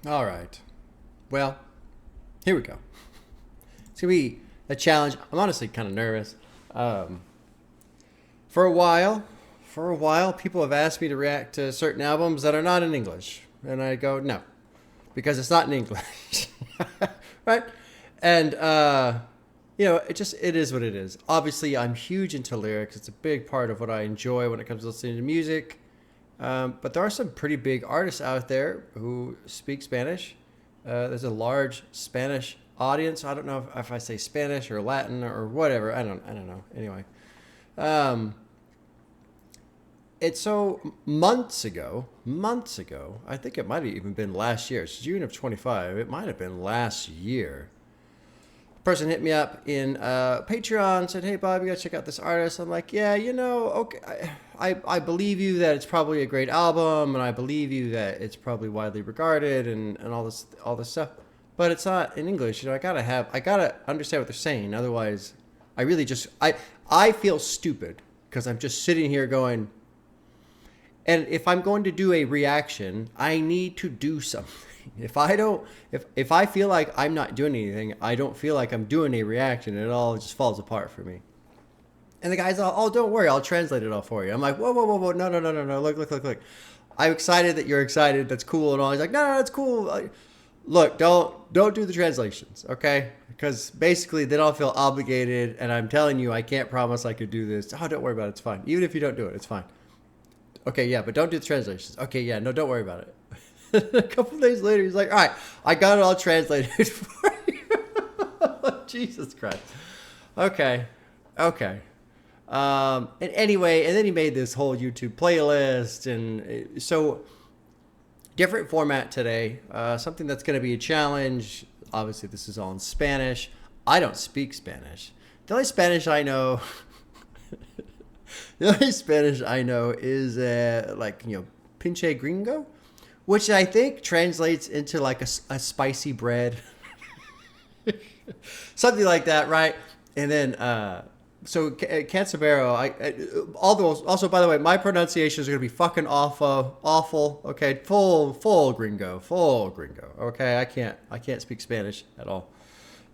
All right. Well, here we go. It's gonna be a challenge. I'm honestly kind of nervous. Um, for a while, people have asked me to react to certain albums that are not in English, and I go no, because it's not in English, right? And it is what it is. Obviously, I'm huge into lyrics. It's a big part of what I enjoy when it comes to listening to music. But there are some pretty big artists out there who speak Spanish. There's a large Spanish audience. I don't know if I say Spanish or Latin or whatever. I don't know. Anyway, um, it's so months ago. I think it might have even been last year. It's June of 25. It might have been last year. Person hit me up in Patreon, said, "Hey Bob, you gotta check out this artist." I'm like, "Yeah, okay, I believe you that it's probably a great album, and I believe you that it's probably widely regarded, and all this stuff, but it's not in English. I gotta understand what they're saying. Otherwise, I really just I feel stupid because I'm just sitting here going, and if I'm going to do a reaction, I need to do something. If I don't, if I feel like I'm not doing anything, I don't feel like I'm doing a reaction. It all just falls apart for me." And the guy's all, "Oh, don't worry, I'll translate it all for you." I'm like, "Whoa, whoa, whoa, whoa, no, no, no, no, no, look. I'm excited that you're excited. That's cool and all." He's like, "No, no, that's cool. Look, don't do the translations, okay? Because basically, then I'll feel obligated, and I'm telling you, I can't promise I could do this. Oh, don't worry about it. It's fine. Even if you don't do it, it's fine. Okay, yeah, but don't do the translations. Okay, yeah, no, don't worry about it." A couple of days later, he's like, "All right, I got it all translated for you." Jesus Christ. Okay. Okay. And anyway, and then he made this whole YouTube playlist. And so, different format today. Something that's going to be a challenge. Obviously, this is all in Spanish. I don't speak Spanish. The only Spanish I know. The only Spanish I know is pinche gringo, which I think translates into like a spicy bread. Something like that, right? And then, Canserbero, although, also, by the way, my pronunciations are going to be fucking awful. Okay, full gringo. Okay, I can't speak Spanish at all.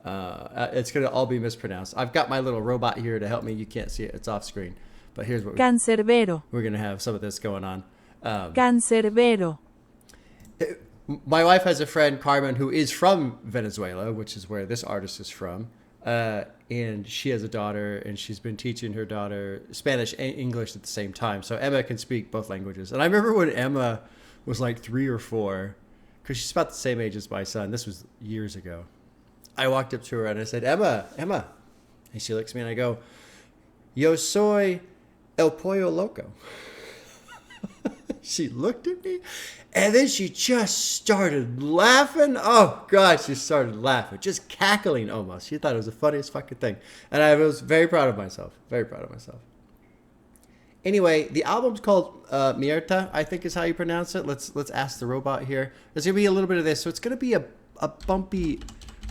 It's going to all be mispronounced. I've got my little robot here to help me. You can't see it. It's off screen. But here's what Canserbero. we're going to have some of this going on. Canserbero. My wife has a friend, Carmen, who is from Venezuela, which is where this artist is from. And she has a daughter, and she's been teaching her daughter Spanish and English at the same time. So Emma can speak both languages. And I remember when Emma was like 3 or 4, because she's about the same age as my son. This was years ago. I walked up to her and I said, Emma. And she looks at me and I go, "Yo soy el pollo loco." She looked at me, and then she just started laughing. Oh, God, she started laughing, just cackling almost. She thought it was the funniest fucking thing. And I was very proud of myself. Anyway, the album's called Mi Muerte, I think is how you pronounce it. Let's ask the robot here. There's going to be a little bit of this, so it's going to be a bumpy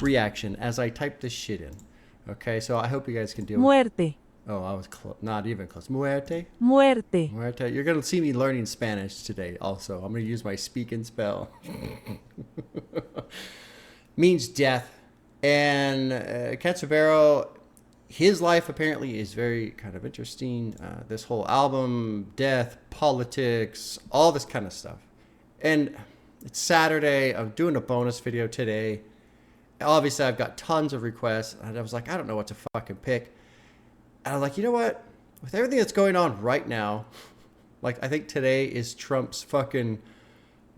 reaction as I type this shit in. Okay, so I hope you guys can deal with it. Muerte. Oh, I was not even close. Muerte? Muerte. Muerte. You're going to see me learning Spanish today also. I'm going to use my speak and spell. Means death. And Canserbero, his life apparently is very kind of interesting. This whole album, death, politics, all this kind of stuff. And it's Saturday. I'm doing a bonus video today. Obviously, I've got tons of requests. And I was like, I don't know what to fucking pick. And I was like, you know what? With everything that's going on right now, like I think today is Trump's fucking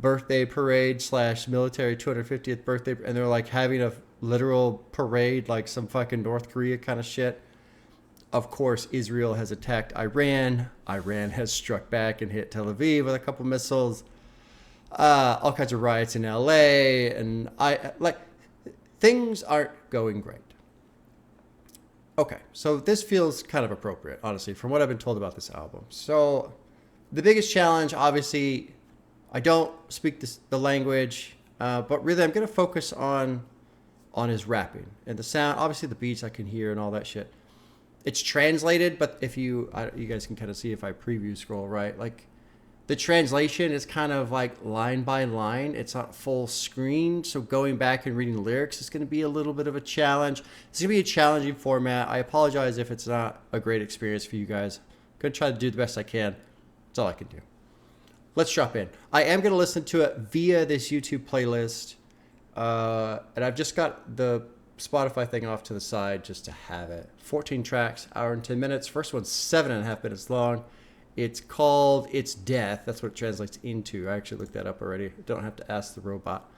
birthday parade / military 250th birthday. And they're like having a literal parade, like some fucking North Korea kind of shit. Of course, Israel has attacked Iran. Iran has struck back and hit Tel Aviv with a couple missiles. All kinds of riots in LA. And things aren't going great. Okay, so this feels kind of appropriate, honestly, from what I've been told about this album. So the biggest challenge, obviously, I don't speak the language, but really I'm going to focus on his rapping and the sound. Obviously, the beats I can hear and all that shit. It's translated, but if you guys can kind of see if I preview scroll, right? Like, The translation is kind of like line by line. It's not full screen. So going back and reading the lyrics is going to be a little bit of a challenge. It's going to be a challenging format. I apologize if it's not a great experience for you guys. I'm going to try to do the best I can. That's all I can do. Let's drop in. I am going to listen to it via this YouTube playlist. And I've just got the Spotify thing off to the side just to have it. 14 tracks, hour and 10 minutes. First one's 7.5 minutes long. It's called It's Death. That's what it translates into. I actually looked that up already. Don't have to ask the robot.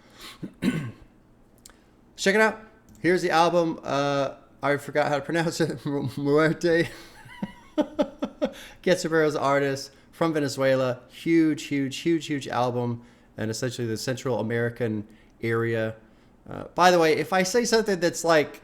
Check it out. Here's the album. I forgot how to pronounce it. Muerte. Canserbero's artist from Venezuela. Huge album. And essentially the Central American area. By the way, if I say something that's like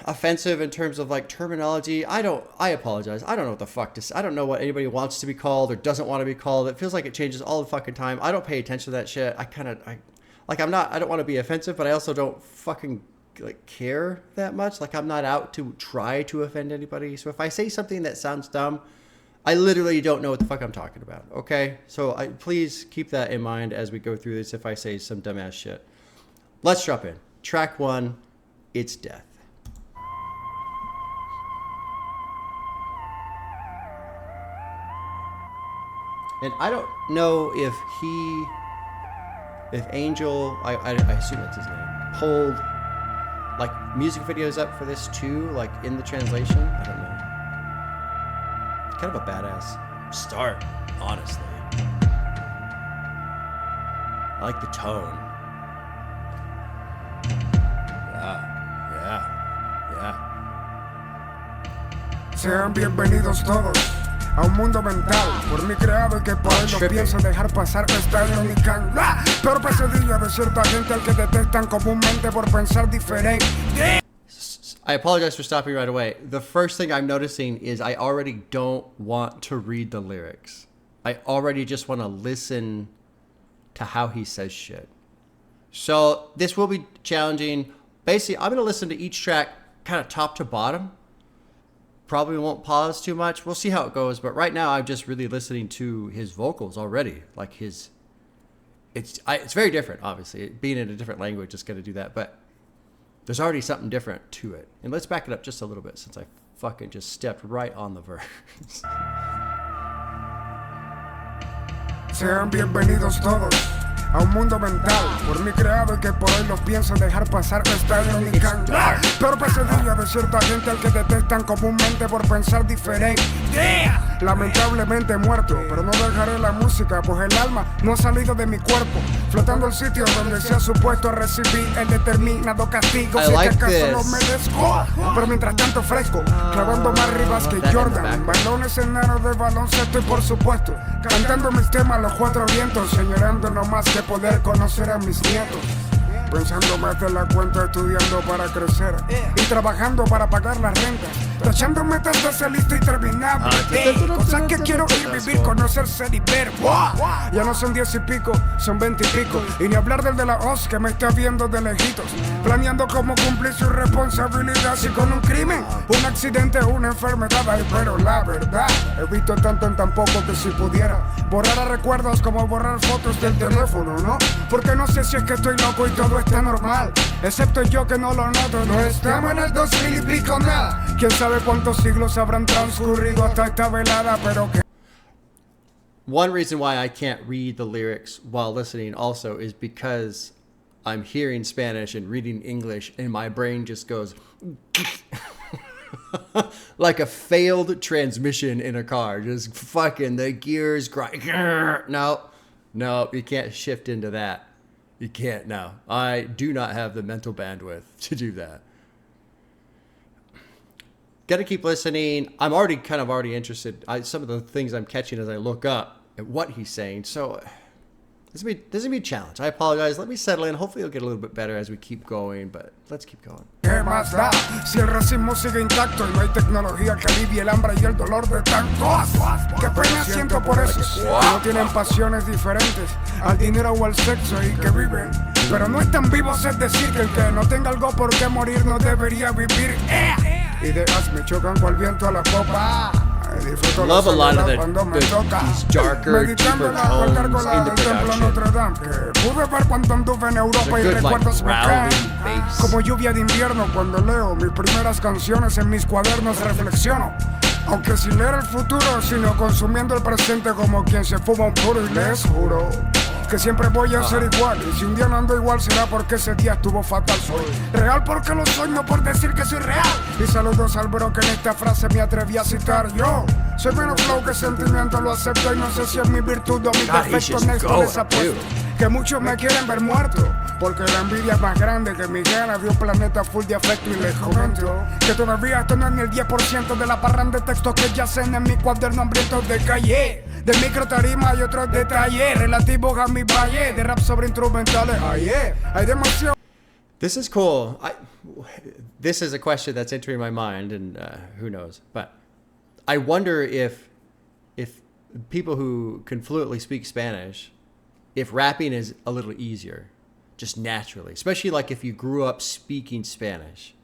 offensive in terms of like terminology, I apologize. I don't know what the fuck I don't know what anybody wants to be called or doesn't want to be called. It feels like it changes all the fucking time. I don't pay attention to that shit. I don't want to be offensive, but I also don't fucking like care that much. Like I'm not out to try to offend anybody. So if I say something that sounds dumb, I literally don't know what the fuck I'm talking about. Okay? So please keep that in mind as we go through this if I say some dumbass shit. Let's drop in. Track 1, It's Death. And I don't know if Angel, I assume that's his name, pulled like music videos up for this too, like in the translation. I don't know. Kind of a badass start, honestly. I like the tone. Yeah. Sean bienvenidos todos a un mundo mental por mí creado y que por él no pienso dejar pasar esta irónica. Pero pesadilla de cierta gente al que detestan comúnmente por pensar diferente. I apologize for stopping right away. The first thing I'm noticing is I already don't want to read the lyrics. I already just want to listen to how he says shit. So this will be challenging. Basically, I'm going to listen to each track kind of top to bottom. Probably won't pause too much. We'll see how it goes. But right now, I'm just really listening to his vocals already. Like it's very different, obviously. Being in a different language is going to do that. But there's already something different to it. And let's back it up just a little bit since I fucking just stepped right on the verse. Sean bienvenidos todos a un mundo mental por mí creado y que por hoy no pienso dejar pasar esta irónica. Pero pesadilla de cierta gente al que detestan comúnmente por pensar diferente. Lamentablemente muerto, pero no dejaré la música, pues el alma no ha salido de mi cuerpo, flotando el sitio donde se ha supuesto a recibir el determinado castigo. Si es que acaso lo merezco, pero mientras tanto fresco, clavando más ribas que Jordan, balones enanos de baloncesto y por supuesto cantando mis temas a los cuatro vientos, señorando no más que poder conocer a mis nietos. Pensando más de la cuenta, estudiando para crecer y trabajando para pagar las rentas, tachando metas de ser listo y terminable. Cosas que quiero ir, vivir, conocer, ser y ver. Ya no son 10 y pico, son 20 y pico. Y ni hablar del de la hoz que me está viendo de lejitos, planeando cómo cumplir su responsabilidad. Si con un crimen, un accidente, una enfermedad. Ay, pero la verdad, he visto tanto en tan poco que si pudiera borrar a recuerdos como borrar fotos del teléfono, ¿no? Porque no sé si es que estoy loco y todo está normal, excepto yo que no lo noto. No estamos en el 2000 y pico nada. Quién sabe cuántos siglos habrán transcurrido hasta esta velada, pero que... One reason why I can't read the lyrics while listening also is because I'm hearing Spanish and reading English and my brain just goes like a failed transmission in a car. Just fucking the gears grind. No, you can't shift into that. You can't now. I do not have the mental bandwidth to do that. Got to keep listening. I'm already interested. Some of the things I'm catching as I look up at what he's saying. So this is gonna be a challenge. I apologize. Let me settle in. Hopefully it'll get a little bit better as we keep going, but let's keep going. ¿Qué más da? Si el racismo sigue intacto y no hay tecnología que alivie el hambre y el dolor de tantos. Qué pena siento por esos que no tienen pasiones diferentes al dinero o al sexo y que viven, pero no están vivos. Es decir, que el que no tenga algo por qué morir no debería vivir. Ideas me chocan cual viento a la popa. y disfruto Love a lot of cuando me toca. these darker, Meditando deeper en la tones gárgola in the del templo production. Notre Dame, que pude ver cuando anduve en Europa y There's a good, recuerdos me caen. growling bass. Como lluvia de invierno cuando leo mis primeras canciones en mis cuadernos reflexiono. Aunque sin leer el futuro, sino consumiendo el presente como quien se fuma un puro, y les juro que siempre voy a ser igual. Y si un día no ando igual será porque ese día estuvo fatal. Soy real porque lo soy, no por decir que soy real. Y saludos al Vero que en esta frase me atreví a citar. Yo soy menos flow que sentimiento, lo acepto. Y no sé si es mi virtud o mi defecto. Néstor les apuesto que muchos me quieren ver muerto, porque la envidia es más grande que mi gana de un planeta full de afecto. Y les comento que todavía esto no es ni el 10% de la parranda de textos que yacen en mi cuaderno hambrientos de calle. De micro tarima y otros detalles relativos a mi valle de rap sobre instrumentales. Hay demasiado. This is cool. This is a question that's entering my mind, and who knows? But I wonder if people who can fluently speak Spanish, if rapping is a little easier, just naturally, especially like if you grew up speaking Spanish.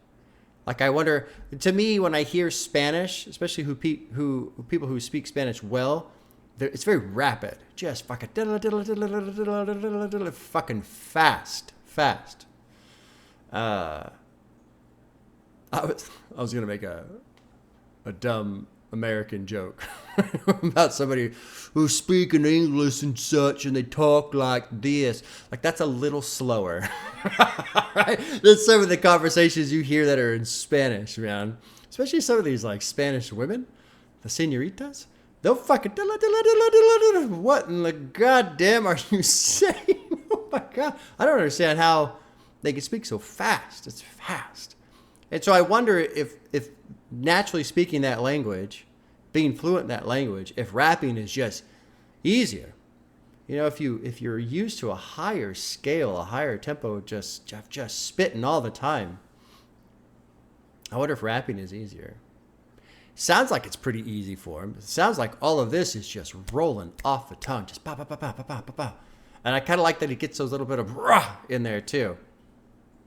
Like I wonder, to me, when I hear Spanish, especially people who speak Spanish well, it's very rapid, just fucking fucking fast. I was gonna make a dumb American joke about somebody who's speaking English and such, and they talk like this. Like that's a little slower, right? Than some of the conversations you hear that are in Spanish, man. Especially some of these like Spanish women, the señoritas. They'll fucking what in the goddamn are you saying? Oh my god, I don't understand how they can speak so fast. It's fast. And so I wonder if naturally speaking that language, being fluent in that language, if rapping is just easier. You know, if you're used to a higher scale, a higher tempo, just spitting all the time, I wonder if rapping is easier. Sounds like it's pretty easy for him. It sounds like all of this is just rolling off the tongue, just pow, pow, pow, pow, pow, pow, pow. And I kind of like that he gets those little bit of rah in there too.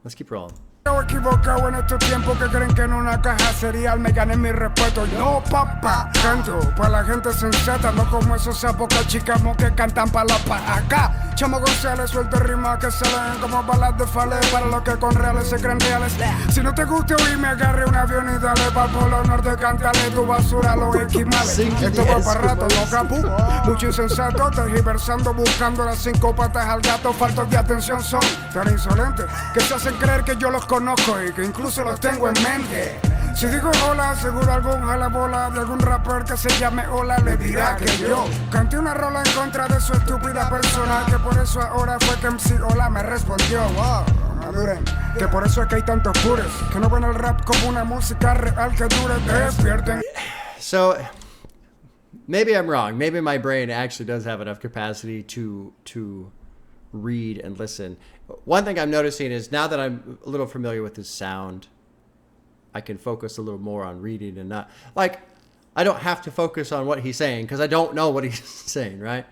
Let's keep rolling. Equivocado en estos tiempos que creen que en una caja cereal me gané mi respeto. No, papá, canto pa' la gente sensata, no como esos sapos cachicamos que cantan pa' la pa' acá. Chamo González suelta rimas que se ven como balas de fale para los que con reales se creen reales. Si no te gusta oírme, agarre un avión y dale pa'l polo norte, cántale tu basura a los esquimales. Esto va pa' rato, no capú. Mucho insensato, tergiversando, buscando las 5 patas al gato. Faltos de atención son tan insolentes que se hacen creer que yo los conozco y que incluso los tengo en mente. Si digo hola, seguro algún jalabola de algún rapper que se llame Hola le dirá que yo canté una rola en contra de su estúpida persona, que por eso ahora fue que MC Hola me respondió. Wow, maduren, que por eso es que hay tantos pures que no ven el rap como una música real que dure, despierten. So maybe I'm wrong. Maybe my brain actually does have enough capacity to read and listen. One thing I'm noticing is now that I'm a little familiar with his sound, I can focus a little more on reading and not like I don't have to focus on what he's saying because I don't know what he's saying, right?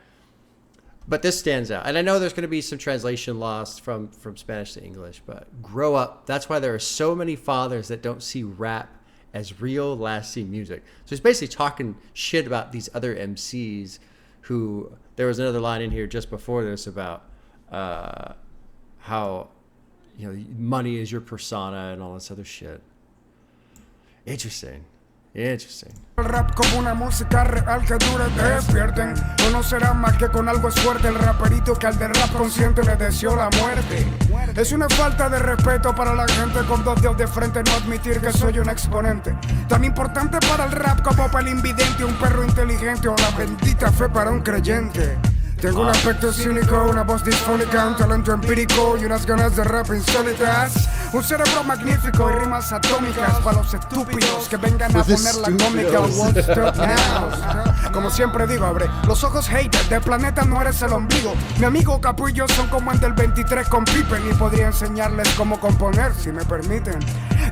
But this stands out. And I know there's going to be some translation loss from Spanish to English, but grow up. That's why there are so many fathers that don't see rap as real lasting music. So he's basically talking shit about these other MCs who, there was another line in here just before this about how, you know, money is your persona and all this other shit. Interesting. El rap como una música real que dure, despierten. O no será más que con algo es fuerte el raperito que al de rap consciente le deseó la muerte. Es una falta de respeto para la gente con 2 dedos de frente no admitir que soy un exponente tan importante para el rap como para el invidente, un perro inteligente o la bendita fe para un creyente. Tengo un aspecto cínico, una voz disfónica, un talento empírico y unas ganas de rap insólitas. Un cerebro magnífico y rimas atómicas para los estúpidos que vengan a poner la cómica. Won't stop now. Como siempre digo, abre los ojos haters, del planeta no eres el ombligo. Mi amigo Capu y yo son como el del 23 con Pippen y podría enseñarles cómo componer, si me permiten.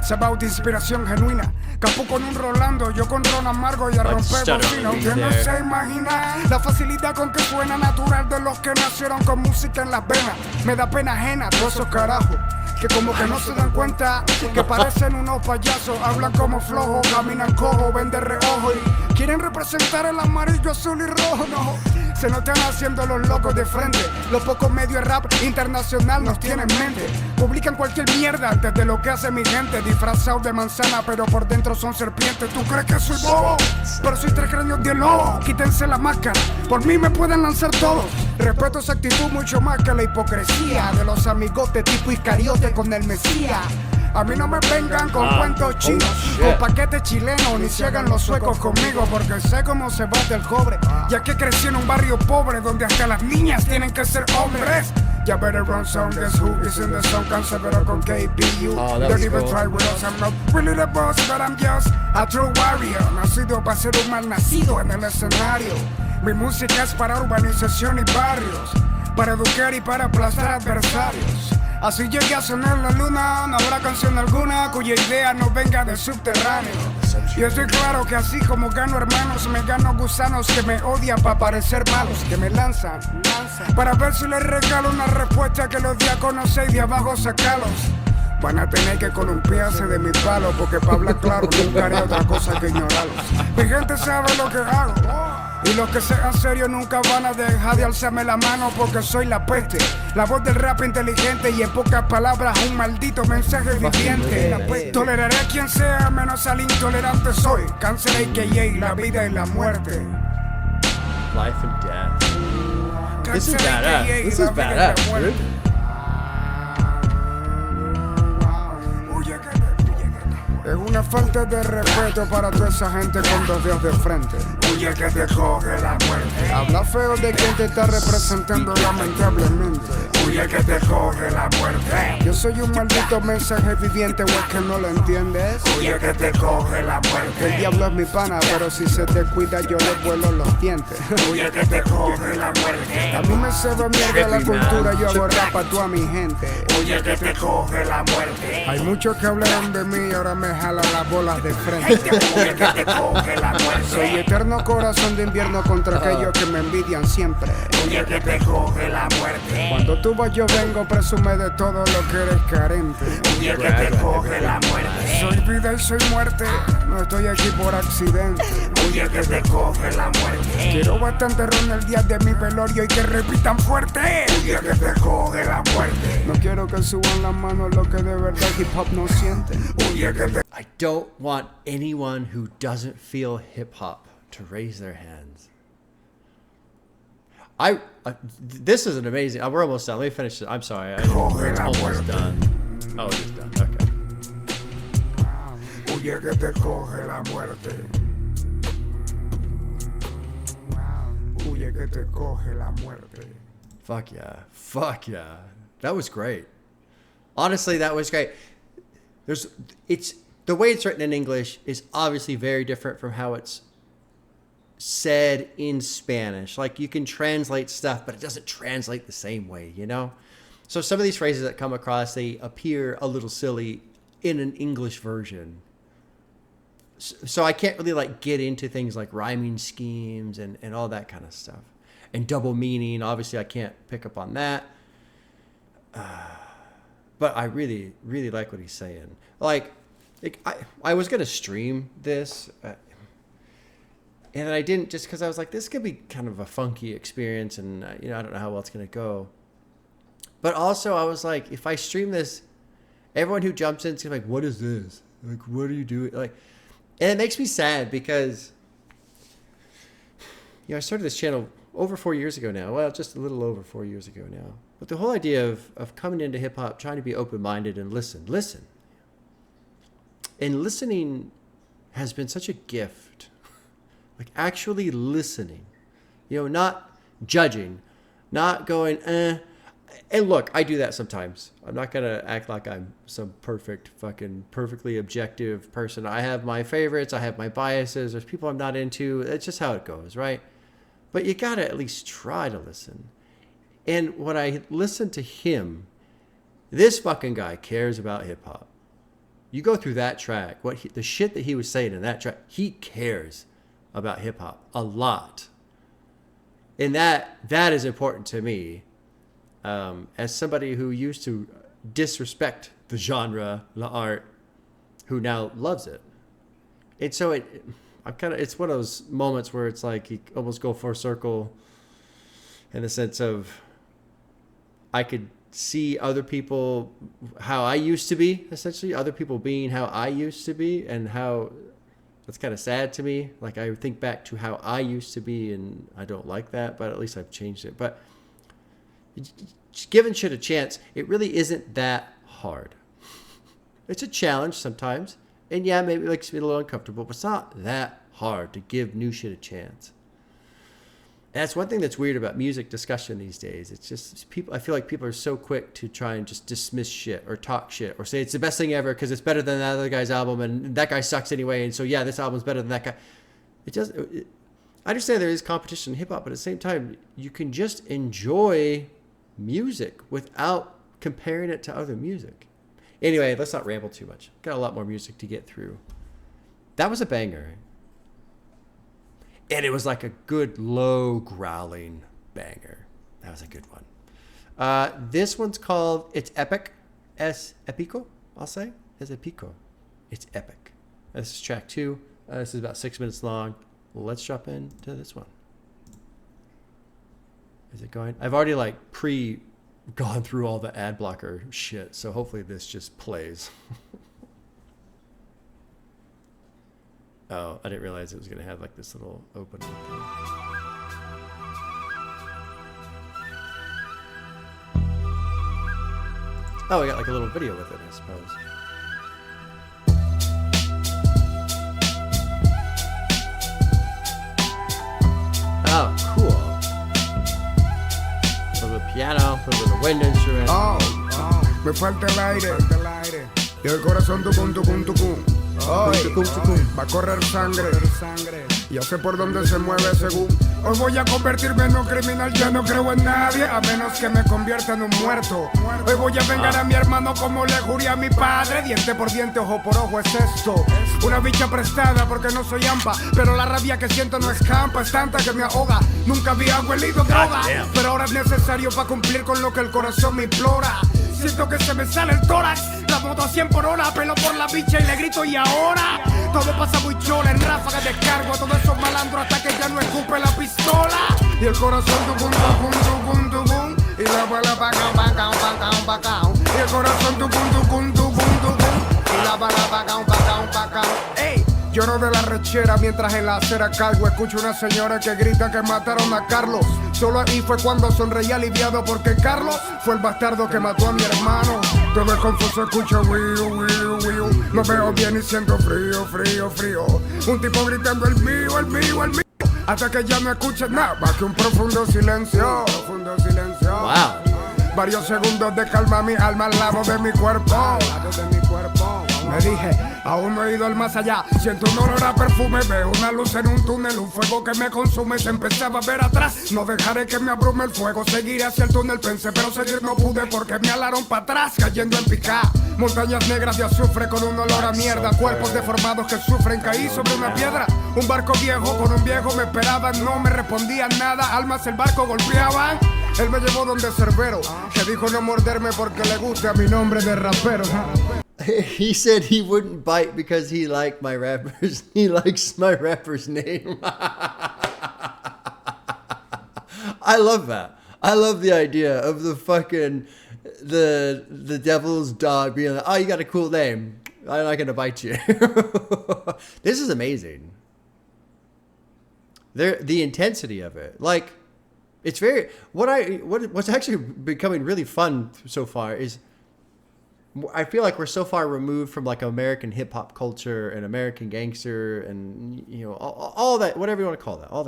Es about inspiración genuina. Capu con un Rolando, yo con Ron Amargo y a romper bocina. Usted no se imagina la facilidad con que suena natural de los que nacieron con música en las venas. Me da pena ajena todos esos carajos que como que no se dan cuenta que parecen unos payasos. Hablan como flojos, caminan cojo, ven de reojo y quieren representar el amarillo, azul y rojo. No, se nos están haciendo los locos de frente. Los pocos medios de rap internacional nos tienen en mente. Publican cualquier mierda antes de lo que hace mi gente. Disfrazados de manzana pero por dentro son serpientes. ¿Tú crees que soy bobo? Pero soy 3 cráneos de lobo. Quítense la máscara, por mí me pueden lanzar todos. Respeto esa actitud mucho más que la hipocresía de los amigotes tipo Iscariote con el Mesías. A mí no me vengan con cuentos chinos, con paquetes chilenos, ni se hagan los suecos conmigo, porque sé cómo se bate el cobre. Ya que crecí en un barrio pobre donde hasta las niñas tienen que ser hombres. Ya better run some, guess who is in the song? Canserbero con KBU. Don't even try with us, I'm not really the boss, but I'm just a true warrior. Nacido para ser un mal nacido en el escenario. Mi música es para urbanización y barrios, para educar y para aplastar adversarios. Así llegué a sonar la luna, no habrá canción alguna cuya idea no venga del subterráneo. Y estoy claro que así como gano hermanos, me gano gusanos que me odian para parecer malos, que me lanzan para ver si les regalo una respuesta que los di a conocer y de abajo sacarlos. Van a tener que columpiarse de mi palo, porque para hablar claro nunca haré otra cosa que ignorarlos. Mi gente sabe lo que hago, y los que sean serios nunca van a dejar de alzarme la mano, porque soy la peste, la voz del rap inteligente y en pocas palabras un maldito mensaje viviente. Toleraré a quien sea, menos al intolerante soy. Cáncer a.k.a. la vida y la muerte. Life and death. This is badass. This is badass, dude. Es una falta de respeto para toda esa gente con 2 dedos de frente. Huye que te coge la muerte. Habla feo de quien te está representando lamentablemente. Huye que te coge la muerte. Yo soy un maldito mensaje viviente, o es que no lo entiendes. Huye que te coge la muerte. El diablo es mi pana, pero si se te cuida yo le vuelo los dientes. Huye que te coge la muerte. A mí me sabe mierda la cultura, yo hago rap a toda mi gente. Huye que te coge la muerte. Hay muchos que hablaron de mí y ahora me jala las bolas de frente. Huye que te coge la muerte. Soy eterno corazón de invierno contra aquellos que me envidian siempre. Huye que te coge la muerte. Cuando tú vas yo vengo, presume de todo lo que eres carente. Huye que te coge la muerte. Soy vida y soy muerte, no estoy aquí por accidente. Huye que te coge la muerte. Quiero bastante ron el día de mi velorio y que repitan fuerte. Huye que te coge la muerte. No quiero que suban las manos lo que de verdad hip hop no siente. Huye que te... I don't want anyone who doesn't feel hip hop to raise their hands. This is an amazing. We're almost done. Let me finish. I'm sorry. It's almost done. Oh, it is done. Okay. Huye que te coge la muerte. Huye que te coge la muerte. Fuck yeah. Fuck yeah. That was great. Honestly, that was great. It's the way it's written in English is obviously very different from how it's said in Spanish. Like you can translate stuff, but it doesn't translate the same way, you know? So some of these phrases that come across, they appear a little silly in an English version. So I can't really like get into things like rhyming schemes and all that kind of stuff. And double meaning, obviously I can't pick up on that. But I really, really like what he's saying. Like I was going to stream this, and I didn't just because I was like, this could be kind of a funky experience, and I don't know how well it's going to go. But also I was like, if I stream this, everyone who jumps in is gonna be like, what is this? Like, what are you doing? Like, and it makes me sad because, I started this channel over 4 years ago now. Well, just a little over 4 years ago now. But the whole idea of coming into hip hop, trying to be open-minded and listen. And listening has been such a gift. Like actually listening, not judging, not going, And look, I do that sometimes. I'm not going to act like I'm some perfectly objective person. I have my favorites. I have my biases. There's people I'm not into. It's just how it goes, right? But you got to at least try to listen. And when I listen to him, this fucking guy cares about hip hop. You go through that track, the shit that he was saying in that track, he cares about hip hop a lot. And that is important to me. As somebody who used to disrespect the genre, the art, who now loves it. And so it's one of those moments where it's like you almost go full circle in the sense of I could see other people how I used to be, essentially, other people being how I used to be, and how that's kind of sad to me. Like I think back to how I used to be, and I don't like that, but at least I've changed it. But giving shit a chance, it really isn't that hard. It's a challenge sometimes, and yeah, maybe it makes me a little uncomfortable, but it's not that hard to give new shit a chance. And that's one thing that's weird about music discussion these days. It's just people. I feel like people are so quick to try and just dismiss shit or talk shit or say it's the best thing ever because it's better than that other guy's album and that guy sucks anyway. And so yeah, this album's better than that guy. I understand there is competition in hip hop, but at the same time, you can just enjoy music without comparing it to other music. Anyway, let's not ramble too much. Got a lot more music to get through. That was a banger. And it was like a good low growling banger. That was a good one. This one's called It's Epic. Epico, I'll say. It's Epico. It's epic. This is track 2. This is about 6 minutes long. Let's jump into this one. Is it going? I've already gone through all the ad blocker shit, so hopefully this just plays. Oh, I didn't realize it was going to have like this little opening thing. Oh, we got like a little video with it, I suppose. Oh, cool. A little piano, a little wind instrument. Me falta el aire. Y el corazón tucum, tucum, tucum. Va a correr sangre. Ya sé por dónde se mueve según. Hoy voy a convertirme en un criminal, ya no creo en nadie, a menos que me convierta en un muerto. Hoy voy a vengar a mi hermano como le juré a mi padre. Diente por diente, ojo por ojo es esto. Una bicha prestada porque no soy ampa, pero la rabia que siento no escampa, es tanta que me ahoga. Nunca había huelido droga, pero ahora es necesario para cumplir con lo que el corazón me implora. Siento que se me sale el tórax, la moto a 100 por hora, pelo por la bicha y le grito y ahora. Todo pasa muy chola, en ráfagas descargo a todos esos malandros hasta que ya no escupe la pistola. Y el corazón tucum, tucum, tucum, tucum. Y la bala pacao, pacao, pacao, pacao. Y el corazón tucum, tucum, tucum, tucum. Y la bala pacao, pacao, pacao. ¡Ey! Lloro de la rechera mientras en la acera cargo. Escucho una señora que grita que mataron a Carlos. Solo ahí fue cuando sonreí aliviado porque Carlos fue el bastardo que mató a mi hermano. Todo es confuso, escucho wiu, wiu, wiu. No veo bien y siento frío, frío, frío. Un tipo gritando el mío, el mío, el mío. Hasta que ya no escuches nada más que un profundo silencio. Profundo silencio. Wow. Varios segundos de calma mi alma al lado de mi cuerpo. Me dije, aún no he ido al más allá. Siento un olor a perfume, veo una luz en un túnel, un fuego que me consume. Se empezaba a ver atrás, no dejaré que me abrume el fuego. Seguiré hacia el túnel, pensé, pero seguir no pude porque me alaron para atrás, cayendo en picá. Montañas negras de azufre con un olor a mierda. Cuerpos deformados que sufren, caí sobre una piedra. Un barco viejo con un viejo me esperaban, no me respondían nada. Almas el barco golpeaban. Él me llevó donde Canserbero, que dijo no morderme porque le gusta mi nombre de rapero. He said he wouldn't bite because he liked my rappers. He likes my rapper's name. I love that. I love the idea of the fucking the devil's dog being like, oh, you got a cool name. I'm not gonna bite you. This is amazing. The intensity of it, like, it's very what's actually becoming really fun so far is I feel like we're so far removed from like American hip hop culture and American gangster and, you know, all that, whatever you want to call that, all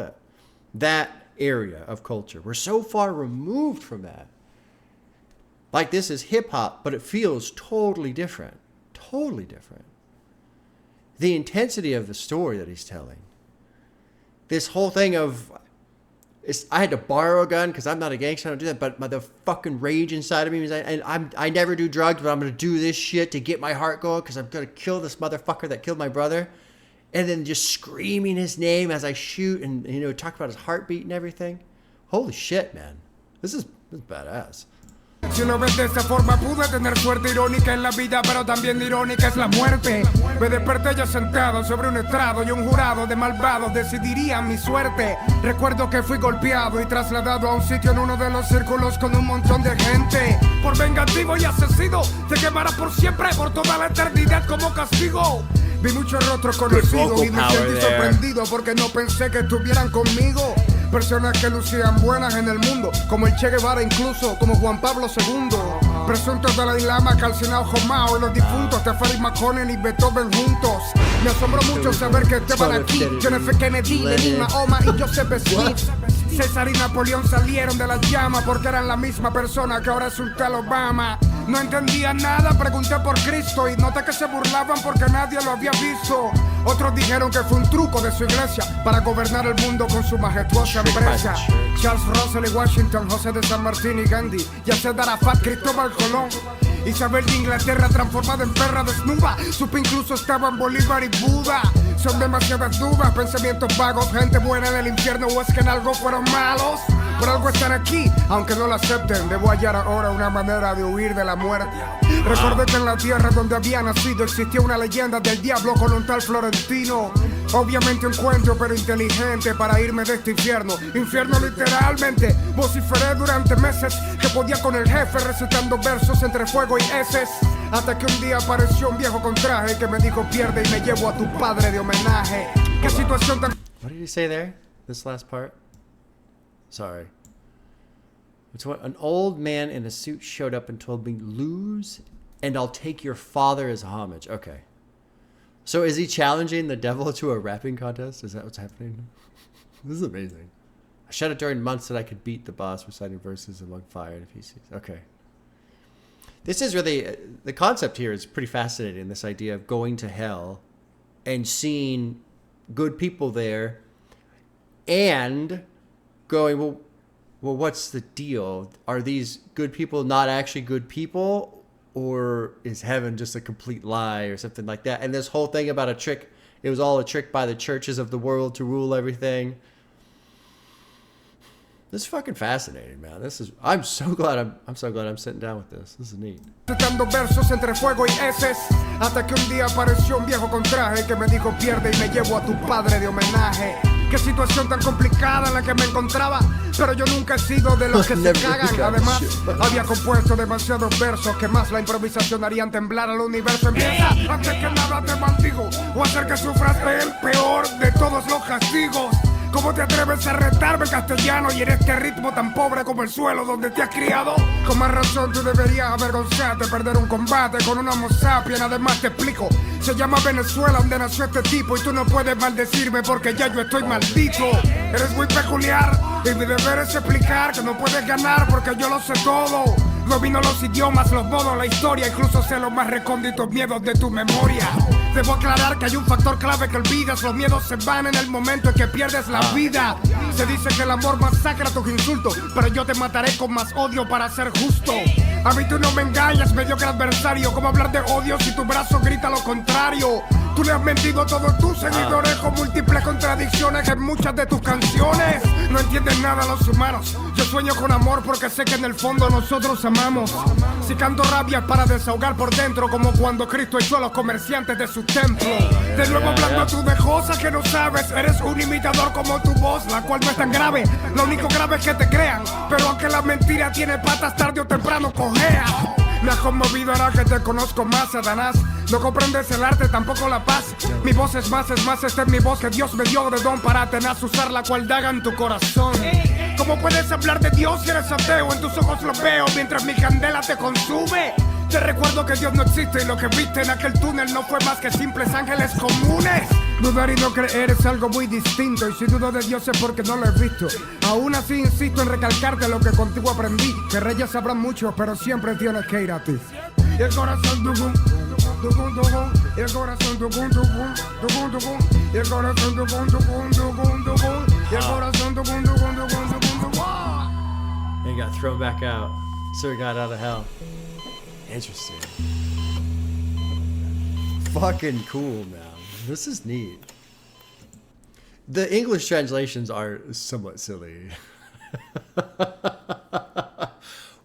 that area of culture. We're so far removed from that. Like, this is hip hop, but it feels totally different. Totally different. The intensity of the story that he's telling. This whole thing of, I had to borrow a gun because I'm not a gangster. I don't do that. But the fucking rage inside of me is, I never do drugs, but I'm going to do this shit to get my heart going because I'm going to kill this motherfucker that killed my brother. And then just screaming his name as I shoot and, you know, talk about his heartbeat and everything. Holy shit, man. This is badass. Si lo ves de esa forma, pude tener suerte irónica en la vida, pero también irónica es la muerte. Me desperté ya sentado sobre un estrado y un jurado de malvados decidiría mi suerte. Recuerdo que fui golpeado y trasladado a un sitio en uno de los círculos con un montón de gente. Por vengativo y asesino, te quemarás por siempre, por toda la eternidad como castigo. Vi muchos rostros conocidos y me sentí sorprendido porque no pensé que estuvieran conmigo. Personas que lucían buenas en el mundo, como el Che Guevara, incluso como Juan Pablo II. Presuntos Dalai Lama, calcinados Jomao y los difuntos Teferi McConnell y Beethoven juntos. Me asombró mucho saber que estaban aquí John F. Kennedy, Lenin, Mahoma y Joseph Smith. César y Napoleón salieron de las llamas porque eran la misma persona que ahora es un tal Obama. No entendía nada, pregunté por Cristo y noté que se burlaban porque nadie lo había visto. Otros dijeron que fue un truco de su iglesia para gobernar el mundo con su majestuosa empresa. Charles Russell y Washington, José de San Martín y Gandhi, Yasser Arafat, Cristóbal Colón. Isabel de Inglaterra transformada en perra desnuda. Supe incluso estaban Bolívar y Buda. Son demasiadas dudas, pensamientos vagos. Gente buena en el infierno o es que en algo fueron malos. Por algo están aquí, aunque no lo acepten. Debo hallar ahora una manera de huir de la muerte. Recordé que en la tierra donde había nacido existía una leyenda del diablo con un tal Florentino. Obviamente un cuento pero inteligente para irme de este infierno. Infierno literalmente. Vociferé durante meses que podía con el jefe recitando versos entre fuego y heces. Hasta que un día apareció un viejo con traje que me dijo pierde y me llevo a tu padre de homenaje. ¿Qué situación tan... What did he say there? This last part? Sorry. It's what an old man in a suit showed up and told me, lose and I'll take your father as homage. Okay. So is he challenging the devil to a rapping contest? Is that what's happening? This is amazing. I shut it during months that I could beat the boss reciting verses among fire and feces. Okay. This is really, the concept here is pretty fascinating. This idea of going to hell and seeing good people there and going, well, what's the deal? Are these good people not actually good people? Or is heaven just a complete lie or something like that? And this whole thing about a trick, it was all a trick by the churches of the world to rule everything. This is fucking fascinating, man. I'm so glad I'm sitting down with this. This is neat. Citando versos entre fuego y heces, hasta que un día apareció un viejo con traje que me dijo pierde y me llevo a tu padre de homenaje. Qué situación tan complicada en la que me encontraba, pero yo nunca he sido de los que se cagan. Además, había compuesto demasiados versos que más la improvisación harían temblar al universo. Empieza, antes que nada te maldigo, o hacer que sufras el peor de todos los castigos. ¿Cómo te atreves a retarme castellano y en este ritmo tan pobre como el suelo donde te has criado? Con más razón tú deberías avergonzarte, perder un combate con un homo sapiens. Además te explico, se llama Venezuela donde nació este tipo y tú no puedes maldecirme porque ya yo estoy maldito. Eres muy peculiar y mi deber es explicar que no puedes ganar porque yo lo sé todo. Domino los idiomas, los modos, la historia, incluso sé los más recónditos miedos de tu memoria. Debo aclarar que hay un factor clave que olvidas. Los miedos se van en el momento en que pierdes la vida. Se dice que el amor masacra tus insultos, pero yo te mataré con más odio para ser justo. A mí tú no me engañas, mediocre adversario. ¿Cómo hablar de odio si tu brazo grita lo contrario? Tú le has mentido a todos tus seguidores con múltiples contradicciones en muchas de tus canciones. No entienden nada los humanos. Yo sueño con amor porque sé que en el fondo nosotros amamos. Si canto rabia es para desahogar por dentro, como cuando Cristo echó a los comerciantes de su templo. De nuevo hablando tú de cosas que no sabes. Eres un imitador como tu voz, la cual no es tan grave. Lo único grave es que te crean, pero aunque la mentira tiene patas, tarde o temprano cojea. Me has conmovido ahora que te conozco más, Satanás. No comprendes el arte, tampoco la paz. Mi voz es más, esta es mi voz que Dios me dio de don para tenaz usar la cual daga en tu corazón. ¿Cómo puedes hablar de Dios si eres ateo? En tus ojos lo veo mientras mi candela te consume. Te recuerdo que Dios no existe y lo que viste en aquel túnel no fue más que simples ángeles comunes. Dudar y no creer es algo muy distinto y si dudo de Dios es porque no lo he visto. Aún así insisto en recalcarte lo que contigo aprendí, que reyes sabrán mucho pero siempre tienes que ir a ti. Y el corazón tucum, tucum, tucum, y el corazón tucum, tucum, tucum, tucum, y el corazón tucum, tucum, tucum, tucum, y el corazón tucum, tucum, tucum, tucum, tucum. He got thrown back out, so he got out of hell. Interesting. Fucking cool, man. This is neat. The English translations are somewhat silly.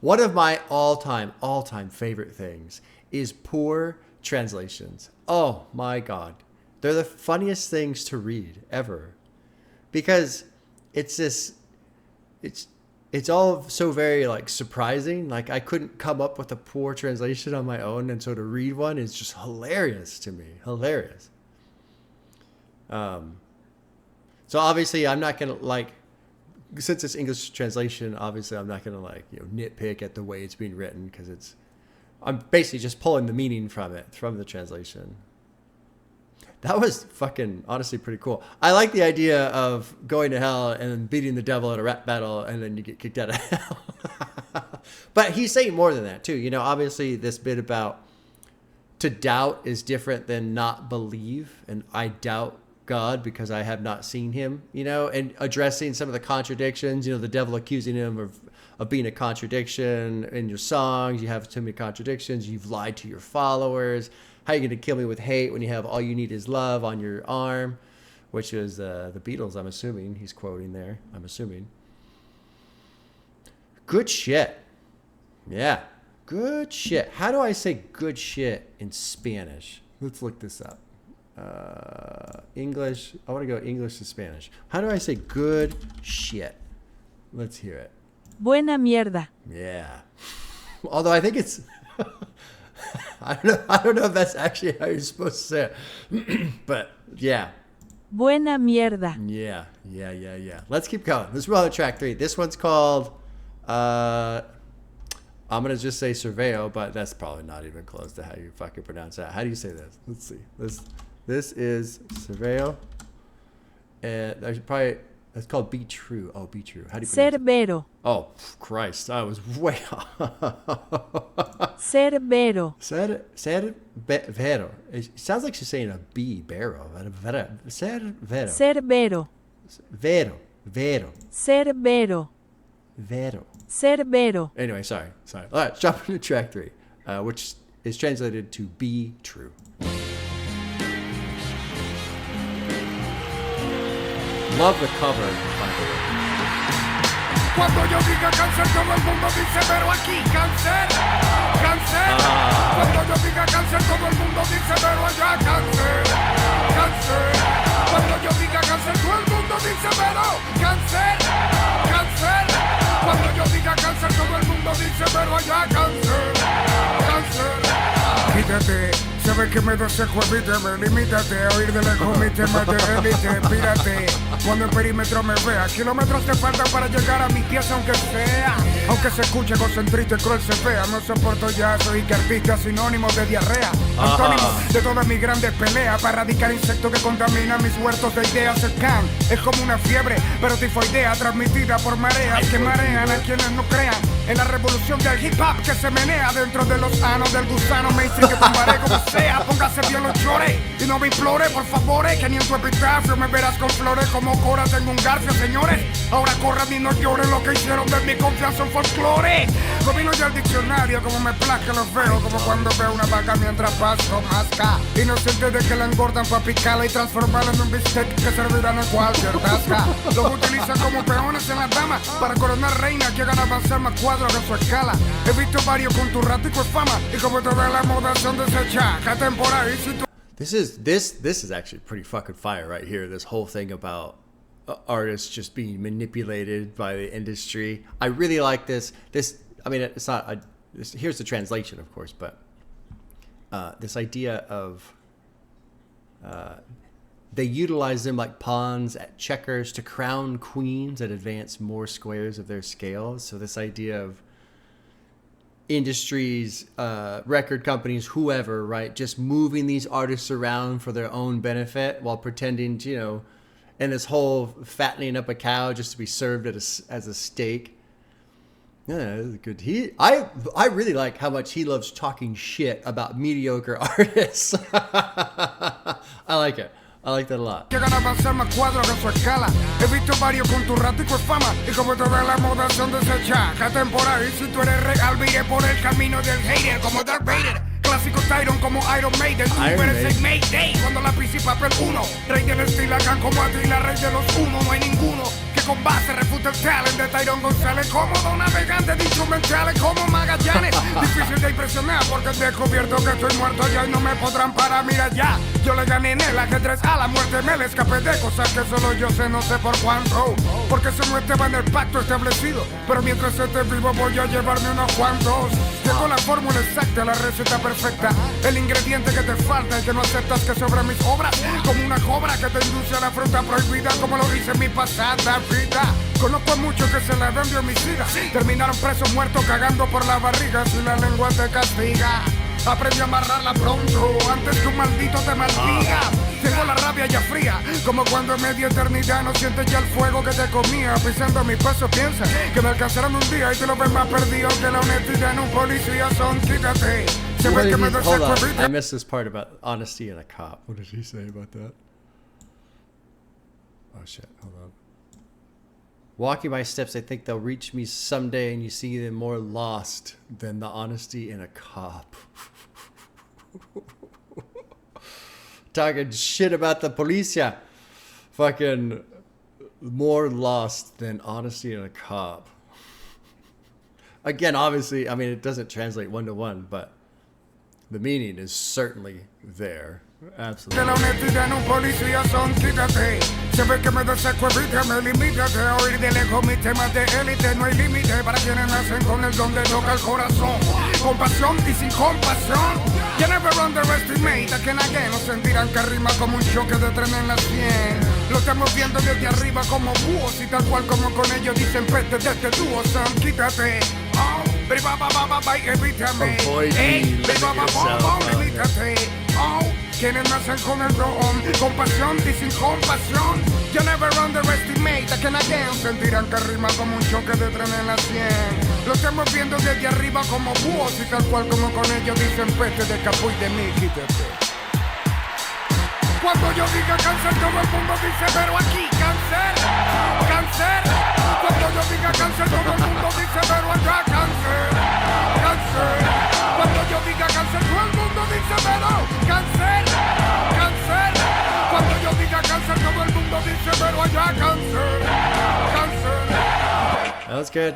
One of my all-time favorite things is poor translations. Oh my God. They're the funniest things to read ever. Because it's all so very like surprising. Like I couldn't come up with a poor translation on my own. And so to read one is just hilarious to me. Hilarious. So obviously I'm not going to like, since it's English translation, obviously I'm not going to like, nitpick at the way it's being written because I'm basically just pulling the meaning from it, from the translation. That was fucking honestly pretty cool. I like the idea of going to hell and then beating the devil at a rap battle and then you get kicked out of hell. But he's saying more than that too. Obviously this bit about to doubt is different than not believe. And I doubt God because I have not seen him, and addressing some of the contradictions, the devil accusing him of being a contradiction in your songs. You have too many contradictions. You've lied to your followers. How are you going to kill me with hate when you have all you need is love on your arm, which is the Beatles, I'm assuming. He's quoting there, I'm assuming. Good shit. Yeah, good shit. How do I say good shit in Spanish? Let's look this up. English. I want to go English to Spanish. How do I say good shit? Let's hear it. Buena mierda. Yeah. Although I think it's... I don't know if that's actually how you're supposed to say it. But yeah. Buena mierda. Yeah. Let's keep going. Let's roll on track 3. This one's called... I'm going to just say Cerveo, but that's probably not even close to how you fucking pronounce that. How do you say this? Let's see. This is Cerveo. And I should probably... It's called Be True. Oh, Be True. How do you pronounce it? Cerbero. Oh, Christ. I was way off. Cerbero. Vero. It sounds like she's saying a B, Barrow. Cerbero. Cerbero. Vero. Cerbero. Vero. Cerbero. Anyway, sorry. All right, jump into track 3, which is translated to Be True. Love the cover, by the way. Cuando yo diga cáncer, todo el mundo dice, pero aquí, cáncer, cáncer. Cuando yo diga cáncer, todo el mundo dice, pero allá, cáncer, cáncer. Cuando yo diga cáncer, todo el mundo dice, pero cáncer, cáncer. Cuando yo diga cáncer, todo el mundo dice, pero allá, cáncer, cáncer. Quítate. Sabes que me desejo, evíteme, limítate a oír de lejos mis temas de élite, pírate. Cuando el perímetro me vea, kilómetros te faltan para llegar a mi pieza, aunque se escuche concentrito y cruel se vea. No soporto ya, soy que artista, sinónimo de diarrea. Antónimo de todas mis grandes peleas para erradicar insectos que contaminan mis huertos de ideas. El can es como una fiebre, pero tifoidea transmitida por mareas que marean a quienes no crean en la revolución del hip hop que se menea dentro de los anos del gusano. Me dice que tumbaré como sea, póngase bien los chores y no me implore, por favor, que ni en tu epitafio me verás con flores como Cora. Tengo un garfio, señores. Ahora corran y no lloren lo que hicieron de mi confianza en folclore. Domino ya el diccionario como me plazca, los veo como cuando veo una vaca mientras paso masca. Inocente de que la engordan para picarla y transformarla en un bistec que servirán en cualquier tasca. Los utilizan como peones en las damas para coronar reinas que hagan avanzar más cuadros en su escala. He visto varios con tu ratico es fama y como toda la moda son desechas. Atemporal y si tú... This is actually pretty fucking fire right here. This whole thing about artists just being manipulated by the industry. I really like this. I mean, it's not. Here's the translation, of course, but this idea of they utilize them like pawns at checkers to crown queens and advance more squares of their scales. So this idea of industries, record companies, whoever, right, just moving these artists around for their own benefit while pretending to, and this whole fattening up a cow just to be served as a steak. Yeah, this is good. I really like how much he loves talking shit about mediocre artists. I like it. I like that a lot. Llegan a avanzar más cuadros en su escala. He visto varios con tu ratico es fama y como toda la moda son desechas. Atemporal y si tú eres real, viré por el camino del hater como Darth Vader. Clásico Tyron como Iron Maiden. Tú eres el Mayday cuando la pisci papel 1. Rey del estilo acá como Atila, rey de los uno. No hay ninguno que con base, refuta el talent de Tyrone González. Cómodo navegante de instrumentales como Magallanes. Difícil de impresionar porque he descubierto que estoy muerto ya y no me podrán parar. Mira ya, yo le gané en el ajedrez a la muerte. Me le escapé de cosas que solo yo sé, no sé por cuánto. Porque eso no estaba en el pacto establecido. Pero mientras esté vivo voy a llevarme unos cuantos. Tengo la fórmula exacta, la receta perfecta. El ingrediente que te falta y que no aceptas que sobre mis obras. Como una cobra que te induce a la fruta prohibida, como lo hice en mi pasada vida. Conozco a muchos que se la dan de homicida. Terminaron presos muertos cagando por la barriga. Si la lengua te castiga, aprende a amarrarla pronto antes que un maldito te maldiga. Tengo la rabia ya fría, como cuando en media eternidad no sientes ya el fuego que te comía. Pisando mi paso piensa que me alcanzarán un día y te lo ves más perdido que la honestidad en un policía. Son, quítate. Se ve que me Hold on, I missed this part about honesty in a cop. What did he say about that? Oh shit, hold on. Walking my steps, I think they'll reach me someday, and you see them more lost than the honesty in a cop. Talking shit about the policia. Fucking more lost than honesty in a cop. Again, obviously, I mean, it doesn't translate one-to-one, but the meaning is certainly there. Absolutely. De la honestidad en un policía son, quítate. Se ve que me deseco, evítame, limítate. A oír de lejos mis temas de élite. No hay límite para quienes nacen con el don de tocar el corazón. Con pasión y sin compasión. You never underestimate a quien again no sentirán que rima como un choque de tren en la 100. Lo estamos viendo desde arriba como búhos y tal cual como con ellos dicen peste de este dúo son, quítate. Oh, evítame. Evítame. Oh, quienes nacen con el don, compasión y sin compasión. You never underestimate a quien again sentirán que rima como un choque de tren en la 100. Lo estamos viendo desde arriba como búhos y tal cual como con ellos dicen peste de capú y de mí, quítate. Cuando yo diga cáncer todo el mundo dice pero aquí cáncer, cáncer. Cuando yo diga cáncer todo el mundo dice pero allá cáncer, cáncer. Cuando yo diga cáncer todo el mundo dice pero cáncer, cáncer. Cuando yo diga cáncer todo el mundo dice pero allá cáncer, cáncer. That was good.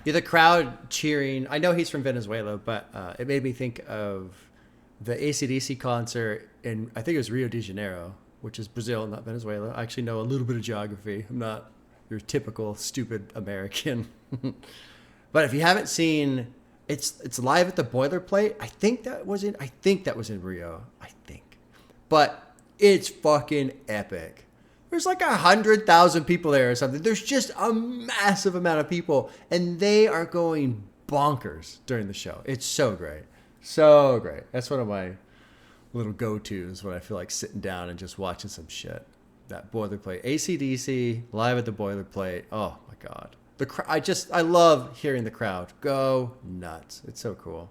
Yeah, the crowd cheering. I know he's from Venezuela, but it made me think of the AC/DC concert in, I think it was Rio de Janeiro, which is Brazil, not Venezuela. I actually know a little bit of geography. I'm not your typical stupid American. But if you haven't seen, it's live at the Boilerplate. I think that was in Rio. I think. But it's fucking epic. There's like 100,000 people there or something. There's just a massive amount of people, and they are going bonkers during the show. It's so great. So great. That's one of my little go-tos when I feel like sitting down and just watching some shit. That Boilerplate. AC/DC, live at the Boilerplate. Oh my God. I love hearing the crowd go nuts. It's so cool.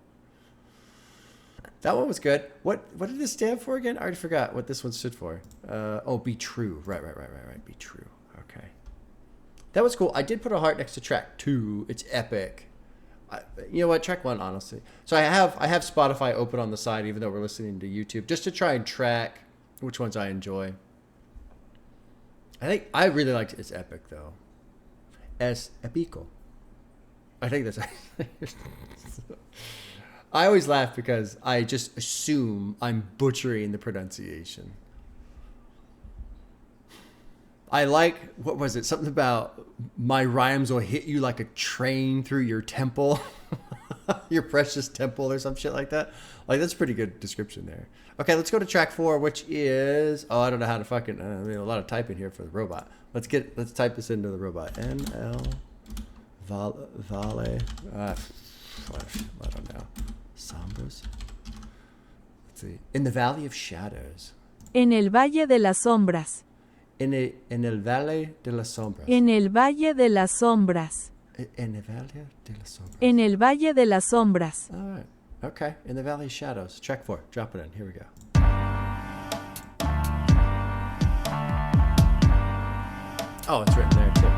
That one was good. What did this stand for again? I already forgot what this one stood for. Be true. Right. Be true. Okay. That was cool. I did put a heart next to track 2. It's epic. You know what? Track 1, honestly. So I have Spotify open on the side, even though we're listening to YouTube, just to try and track which ones I enjoy. I think I really liked It's Epic, though. Es Epico. I think that's... I always laugh because I just assume I'm butchering the pronunciation. I like, what was it? Something about my rhymes will hit you like a train through your temple. Your precious temple or some shit like that. Like, that's a pretty good description there. Okay, let's go to track 4, which is... Oh, I don't know how to fucking... a lot of typing here for the robot. Let's type this into the robot. NL... Valle... I don't know. Sombras? Let's see. In the Valley of Shadows. En el Valle de las Sombras. En el Valle de las Sombras. En el Valle de las Sombras. En el Valle de las Sombras. En el Valle de las Sombras. All right. Okay. In the Valley of Shadows. Track 4. Drop it in. Here we go. Oh, it's written there too.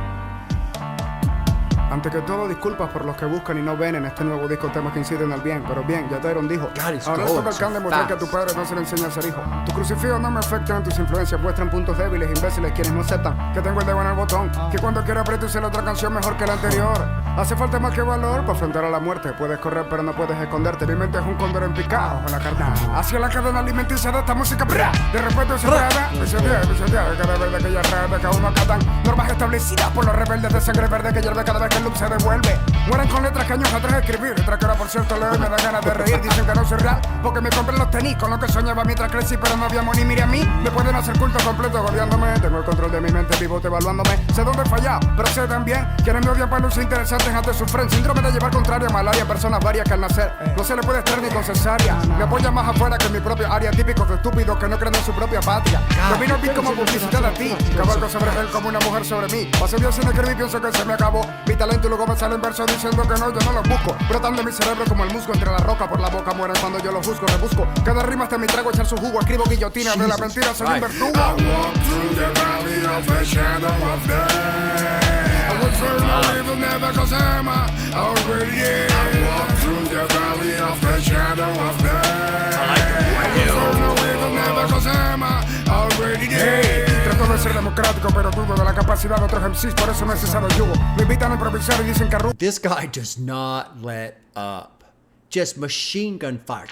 Antes que todo, disculpas por los que buscan y no ven en este nuevo disco temas que inciten al bien. Pero bien, ya Tyron dijo, ahora esto que alcanza demostrar que a tu padre no se le enseña a ser hijo. Tu crucifijo no me afecta en tus influencias, muestran puntos débiles, imbéciles, quienes no aceptan que tengo el dedo en el botón, que cuando quiera aprieto y sé la otra canción mejor que la anterior. Hace falta más que valor para afrontar a la muerte. Puedes correr pero no puedes esconderte. Mi mente es un cóndor en picado con la carta. Hacia la cadena alimenticia de esta música. De repente se trata pisoteada, cada verde que ya rata, que aún no acatan normas establecidas por los rebeldes de sangre verde que hierve cada vez que el loop se devuelve. Mueren con letras que años atrás escribí. Letras que ahora por cierto leo y me da ganas de reír. Dicen que no soy real porque me compré los tenis con lo que soñaba mientras crecí, pero no había ni mire a mí. Me pueden hacer culto completo goleándome. Tengo el control de mi mente, vivo evaluándome. Sé dónde he fallado, pero sé también quienes me odian para luces interesantes ante su friend. Síndrome de llevar contraria, malaria, personas varias que al nacer no se le puede estar ni con cesárea. Me apoya más afuera que en mi propia área. Típicos de estúpidos que no creen en su propia patria. Domino el beat como publicidad a ti. Cabalgo sobre él como una mujer sobre mí. Paso días sin escribir, pienso que se me acabó mi talento y luego me sale en verso diciendo que no, yo no los busco. Brotan de mi cerebro como el musgo entre la roca por la boca. Mueren cuando yo los busco, rebusco. Cada rima hasta mi trago echar su jugo. Escribo guillotina de la mentira, soy un verdugo. I walk through the valley of the shadow of death. I will turn no evil, never cause I'm already dead. I walk through the valley of the shadow of death. I will turn no evil, never cause I'm already dead. Trato de ser democrático, pero dudo de la capacidad de otros MCs, por eso no he cesado el yugo. Me invitan a improvisar y dicen que This guy does not let up. Just machine gun fire.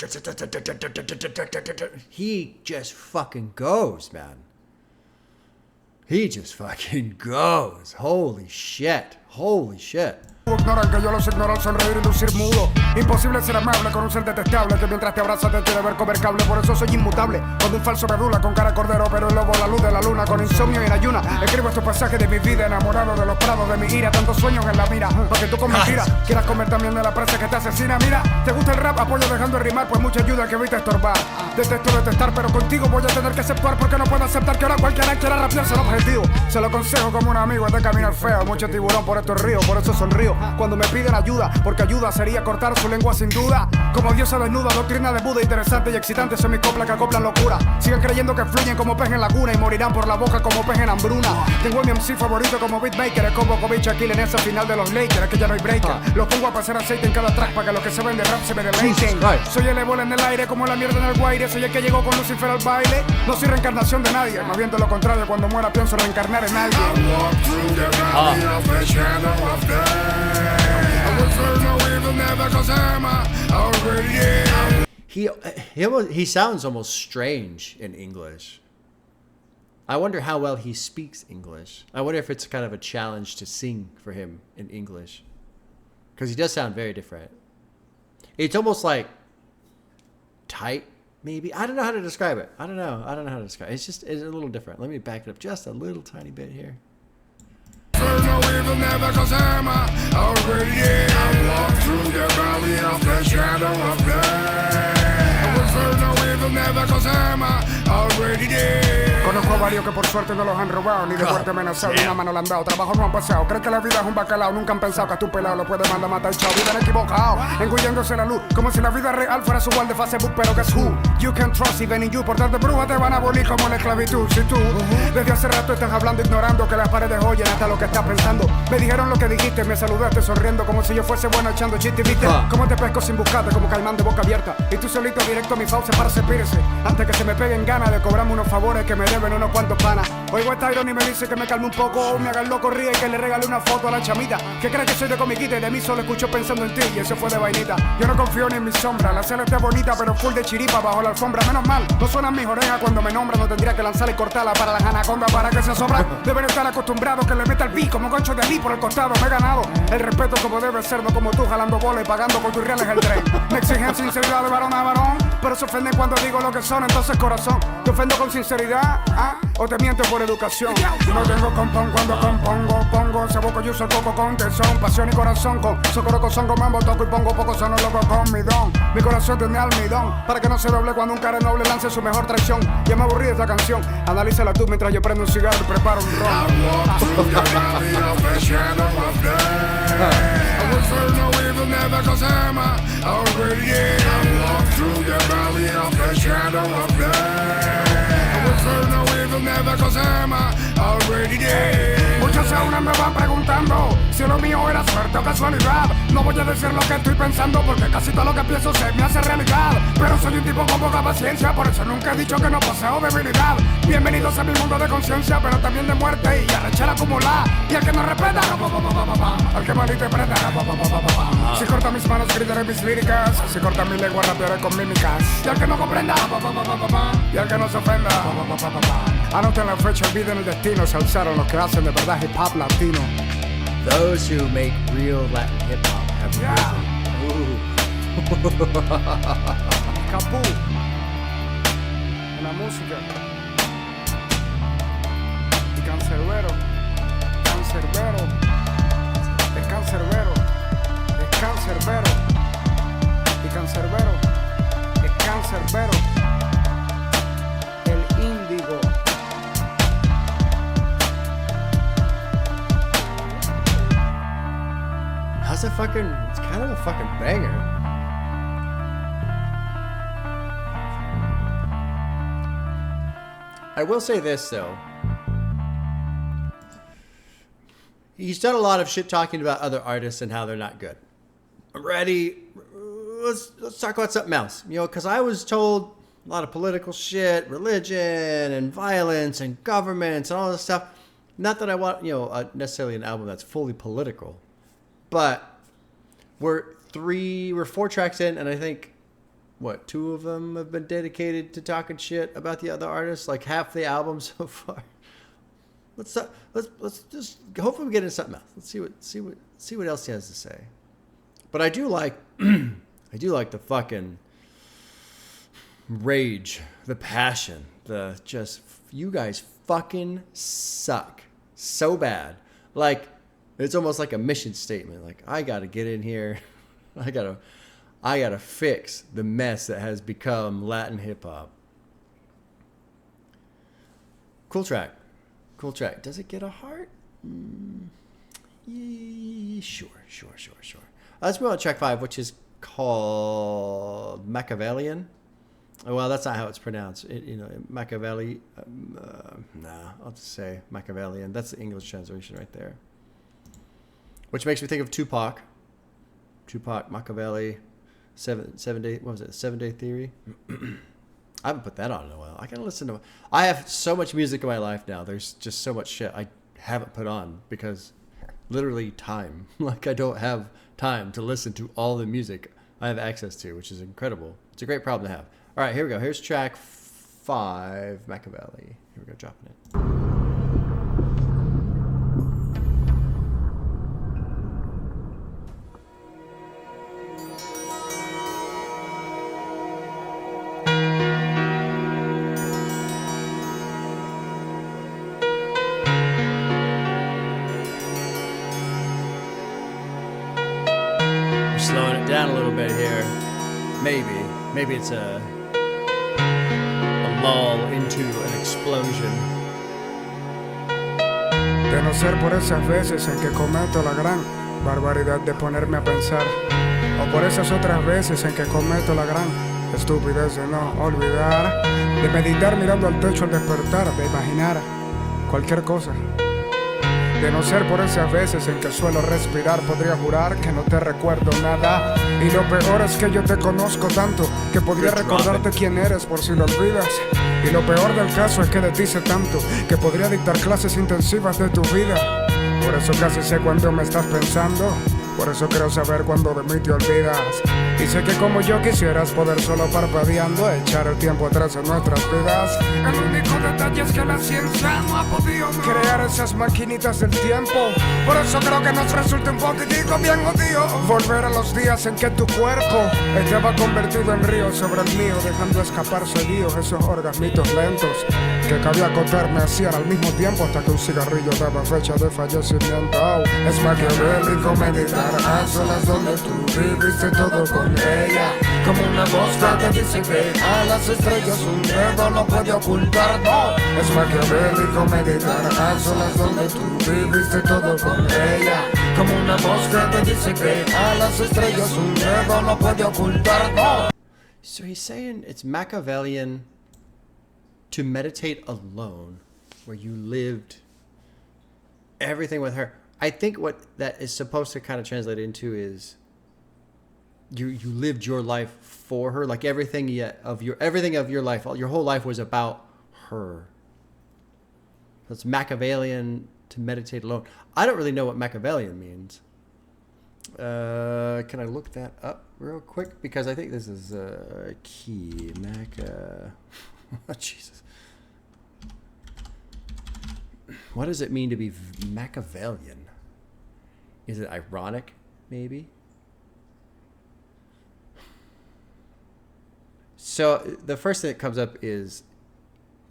He just fucking goes, man. He just fucking goes. Holy shit. Holy shit. ignoran que yo los ignoro al sonreír y lucir mudo. Imposible ser amable con un ser detestable que mientras te abraza te quiere ver comer cable. Por eso soy inmutable, cuando un falso medula con cara cordero, pero el lobo la luz de la luna con insomnio y en ayuna. Escribo estos pasajes de mi vida, enamorado de los prados de mi ira. Tantos sueños en la mira, para que tú con mentiras quieras comer también de la presa que te asesina. Mira, te gusta el rap, apoyo dejando de rimar, pues mucha ayuda que evita estorbar. Detesto detestar, pero contigo voy a tener que aceptar, porque no puedo aceptar que ahora cualquiera quiera rapearse el objetivo. Se lo aconsejo como un amigo, es de caminar feo, mucho tiburón por estos ríos, por eso sonrío cuando me piden ayuda, porque ayuda sería cortar su lengua sin duda. Como diosa desnuda, doctrina de Buda, interesante y excitante, son mis coplas que acoplan locura. Sigan creyendo que fluyen como pez en laguna y morirán por la boca como pez en hambruna. Tengo a mi MC favorito como beatmaker, es como Kobe Shaquille en esa final de los Lakers, es que ya no hay breaker. Los pongo a pasar aceite en cada track para que los que se ven de rap se me deleiten. Soy el ébola en el aire como la mierda en el guaire, soy el que llegó con Lucifer al baile. No soy reencarnación de nadie, más bien de lo contrario, cuando muera pienso reencarnar en alguien. He sounds almost strange in English. I wonder how well he speaks English. I wonder if it's kind of a challenge to sing for him in English, because he does sound very different. It's almost like tight, maybe. I don't know how to describe it. I don't know how to describe it. It's a little different. Let me back it up just a little tiny bit here. No evil never cause I'm already dead. I walk through the valley of the shadow of death. I will fear no evil never cause I'm already dead. Conozco a varios que por suerte no los han robado, ni de muerte amenazado, ni una mano le han dado. Trabajo no han pasado, creen que la vida es un bacalao. Nunca han pensado que a tu pelado lo puede mandar a matar, chao. Viven equivocados, engulléndose la luz, como si la vida real fuera su wall de Facebook, pero que es who you can trust, even in you. Por dar de bruja te van a abolir como la esclavitud. Si tú desde hace rato estás hablando, ignorando que las paredes oyen hasta lo que estás pensando. Me dijeron lo que dijiste, me saludaste sonriendo como si yo fuese bueno echando chiste. ¿Viste cómo te pesco sin buscarte, como caimán de boca abierta? Y tú solito directo a mi fauce para cepirse, antes que se me peguen ganas de cobrarme unos favores que me deben unos cuantos panas. Oigo a Tyron y me dice que me calme un poco, me haga el loco, ríe y que le regale una foto a la chamita que cree que soy de comiquita y de mí solo escucho pensando en ti, y eso fue de vainita. Yo no confío ni en mi sombra, la cela está bonita pero full de chiripa bajo la alfombra. Menos mal, no suenan mis orejas cuando me nombran, no tendría que lanzar y cortarla para las anacondas para que se sobra. Deben estar acostumbrados que le meta el beat como concho de Ali por el costado. Me he ganado el respeto como debe ser, no como tú jalando bola y pagando con tus reales el tren. Me exigen sinceridad de varón a varón, pero se ofenden cuando digo lo que son. Entonces corazón, ¿te ofendo con sinceridad? ¿O te miento por educación? No tengo compón cuando compongo, pongo ese boco, yo uso el coco con tesón, pasión y corazón con socoroco, son mambo, toco y pongo poco, sono loco con mi don. Mi corazón tiene almidón para que no se doble cuando un cara noble lance su mejor traición. Ya me aburrí de esta canción, analízala tú mientras yo prendo un cigarro y preparo un ron. I will fear no evil never cause I'm already dead. I walk through the valley of the shadow of death. I will fear no evil never cause I'm already dead. Muchos veces una me va preguntando si lo mío era suerte o casualidad. No voy a decir lo que estoy pensando porque casi todo lo que pienso se me hace realidad. Pero soy un tipo con poca paciencia, por eso nunca he dicho que no poseo debilidad. Bienvenidos a mi mundo de conciencia, pero también de muerte y arrechera acumular. Y el que no respeta, al que malinterpreta. Si corta mis manos gritaré mis líricas, si corta mi lengua rapearé con mímicas. Y al que no comprenda, y al que no se ofenda. Anoten la fecha, olviden el destino, se alzaron los que hacen de verdad hip hop latino. Those who make real Latin hip hop have risen. Capú en la música. Y Canserbero, Canserbero, es Canserbero, es Canserbero, y Canserbero, es Canserbero, el índigo. How's that fucking? It's kind of a fucking banger. I will say this though. He's done a lot of shit talking about other artists and how they're not good. I'm ready. Let's talk about something else. You know, because I was told a lot of political shit, religion and violence and governments and all this stuff. Not that I want, you know, necessarily an album that's fully political. But we're 4 tracks in, and I think, what, 2 of them have been dedicated to talking shit about the other artists, like half the album so far. Let's just hopefully we get into something else. Let's see what else he has to say. But I do like the fucking rage, the passion, the just you guys fucking suck so bad. Like, it's almost like a mission statement. Like, I gotta get in here. I gotta fix the mess that has become Latin hip hop. Cool track. Does it get a heart? Sure. Let's move on to track 5, which is called Machiavellian. Well, that's not how it's pronounced. Machiavelli. I'll just say Machiavellian. That's the English translation right there. Which makes me think of Tupac. Machiavelli, 7 Day. What was it? 7 Day Theory. I haven't put that on in a while. I gotta listen to. I have so much music in my life now. There's just so much shit I haven't put on because, literally, time. Like, I don't have time to listen to all the music I have access to, which is incredible. It's a great problem to have. All right, here we go. Here's track 5, Machiavelli. Here we go, dropping it. Slowing it down a little bit here. Maybe it's a lull into an explosion. De no ser por esas veces en que cometo la gran barbaridad de ponerme a pensar, o por esas otras veces en que cometo la gran estupidez de no olvidar, de meditar mirando al techo al despertar, de imaginar cualquier cosa. De no ser por esas veces en que suelo respirar, podría jurar que no te recuerdo nada. Y lo peor es que yo te conozco tanto que podría recordarte quién eres por si lo olvidas. Y lo peor del caso es que de ti sé tanto que podría dictar clases intensivas de tu vida. Por eso casi sé cuándo me estás pensando. Por eso creo saber cuándo de mí te olvidas. Y sé que como yo quisieras poder solo parpadeando echar el tiempo atrás en nuestras vidas. El único detalle es que la ciencia no ha podido crear esas maquinitas del tiempo. Por eso creo que nos resulta un poquitico bien odio volver a los días en que tu cuerpo estaba convertido en río sobre el mío, dejando escapar sedios esos orgasmitos lentos que cabía acotarme hacían al mismo tiempo hasta que un cigarrillo daba fecha de fallecimiento. Es maquiavélico meditar a solas donde tú viviste todo con ella. Como una voz que te dice que a las estrellas un dedo no puede ocultar, no. Es maquiavélico meditar a solas donde tú viviste todo con ella. Como una voz que te dice que a las estrellas un dedo no puede ocultar, no. So he's saying it's Machiavellian to meditate alone, where you lived everything with her. I think what that is supposed to kind of translate into is you lived your life for her, like everything of your life, your whole life was about her. It's Machiavellian to meditate alone. I don't really know what Machiavellian means. Can I look that up real quick? Because I think this is a key. Oh, Jesus. What does it mean to be Machiavellian? Is it ironic, maybe? So the first thing that comes up is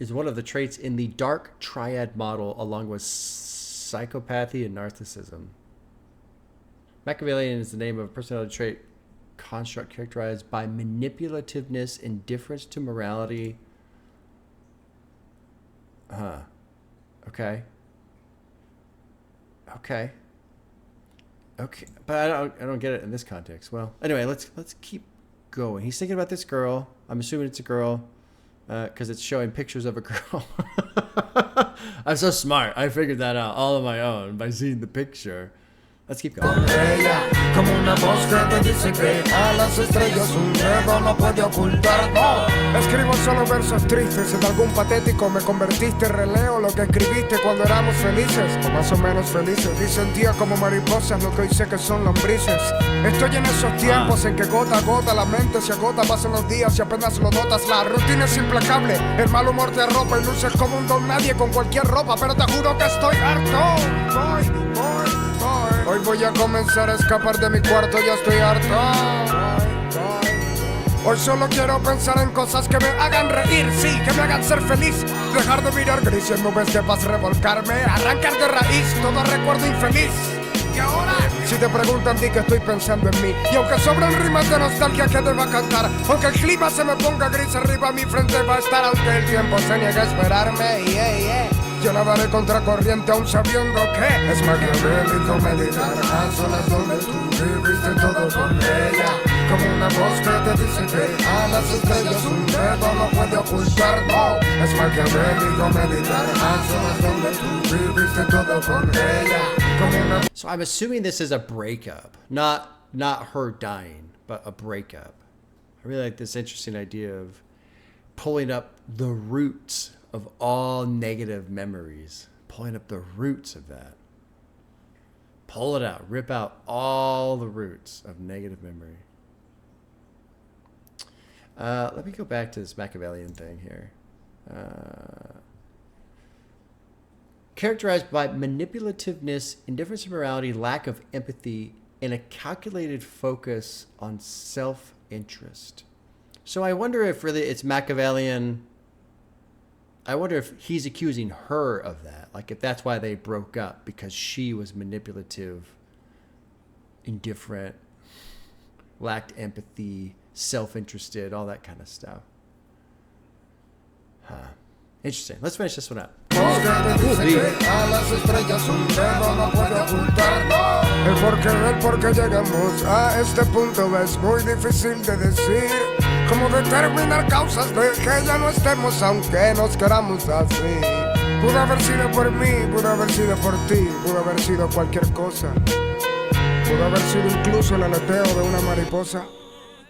one of the traits in the dark triad model, along with psychopathy and narcissism. Machiavellian is the name of a personality trait construct characterized by manipulativeness, indifference to morality. Okay. But I don't get it in this context. Well, anyway, let's keep going. He's thinking about this girl. I'm assuming it's a girl, because it's showing pictures of a girl. I'm so smart. I figured that out all on my own by seeing the picture. Let's keep going. Como una voz que te dice que a las estrellas un dedo no puede ocultar, no. Escribo solo versos tristes, en algún patético me convertiste, releo lo que escribiste cuando éramos felices, o más o menos felices, y sentía como mariposas lo que hoy sé que son lombrices. Estoy en esos tiempos en que gota a gota la mente se agota, pasan los días y apenas lo notas, la rutina es implacable, el mal humor te arropa y luces como un don nadie con cualquier ropa, pero te juro que estoy harto, voy. Hoy voy a comenzar a escapar de mi cuarto, ya estoy harto. Hoy solo quiero pensar en cosas que me hagan reír, sí, que me hagan ser feliz. Dejar de mirar gris en nubes de paz, revolcarme, arrancar de raíz todo recuerdo infeliz. Y ahora, si te preguntan, di que estoy pensando en mí. Y aunque sobran rimas de nostalgia que te va a cantar, aunque el clima se me ponga gris arriba, mi frente va a estar, aunque el tiempo se niegue a esperarme, Yo nadaré contracorriente aún sabiendo que es maquiavélico meditar a solas donde tú viviste todo con ella. Como una voz que te dice que a las estrellas un dedo no puede ocultar, no. Es maquiavélico meditar a solas donde tú viviste todo con ella. Como una... So I'm assuming this is a breakup, not her dying, but a breakup. I really like this interesting idea of pulling up the roots of all negative memories, pulling up the roots of that. Pull it out, rip out all the roots of negative memory. Let me go back to this Machiavellian thing here. Characterized by manipulativeness, indifference to morality, lack of empathy, and a calculated focus on self-interest. So I wonder if really it's Machiavellian. I wonder if he's accusing her of that. Like if that's why they broke up, because she was manipulative, indifferent, lacked empathy, self-interested, all that kind of stuff. Interesting. Let's finish this one up. El por qué llegamos a este punto es muy difícil de decir. Cómo determinar causas de que ya no estemos aunque nos queramos así. Pudo haber sido por mí, pudo haber sido por ti, pudo haber sido cualquier cosa. Pudo haber sido incluso el aleteo de una mariposa.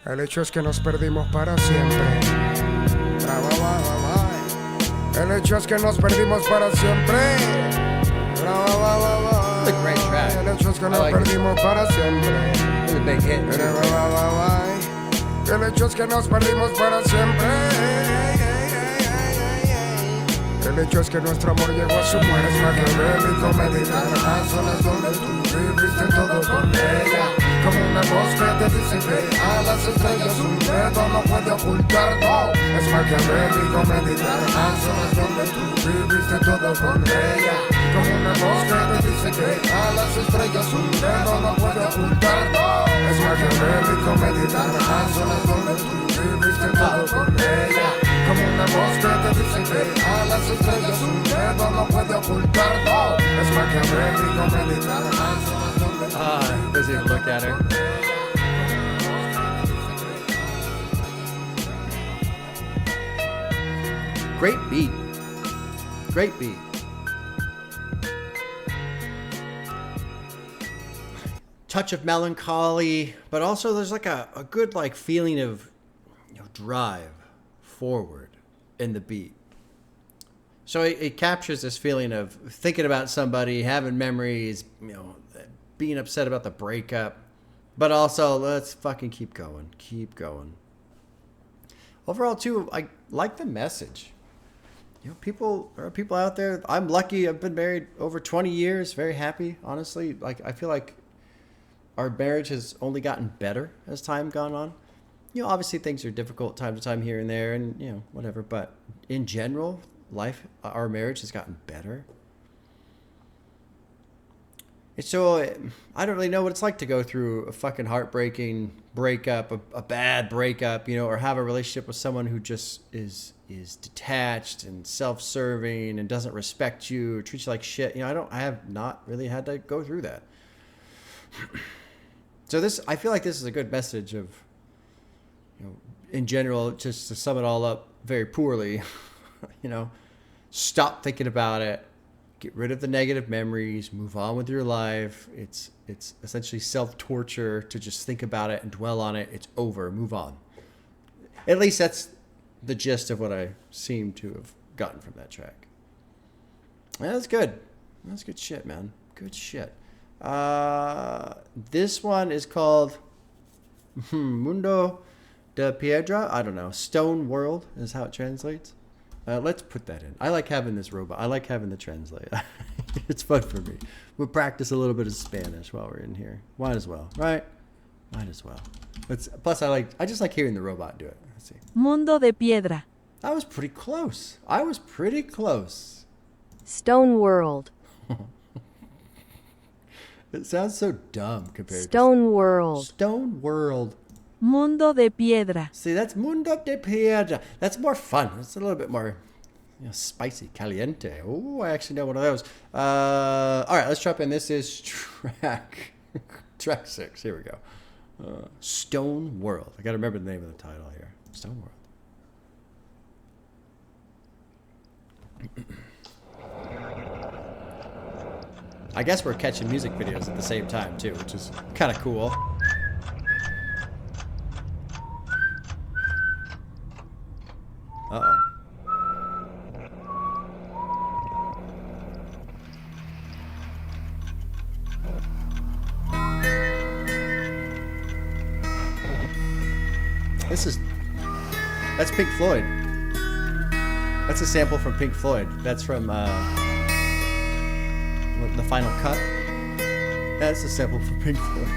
El hecho es que nos perdimos para siempre. El hecho es que nos perdimos para siempre. El hecho es que nos perdimos para siempre. El hecho es que nos perdimos para siempre. El hecho es que nuestro amor llegó a su muerte. Es maquiavélico meditar a solas donde tú viviste todo con ella. Como una voz que te dice que a las estrellas un dedo no puede ocultar, no. Es maquiavélico meditar a solas donde tú viviste todo con ella. Como una voz que te dice que a las estrellas un dedo no puede ocultar, no. Es maquiavélico meditar a solas donde tú viviste todo con ella. Como una voz que te dice que a las estrellas un dedo no puede ocultar, no. Es maquiavélico meditar a solas donde tú Doesn't even look at her. Great beat. Great beat. touch of melancholy, but also there's like a good like feeling of drive forward in the beat. So it captures this feeling of thinking about somebody, having memories, being upset about the breakup, but also let's fucking keep going. Overall, too, I like the message. There are people out there. I'm lucky. I've been married over 20 years. Very happy, honestly. Like, I feel like our marriage has only gotten better as time gone on. Obviously things are difficult time to time here and there and, whatever. But in general, our marriage has gotten better. And so I don't really know what it's like to go through a fucking heartbreaking breakup, a bad breakup, or have a relationship with someone who just is detached and self-serving and doesn't respect you or treats you like shit. I have not really had to go through that. So I feel like this is a good message of, in general, just to sum it all up very poorly, stop thinking about it. Get rid of the negative memories, move on with your life. It's essentially self-torture to just think about it and dwell on it. It's over, move on. At least that's the gist of what I seem to have gotten from that track. Yeah, that's good. That's good shit, man. Good shit. This one is called Mundo De Piedra. I don't know. Stone World is how it translates. Let's put that in. I like having this robot. I like having the translate. It's fun for me. We'll practice a little bit of Spanish while we're in here. Might as well, right? Might as well. Plus, I just like hearing the robot do it. Let's see. Mundo de Piedra. I was pretty close. Stone World. It sounds so dumb compared Stone World. Stone World. Mundo de Piedra. See, that's Mundo de Piedra. That's more fun. It's a little bit more spicy, caliente. Oh, I actually know one of those. All right, let's drop in. This is track 6. Here we go. Stone World. I got to remember the name of the title here. Stone World. I guess we're catching music videos at the same time, too, which is kind of cool. Uh-oh. That's Pink Floyd. That's a sample from Pink Floyd. That's from the Final Cut. That's a sample from Pink Floyd.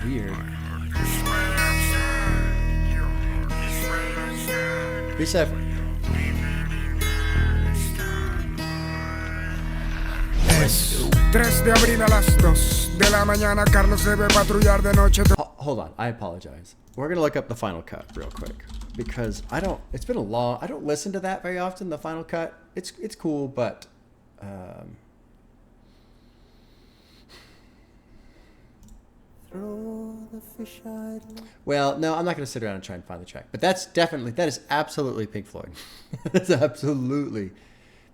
Weird. Reset. 3 de abril a las 2 de la mañana, Carlos debe patrullar de noche. Hold on, I apologize. We're gonna look up the Final Cut real quick because I don't listen to that very often. The Final Cut, it's cool, but well, no, I'm not gonna sit around and try and find the track. But that is absolutely Pink Floyd. That's absolutely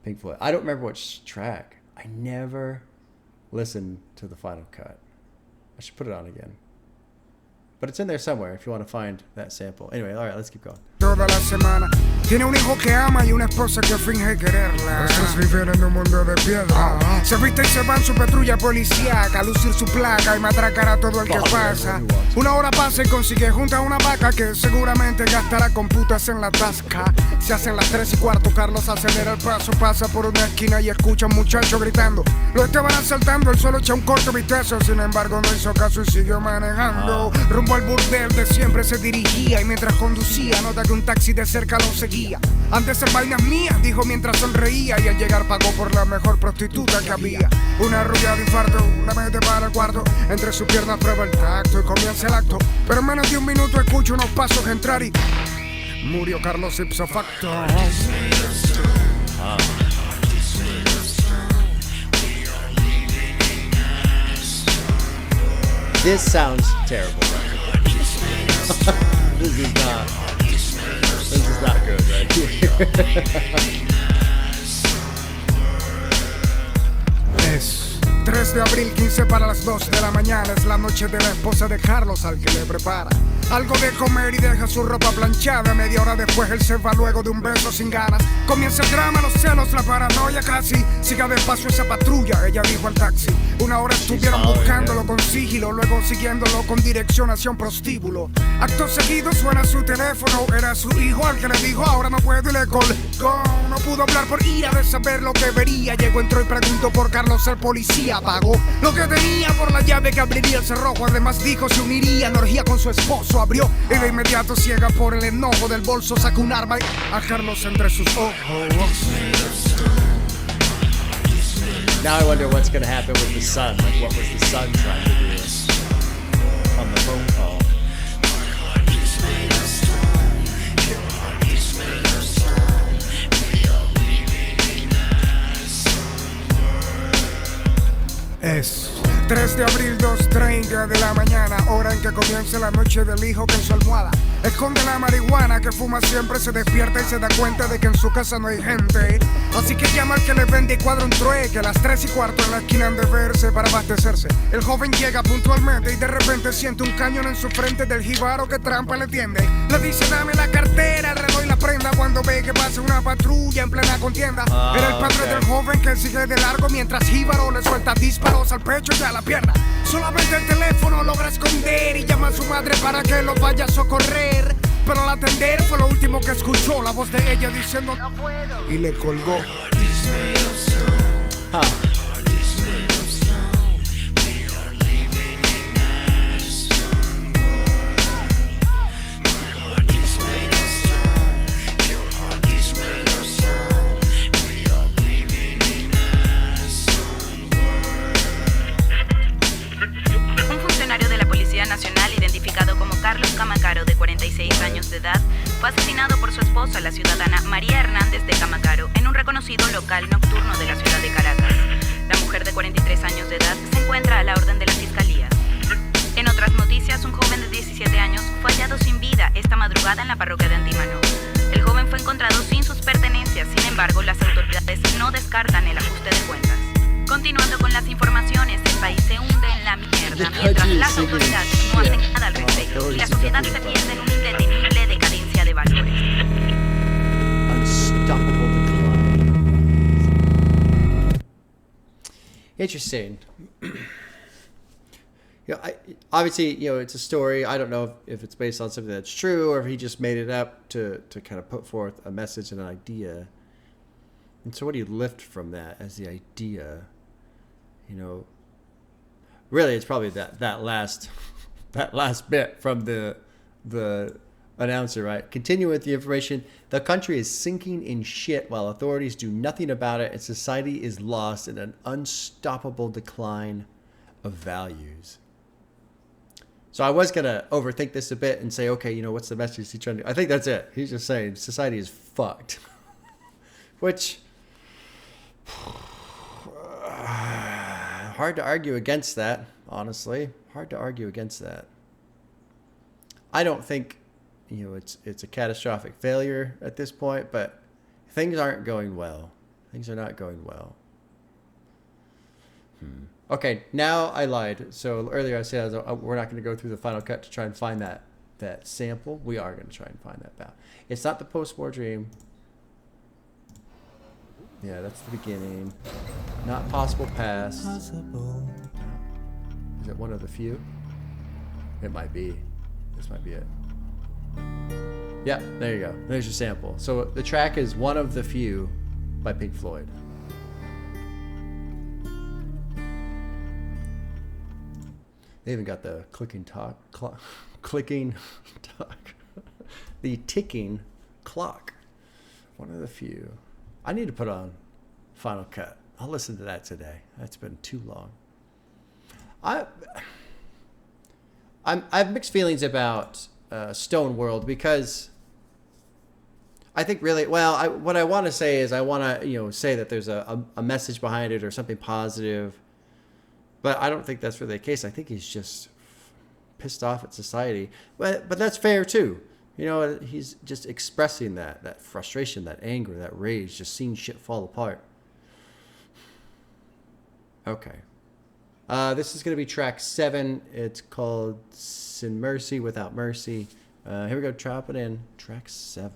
Pink Floyd. I don't remember which track. I never listened to the Final Cut. I should put it on again. But it's in there somewhere if you want to find that sample. Anyway, all right, let's keep going. Toda la semana tiene un hijo que ama y una esposa que finge quererla. Eso es vivir en un mundo de piedra. Se viste y se va en su patrulla policíaca a lucir su placa y matracar a todo el que pasa. Una hora pasa y consigue junta una vaca que seguramente gastará con putas en la tasca. Se hacen las 3:15, Carlos acelera el paso, pasa por una esquina y escucha a un muchacho gritando. Lo estaban asaltando, él solo echa un corto vistazo, sin embargo no hizo caso y siguió manejando. Rumbo al burdel de siempre se dirigía y mientras conducía nota que un taxi de cerca lo seguía. Antes de ser vainas mías, dijo mientras sonreía y al llegar pagó por la mejor prostituta que había. Una rubia de infarto, la mete para el cuarto, entre sus piernas prueba el tacto y comienza el acto. Pero en menos de un minuto escucho unos pasos entrar y murió Carlos ipso facto. This sounds terrible, right? This is not good right here. Es 3 de abril, 15 para las 2 de la mañana. Es la noche de la esposa de Carlos al que le prepara algo de comer y deja su ropa planchada. Media hora después él se va luego de un beso sin ganas. Comienza el drama, los celos, la paranoia casi. Siga despacio esa patrulla, ella dijo al taxi. Una hora estuvieron buscándolo con sigilo, luego siguiéndolo con dirección hacia un prostíbulo. Acto seguido suena su teléfono, era su hijo al que le dijo ahora no puedo y le colgó. No pudo hablar por ira de saber lo que vería. Llegó, entró y preguntó por Carlos, el policía pagó lo que tenía por la llave que abriría el cerrojo. Además dijo se uniría en orgía con su esposo. Abrió y de inmediato, ciega por el enojo del bolso, sacó un arma y a Carlos entre sus ojos. Now I wonder what's going to happen with the son. Like, what was the son trying to do on the phone call? Es 3 de abril, 2:30 de la mañana, hora en que comienza la noche del hijo que en su almohada esconde la marihuana que fuma siempre. Se despierta y se da cuenta de que en su casa no hay gente. Así que llama al que le vende y cuadra un trueque. A las 3:15 en la esquina han de verse para abastecerse. El joven llega puntualmente y de repente siente un cañón en su frente del jíbaro que trampa le tiende. Le dice dame la cartera, el reloj y la prenda cuando ve que pasa una patrulla en plena contienda. Era el padre del joven que sigue de largo mientras jíbaro le suelta disparos al pecho y a la pierna. Solamente el teléfono logra esconder y llama a su madre para que lo vaya a socorrer. Pero al atender fue lo último que escuchó, la voz de ella diciendo no puedo, y le colgó. Fue asesinado por su esposa, la ciudadana María Hernández de Camacaro, en un reconocido local nocturno de la ciudad de Caracas. La mujer de 43 años de edad se encuentra a la orden de la fiscalía. En otras noticias, un joven de 17 años fue hallado sin vida esta madrugada en la parroquia de Antímano. El joven fue encontrado sin sus pertenencias, sin embargo, las autoridades no descartan el ajuste de cuentas. Continuando con las informaciones, el país se hunde en la mierda mientras las autoridades no hacen nada al respecto y la sociedad se pierde en una indetenible decadencia de valores. Unstoppable decline. Interesting. Obviously, it's a story. I don't know if it's based on something that's true or if he just made it up to kind of put forth a message and an idea. And so what do you lift from that as the idea? Really, it's probably that last bit from the announcer, right? Continue with the information. The country is sinking in shit while authorities do nothing about it, and society is lost in an unstoppable decline of values. So I was gonna overthink this a bit and say, okay, what's the message he's trying to? I think that's it. He's just saying society is fucked, which. Hard to argue against that, honestly. Hard to argue against that. I don't think, it's a catastrophic failure at this point, but things aren't going well. Things are not going well. Okay, now I lied. So earlier I said we're not going to go through the final cut to try and find that sample. We are going to try and find that back. It's not the post-war dream. Yeah, that's the beginning. Not possible past. Possible. Is it one of the few? It might be. This might be it. Yeah, there you go. There's your sample. So the track is One of the Few by Pink Floyd. They even got the clicking talk. The ticking clock. One of the few. I need to put on Final Cut. I'll listen to that today. That's been too long. I have mixed feelings about Stone World because I think really what I want to say is I want to say that there's a message behind it or something positive, but I don't think that's really the case. I think he's just pissed off at society. But that's fair too. You know, he's just expressing that frustration, that anger, that rage, just seeing shit fall apart. Okay. This is going to be track 7. It's called Sin Mercy Without Mercy. Here we go. Drop it in. Track 7.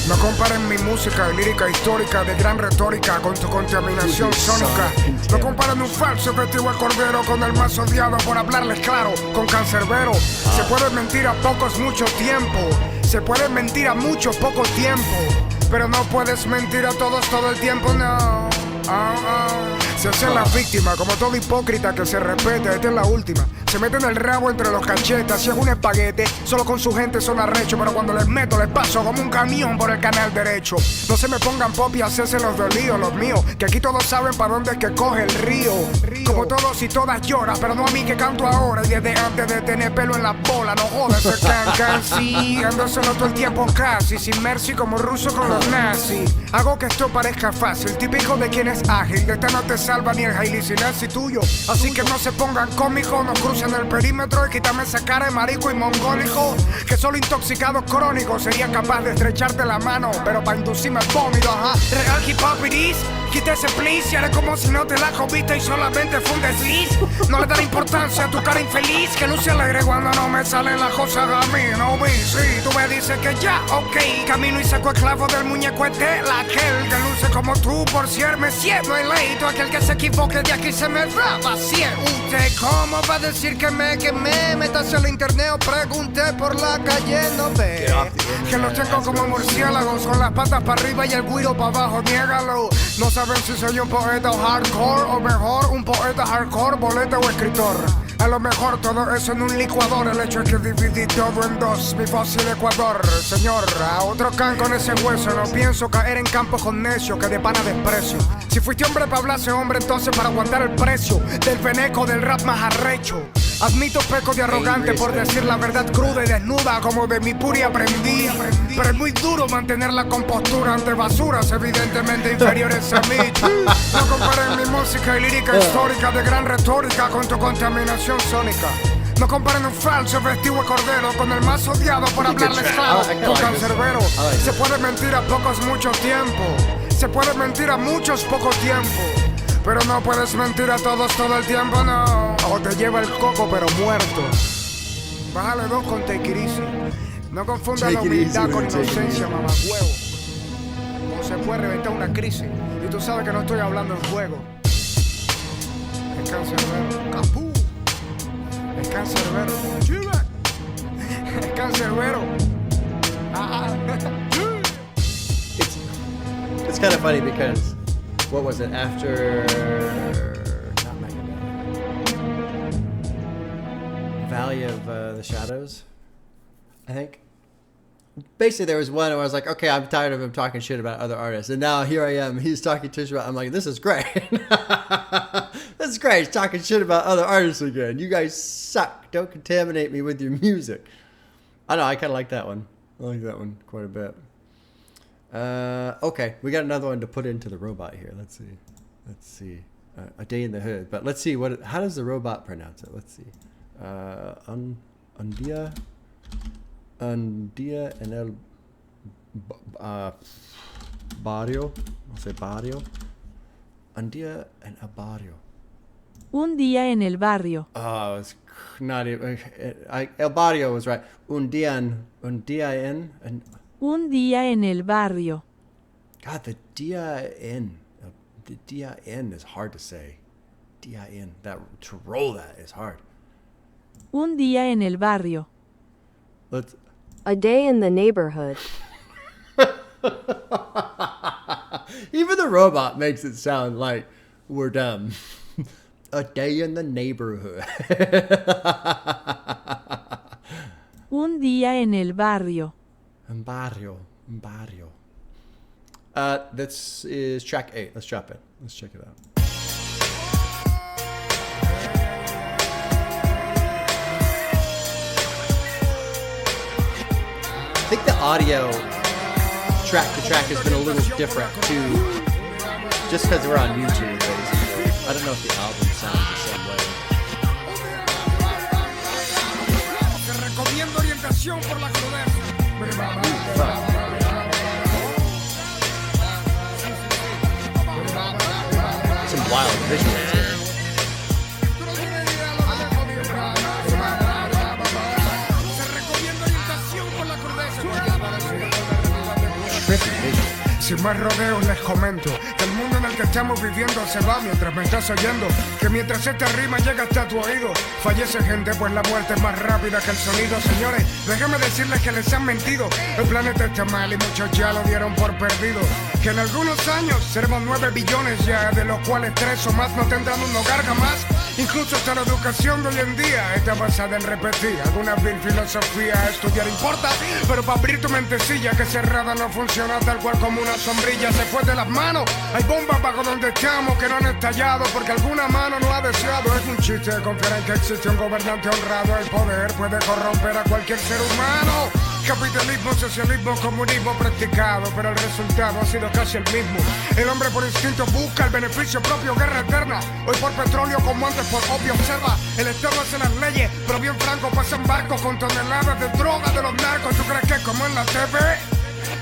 No comparen mi música lírica histórica de gran retórica con tu contaminación sónica. No comparen un falso testigo de cordero con el más odiado por hablarles claro, con Canserbero. Se puede mentir a pocos mucho tiempo. Se puede mentir a mucho poco tiempo. Pero no puedes mentir a todos todo el tiempo, no. Se hace la víctima, como todo hipócrita que se respete. Esta es la última. Se meten el rabo entre los cachetes, así es un espaguete. Solo con su gente son arrechos, pero cuando les meto les paso como un camión por el canal derecho. No se me pongan pop y hacerse los dolidos, los míos, que aquí todos saben para dónde es que coge el río. Como todos y todas lloran, pero no a mí que canto ahora. Y desde antes de tener pelo en la bola, no jodas ese can sí. Ando solo todo el tiempo casi, sin mercy como ruso con los nazis. Hago que esto parezca fácil, típico de quien es ágil. De esta no te salva ni el Hailey Silenzi tuyo. Así que no se pongan cómicos, no crucen el perímetro y quítame esa cara de marico y mongólico. Que solo intoxicados crónicos serían capaces de estrecharte la mano, pero para inducirme el vómito, ajá. Real hip hop iris, quítese please. Y haré como si no te la comiste y solamente fue un desliz. No le daré importancia a tu cara infeliz, que luce alegre cuando no me salen las cosas a mí, no vi. Sí, tú me dices que ya, ok. Camino y saco el clavo del muñeco de tela. Aquel que luce como tú por cierme siendo eleito. Aquel que se equivoque de aquí se me va vacío. ¿Usted cómo va a decir que me quemé? Métase al internet o pregunté por la calle, no ve. Que los tengo como murciélagos, con las patas para arriba y el guiro para abajo, niégalo. No saben si soy un poeta o hardcore, o mejor un poeta hardcore, boleta o escritor. A lo mejor todo eso en un licuador. El hecho es que dividí todo en dos, mi fósil Ecuador. Señor, a otro can con ese hueso. No pienso caer en campos con necios que de pana desprecio. Si fuiste hombre para hablarse hombre, entonces para aguantar el precio del veneco del rap más arrecho. Admito peco de arrogante por decir la verdad cruda y desnuda, como de mi puri aprendí. Pero es muy duro mantener la compostura ante basuras evidentemente inferiores a mí. No comparen mi música y lírica histórica de gran retórica con tu contaminación sónica. No comparen un falso vestido de cordero con el más odiado por hablarles claro, con Canserbero. Se puede mentir a pocos mucho tiempo. Se puede mentir a muchos poco tiempo. Pero no puedes mentir a todos todo el tiempo, no. O te lleva el coco pero muerto. Bájale 2 con take it easy. No confundas la humildad con inocencia, mamahuevo. O se puede reventar una crisis. Y tú sabes que no estoy hablando en juego. El Canserbero, capú. El Canserbero, chive. El Canserbero. It's kind of funny because what was it after? Not Maquiavelico. Valley of the Shadows, I think. Basically, there was one where I was like, okay, I'm tired of him talking shit about other artists, and now here I am. He's talking shit about. I'm like, this is great. This is great. He's talking shit about other artists again. You guys suck. Don't contaminate me with your music. I know. I kind of like that one. I like that one quite a bit. Okay, we got another one to put into the robot here. Let's see. A Day in the Hood. But let's see how does the robot pronounce it? Let's see. Un día en el barrio. I'll say barrio. Un día en el barrio. Un día en el barrio. Oh, it's not even. El barrio was right. Un día en. Un día en el barrio. God, the día en. The día en is hard to say. Día en. To roll that is hard. Un día en el barrio. A day in the neighborhood. Even the robot makes it sound like we're dumb. A day in the neighborhood. Un día en el barrio. Barrio. This is track 8. Let's drop it. Let's check it out. audio track to track has been a little different too, just because we're on YouTube, basically. I don't know if the album sounds the same way. Some wild visuals here. Trippy visual. Sin más rodeos les comento que el mundo en el que estamos viviendo se va mientras me estás oyendo. Que mientras esta rima llega hasta tu oído, fallece gente pues la muerte es más rápida que el sonido. Señores, déjenme decirles que les han mentido. El planeta está mal y muchos ya lo dieron por perdido. Que en algunos años seremos 9 billones ya, de los cuales 3 o más no tendrán un hogar jamás. Incluso hasta la educación de hoy en día está basada en repetir alguna vil filosofía. Estudiar importa, pero para abrir tu mentecilla que cerrada no funciona tal cual como una sombrilla. Se fue de las manos, hay bombas bajo donde estamos que no han estallado porque alguna mano no ha deseado. Es un chiste confiar en que existe un gobernante honrado. El poder puede corromper a cualquier ser humano. Capitalismo, socialismo, comunismo practicado, pero el resultado ha sido casi el mismo. El hombre por instinto busca el beneficio propio, guerra eterna. Hoy por petróleo como antes por obvio. Observa, el Estado hace las leyes, pero bien franco pasan barcos con toneladas de droga de los narcos. ¿Tú crees que es como en la TV?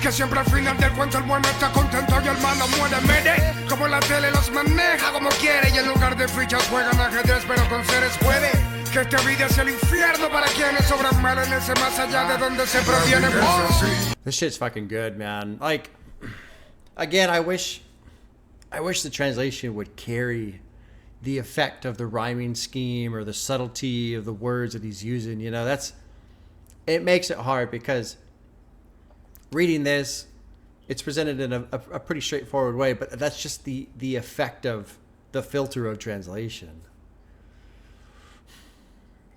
Que siempre al final del cuento el bueno está contento y el malo muere. Mire, como en la tele los maneja como quiere y en lugar de fichas juegan ajedrez, pero con seres puede. Que esta vida es el infierno para quienes sobran mal en ese más allá de donde se proviene. This shit's fucking good, man. Like, again, I wish the translation would carry the effect of the rhyming scheme or the subtlety of the words that he's using. You know, it makes it hard because reading this, it's presented in a pretty straightforward way, but that's just the effect of the filter of translation.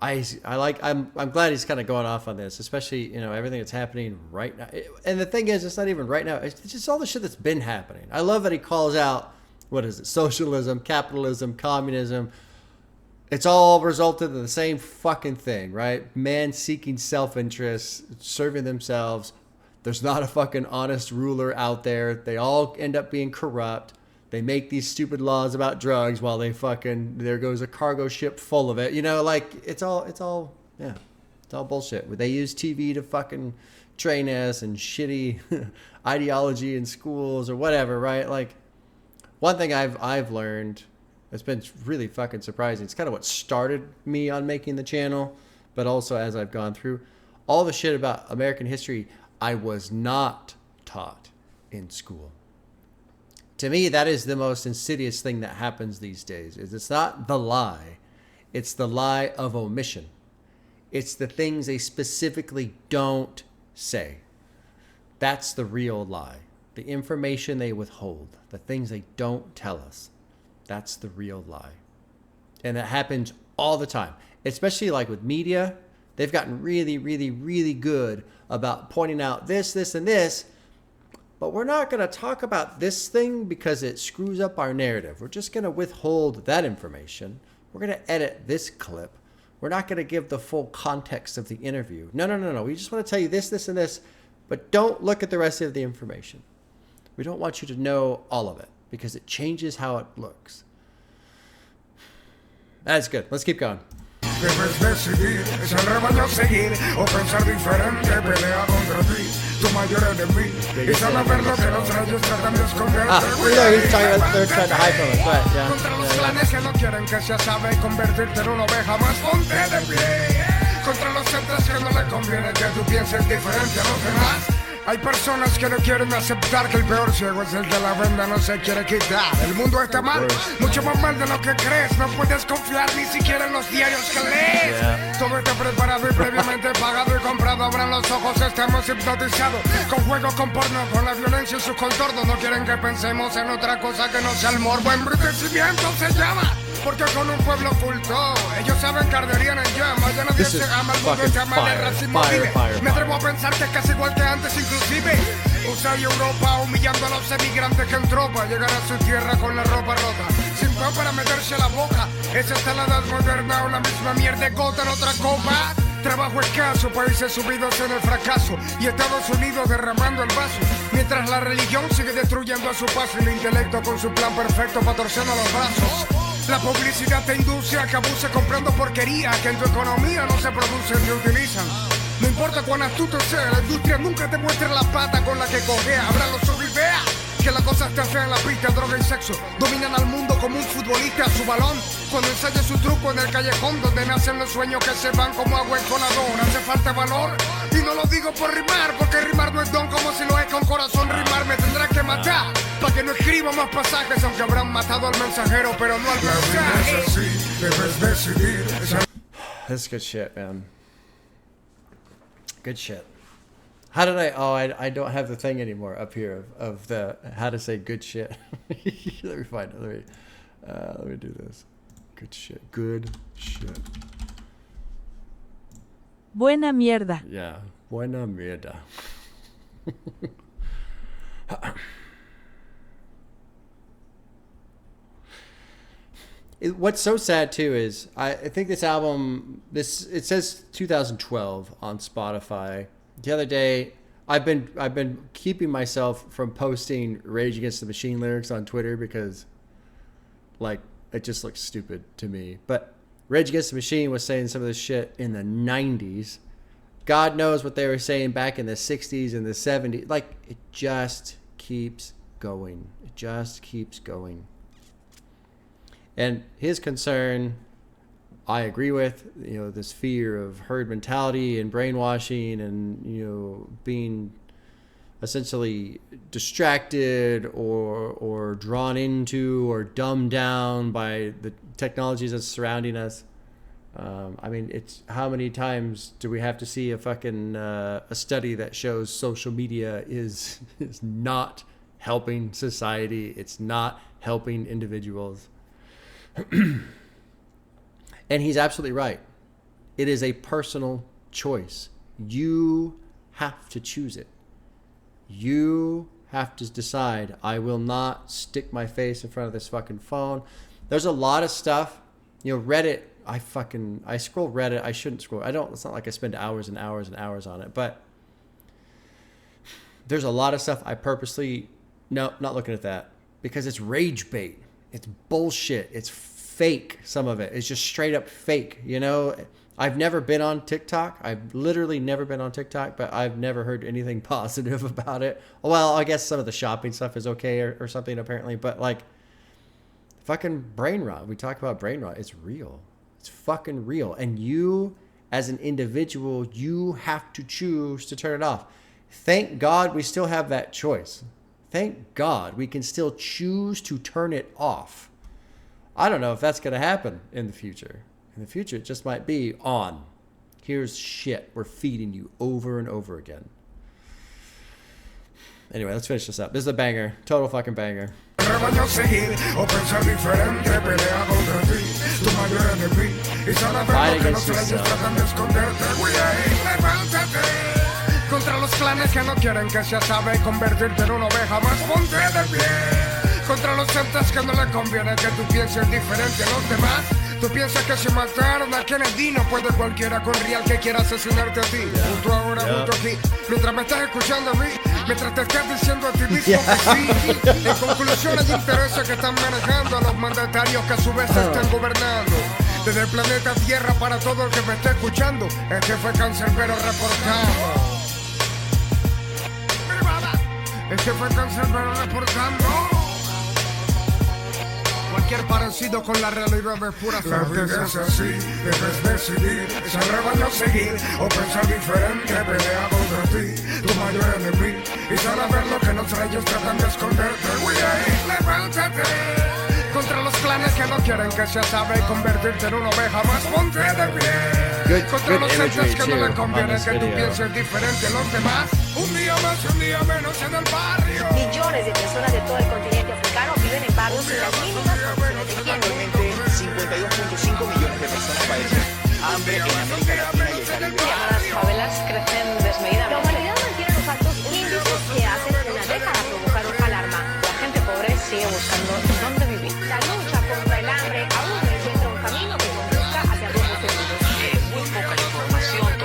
I'm glad he's kind of going off on this, especially, you know, everything that's happening right now. And the thing is, it's not even right now. It's just all the shit that's been happening. I love that he calls out, what is it? Socialism, capitalism, communism. It's all resulted in the same fucking thing, right? Man seeking self-interest, serving themselves. There's not a fucking honest ruler out there. They all end up being corrupt. They make these stupid laws about drugs while there goes a cargo ship full of it. You know, like, it's all bullshit. They use TV to fucking train us and shitty ideology in schools or whatever, right? Like, one thing I've learned that's been really fucking surprising. It's kind of what started me on making the channel, but also as I've gone through all the shit about American history, I was not taught in school. To me, that is the most insidious thing that happens these days. It's not the lie. It's the lie of omission. It's the things they specifically don't say. That's the real lie. The information they withhold, the things they don't tell us. That's the real lie. And it happens all the time, especially like with media. They've gotten really, really, really good about pointing out this, and this. But we're not going to talk about this thing because it screws up our narrative. We're just going to withhold that information. We're going to edit this clip. We're not going to give the full context of the interview. No. We just want to tell you this, and this. But don't look at the rest of the information. We don't want you to know all of it because it changes how it looks. That's good. Let's keep going. Debes decidir, es el rebaño seguir o pensar diferente, pelea contra ti, tu mayor enemigo, y solo ver lo que los rayos tratan de esconder. They're trying to hide from us, right? Yeah. Contra los planes que no quieren que se sabe convertirte en una oveja más, ponte de pie. Contra los entes que no le conviene que tú pienses diferente a los demás. Hay personas que no quieren aceptar que el peor ciego es el que la venda no se quiere quitar. El mundo está mal, mucho más mal de lo que crees. No puedes confiar ni siquiera en los diarios que lees. Todo está preparado y previamente pagado y comprado. Abran los ojos, estamos hipnotizados. Con juegos, con porno, con la violencia y sus contornos. No quieren que pensemos en otra cosa que no sea el morbo. Embrutecimiento se llama. Porque con un pueblo oculto ellos saben que arderían en llamas. Ya nadie se ama, el mundo está mal, el racismo vive. Me atrevo a pensar que es casi igual que antes inclusive. USA y Europa humillando a los emigrantes que en tropa llegan a su tierra con la ropa rota, sin pan para meterse a la boca. Esa está la edad moderna o la misma mierda gota en otra copa. Trabajo escaso, países subidos en el fracaso y Estados Unidos derramando el vaso. Mientras la religión sigue destruyendo a su paso y el intelecto con su plan perfecto va torciendo los brazos. La publicidad te induce a que abuse comprando porquería que en tu economía no se producen ni utilizan. No importa cuán astuto sea, la industria nunca te muestra la pata con la que cojea. Abra los ojos y vea que la cosa está fea en la pista, droga y sexo. Dominan al mundo como un futbolista a su balón. Cuando ensaya su truco en el callejón donde nacen los sueños que se van como agua en colador. Hace falta valor y no lo digo por rimar, porque rimar no es don como si lo es con corazón. Rimar me tendrá que matar para que no escriba más pasajes, aunque habrán matado al mensajero, pero no al mensaje. Es así, debes decidir. This is good shit, man. Good shit. How did I don't have the thing anymore up here of the how to say good shit. Let me find it. Let me do this. Good shit. Good shit. Buena mierda. Yeah. Buena mierda. What's so sad too is I think this album, it says 2012 on Spotify. The other day, I've been keeping myself from posting Rage Against the Machine lyrics on Twitter because, like, it just looks stupid to me. But Rage Against the Machine was saying some of this shit in the 90s. God knows what they were saying back in the 60s and the 70s. Like, it just keeps going. It just keeps going. And his concern, I agree with, this fear of herd mentality and brainwashing and, being essentially distracted or drawn into or dumbed down by the technologies that's surrounding us. It's how many times do we have to see a fucking a study that shows social media is not helping society. It's not helping individuals. And he's absolutely right. It is a personal choice. You have to choose it. You have to decide, I will not stick my face in front of this fucking phone. There's a lot of stuff, Reddit, I scroll Reddit. I shouldn't scroll. It's not like I spend hours and hours and hours on it, but there's a lot of stuff I purposely, no, not looking at that because it's rage bait. It's bullshit. It's fake. Some of it. It's just straight up fake. I've never been on TikTok. I've literally never been on TikTok, but I've never heard anything positive about it. Well, I guess some of the shopping stuff is okay or something apparently, but like fucking brain rot. We talk about brain rot. It's real. It's fucking real. And you as an individual, you have to choose to turn it off. Thank God we still have that choice. Thank God we can still choose to turn it off. I don't know if that's going to happen in the future. In the future, it just might be on. Here's shit we're feeding you over and over again. Anyway, let's finish this up. This is a banger. Total fucking banger. Fight against yourself. Contra los clanes que no quieren que se sabe convertirte en una oveja más, ponte de pie. Contra los entes que no les conviene que tú pienses diferente a los demás. Tú piensas que si mataron a Kennedy no puede cualquiera con real que quiera asesinarte a ti. Justo ahora, justo aquí, mientras me estás escuchando a mí, mientras te estás diciendo a ti mismo que sí. En conclusión hay intereses que están manejando a los mandatarios que a su vez están gobernando. Desde el planeta Tierra para todo el que me esté escuchando, el jefe Canserbero reportando. El jefe Canserbero reportando. Cualquier parecido con la realidad es pura certeza. Es así, debes decidir, ese rebaño seguir o pensar diferente, pelea contra ti, tu mayor enemigo, y saber lo que los reyes tratan de esconderte. Levántate contra los clanes que no quieren que se sabe convertirte en una oveja más, ponte de pie. Contra los entes que no les conviene que tú pienses diferente a los demás. Un día más, un día menos en el barrio. Millones de personas de todo el continente africano viven en barrios sin las mínimas condiciones de higiene. Actualmente 52.5 millones de personas padecen hambre en América Latina y el Caribe. Las favelas crecen desmedidamente. La humanidad mantiene los altos índices que hace una década provocaron alarma. La gente pobre sigue buscando dónde vivir. La lucha contra el hambre aún no encuentra un camino que conduzca hacia rumbos seguros. Muy poca información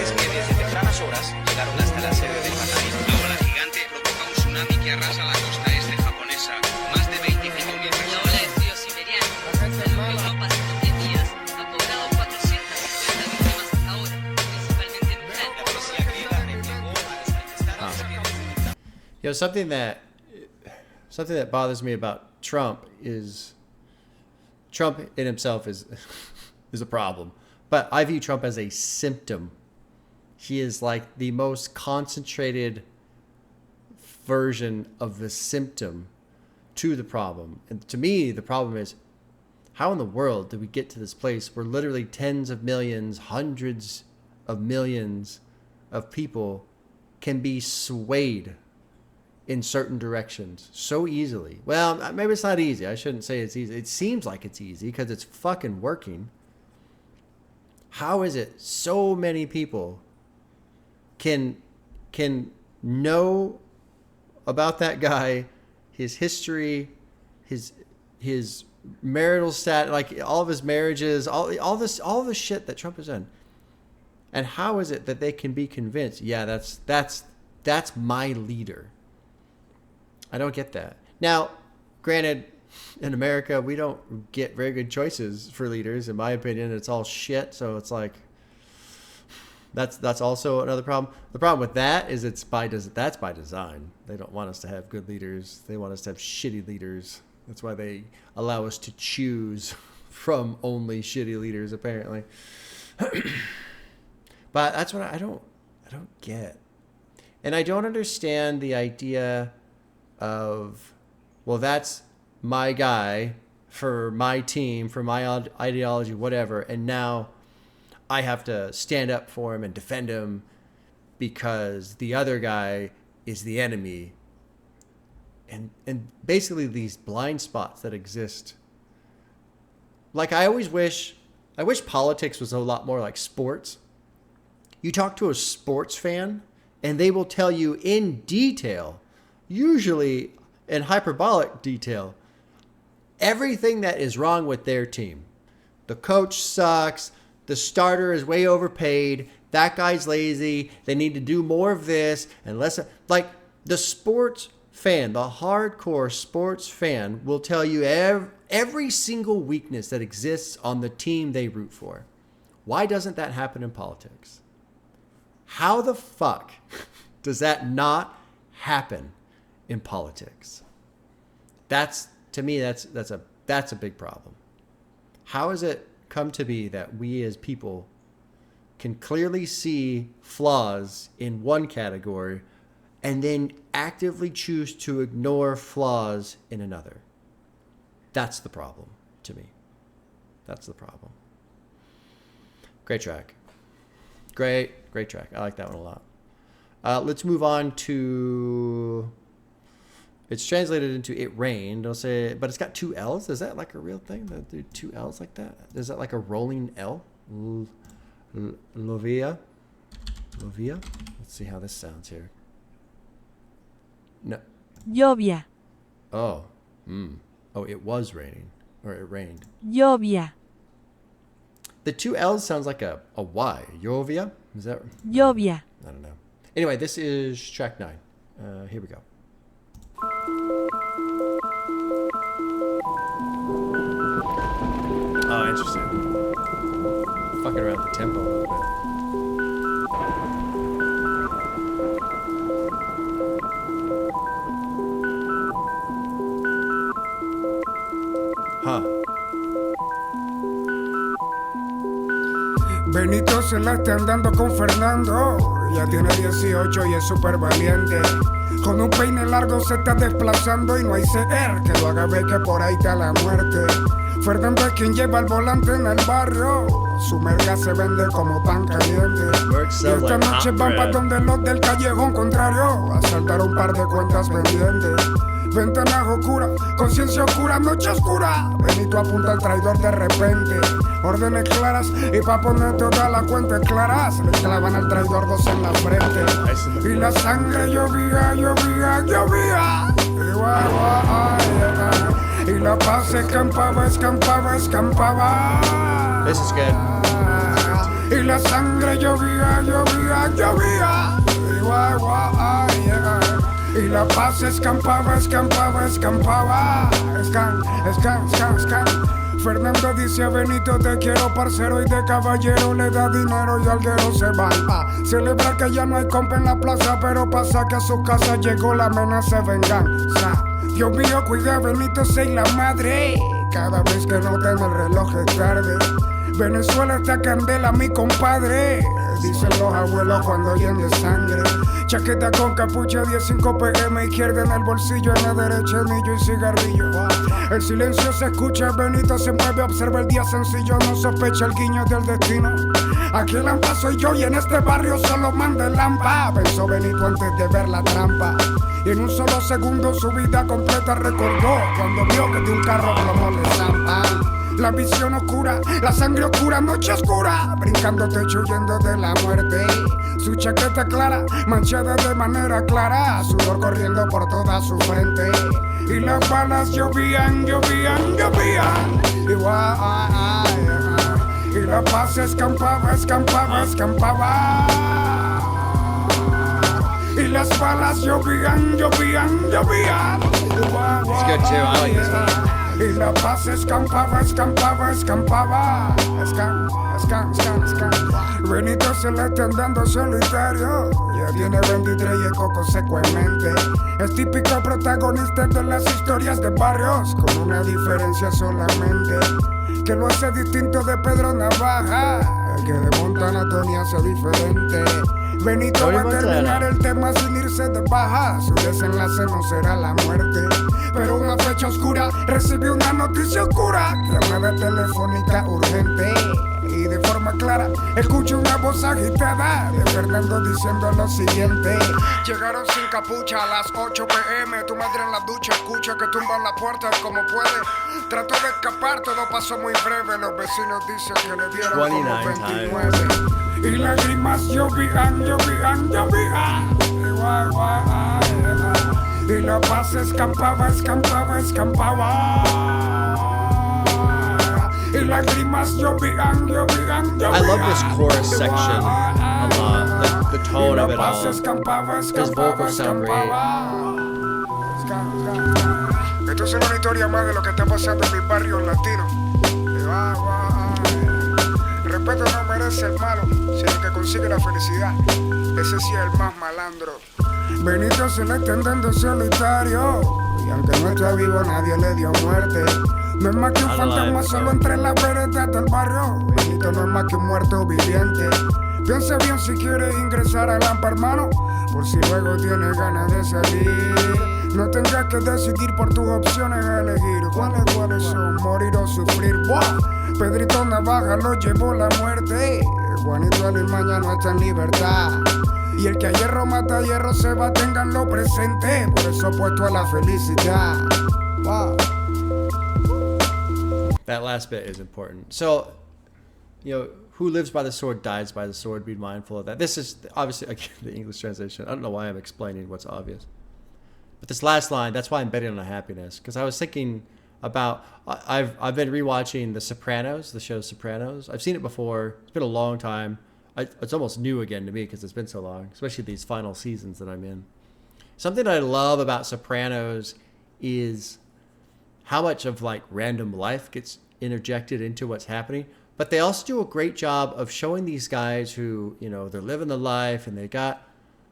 es que desde tempranas horas llegaron hasta la sede del batallón. La ola gigante provoca un tsunami que arrasa la costa este japonesa. Más de 25.000 personas. La ola de frío siberiano en Europa estos 10 días ha cobrado 450 víctimas hasta ahora, principalmente mujeres. La policía griega replegó a los manifestantes que something that bothers me about Trump is Trump in himself is a problem, but I view Trump as a symptom. He is like the most concentrated version of the symptom to the problem. And to me, the problem is, how in the world did we get to this place where literally tens of millions, hundreds of millions of people can be swayed in certain directions so easily? Well, maybe it's not easy. I shouldn't say it's easy. It seems like it's easy because it's fucking working. How is it so many people can know about that guy, his history, his marital status, like all of his marriages, all the shit that Trump has done, and how is it that they can be convinced? Yeah, that's my leader. I don't get that. Now, granted, in America, we don't get very good choices for leaders. In my opinion, it's all shit. So it's like, that's also another problem. The problem with that is that's by design. They don't want us to have good leaders. They want us to have shitty leaders. That's why they allow us to choose from only shitty leaders, apparently. But that's what I don't get. And I don't understand the idea of, well, that's my guy for my team, for my ideology, whatever, and now I have to stand up for him and defend him because the other guy is the enemy. And basically these blind spots that exist. Like I wish politics was a lot more like sports. You talk to a sports fan and they will tell you in detail, usually in hyperbolic detail, everything that is wrong with their team. The coach sucks. The starter is way overpaid. That guy's lazy. They need to do more of this and less. Like the sports fan, the hardcore sports fan will tell you every single weakness that exists on the team they root for. Why doesn't that happen in politics? How the fuck does that not happen in politics? To me, that's a big problem. How has it come to be that we as people can clearly see flaws in one category and then actively choose to ignore flaws in another? That's the problem to me. That's the problem. Great track. Great track. I like that one a lot. Let's move on to... It's translated into It Rained. I'll say, but it's got two L's. Is that like a real thing? That do two L's like that? Is that like a rolling L? Llovia. Let's see how this sounds here. No. Llovia. Oh. Oh, it was raining. Or it rained. Llovia. The two L's sounds like a Y. Llovia? Is that? Llovia. I don't know. Anyway, this is track 9. Here we go. Oh, interesting. Fucking around with the tempo a little bit. Huh. Benito se la está andando con Fernando. Ya tiene 18 y es súper valiente. Con un peine largo se está desplazando y no hay CR que lo haga ver que por ahí está la muerte. Fernando es quien lleva el volante en el barrio. Su merca se vende como pan caliente. Y esta noche van para donde los del callejón contrario a saltar un par de cuentas pendientes. Ventanas oscuras, conciencia oscura, noche oscura. Benito apunta al traidor de repente. Órdenes claras y pa' poner todas las cuentas claras. Le clavan al traidor 2 en la frente. Y la sangre llovía. Y la paz escampaba. This is good. Y la sangre llovía, llovía, llovía. Y guay, guay, yeah. Y la paz escampaba, escampaba, escampaba. Escan, escan, escan, escan. Fernando dice a Benito te quiero parcero, y de caballero le da dinero y alguero se va a celebrar que ya no hay compa en la plaza, pero pasa que a su casa llegó la amenaza de venganza. Dios mío, cuida a Benito, soy la madre. Cada vez que noten el reloj es tarde. Venezuela está candela, mi compadre. Dicen los abuelos cuando oyen de sangre. Chaqueta con capucha, 15 PM, izquierda en el bolsillo, en la derecha anillo y cigarrillo. El silencio se escucha, Benito se mueve, observa el día sencillo, no sospecha el guiño del destino. Aquí el lampa soy yo y en este barrio solo manda el lampa. Pensó Benito antes de ver la trampa. Y en un solo segundo su vida completa recordó cuando vio que de un carro plomo le zampan. La visión oscura, la sangre oscura, noche oscura, brincando techo huyendo de la muerte. Su chaqueta clara, manchada de manera clara, sudor corriendo por toda su frente. Y las balas llovían, llovían, llovían. Y la paz escampaba, escampaba, escampaba. Y las balas llovían, llovían, llovían. It's good too. I like this one. Y la paz escampaba, escampaba, escampaba. Escam, escam, escam, escam. Benito se le está andando solitario. Ya tiene 23 y el coco seco en mente. Es típico protagonista de las historias de barrios, con una diferencia solamente, que lo hace distinto de Pedro Navaja, el que de Montana Tony hace diferente. Benito va a terminar el tema sin irse de baja. Su desenlace no será la muerte, pero una fecha oscura recibió una noticia oscura. Llamada telefónica urgente y de forma clara escucho una voz agitada de Fernando diciendo lo siguiente: llegaron sin capucha a las 8 PM. Tu madre en la ducha escucha que tumban la puerta como puede. Trató de escapar, todo pasó muy breve. Los vecinos dicen que le dieron como 29. Y lágrimas llovían, llovían, llovían. Y la paz escampaba, escampaba, escampaba. Y lágrimas llovían, llovían, llovían. I love this chorus section a lot. The tone of it all. His vocals sound great. Esto es una historia más de lo que está pasando en mis barrios latinos. Respeto no merece el malo, sino que consigue la felicidad. Ese sí es el más malandro. Benito se le está andando solitario, y aunque no está vivo nadie le dio muerte. No es más que un fantasma solo entre las veredas del barrio. Benito no es más que un muerto viviente. Piensa bien si quieres ingresar al AMPA, hermano, por si luego tienes ganas de salir. No tengas que decidir por tus opciones a elegir. ¿Cuáles son? Morir o sufrir. ¡Buah! Pedrito Navaja lo llevó la muerte. Juanito Alimaña no está en libertad. Y el que a hierro mata a hierro se va, ténganlo presente. Por eso opuesto a la felicidad. Wow. That last bit is important. So, who lives by the sword dies by the sword. Be mindful of that. This is obviously, again, the English translation. I don't know why I'm explaining what's obvious. But this last line, that's why I'm betting on happiness. Because I was thinking about, I've been rewatching The Sopranos, the show Sopranos. I've seen it before. It's been a long time. It's almost new again to me because it's been so long, especially these final seasons that I'm in. Something that I love about Sopranos is how much of like random life gets interjected into what's happening. But they also do a great job of showing these guys who, they're living the life and they got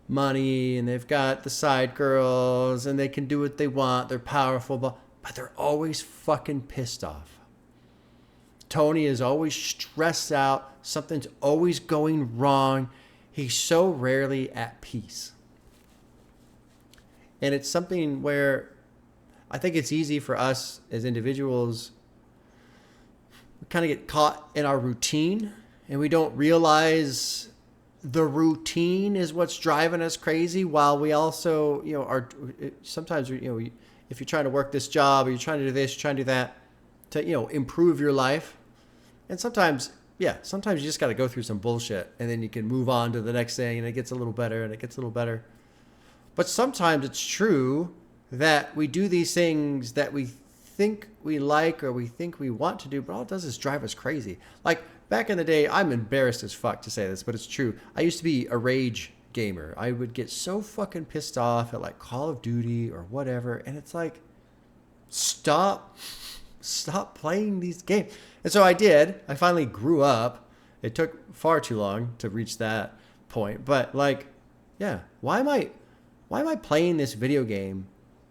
money and they've got the side girls and they can do what they want. They're powerful, but they're always fucking pissed off. Tony is always stressed out. Something's always going wrong. He's so rarely at peace. And it's something where I think it's easy for us as individuals. We kind of get caught in our routine and we don't realize the routine is what's driving us crazy, while we also, are sometimes, if you're trying to work this job or you're trying to do this, you're trying to do that to, improve your life. And sometimes you just got to go through some bullshit and then you can move on to the next thing and it gets a little better and it gets a little better. But sometimes it's true that we do these things that we think we like or we think we want to do, but all it does is drive us crazy. Like back in the day, I'm embarrassed as fuck to say this, but it's true. I used to be a rage gamer. I would get so fucking pissed off at like Call of Duty or whatever, and it's like, stop playing these games. And so I did. I finally grew up. It took far too long to reach that point, but like, yeah, why am I playing this video game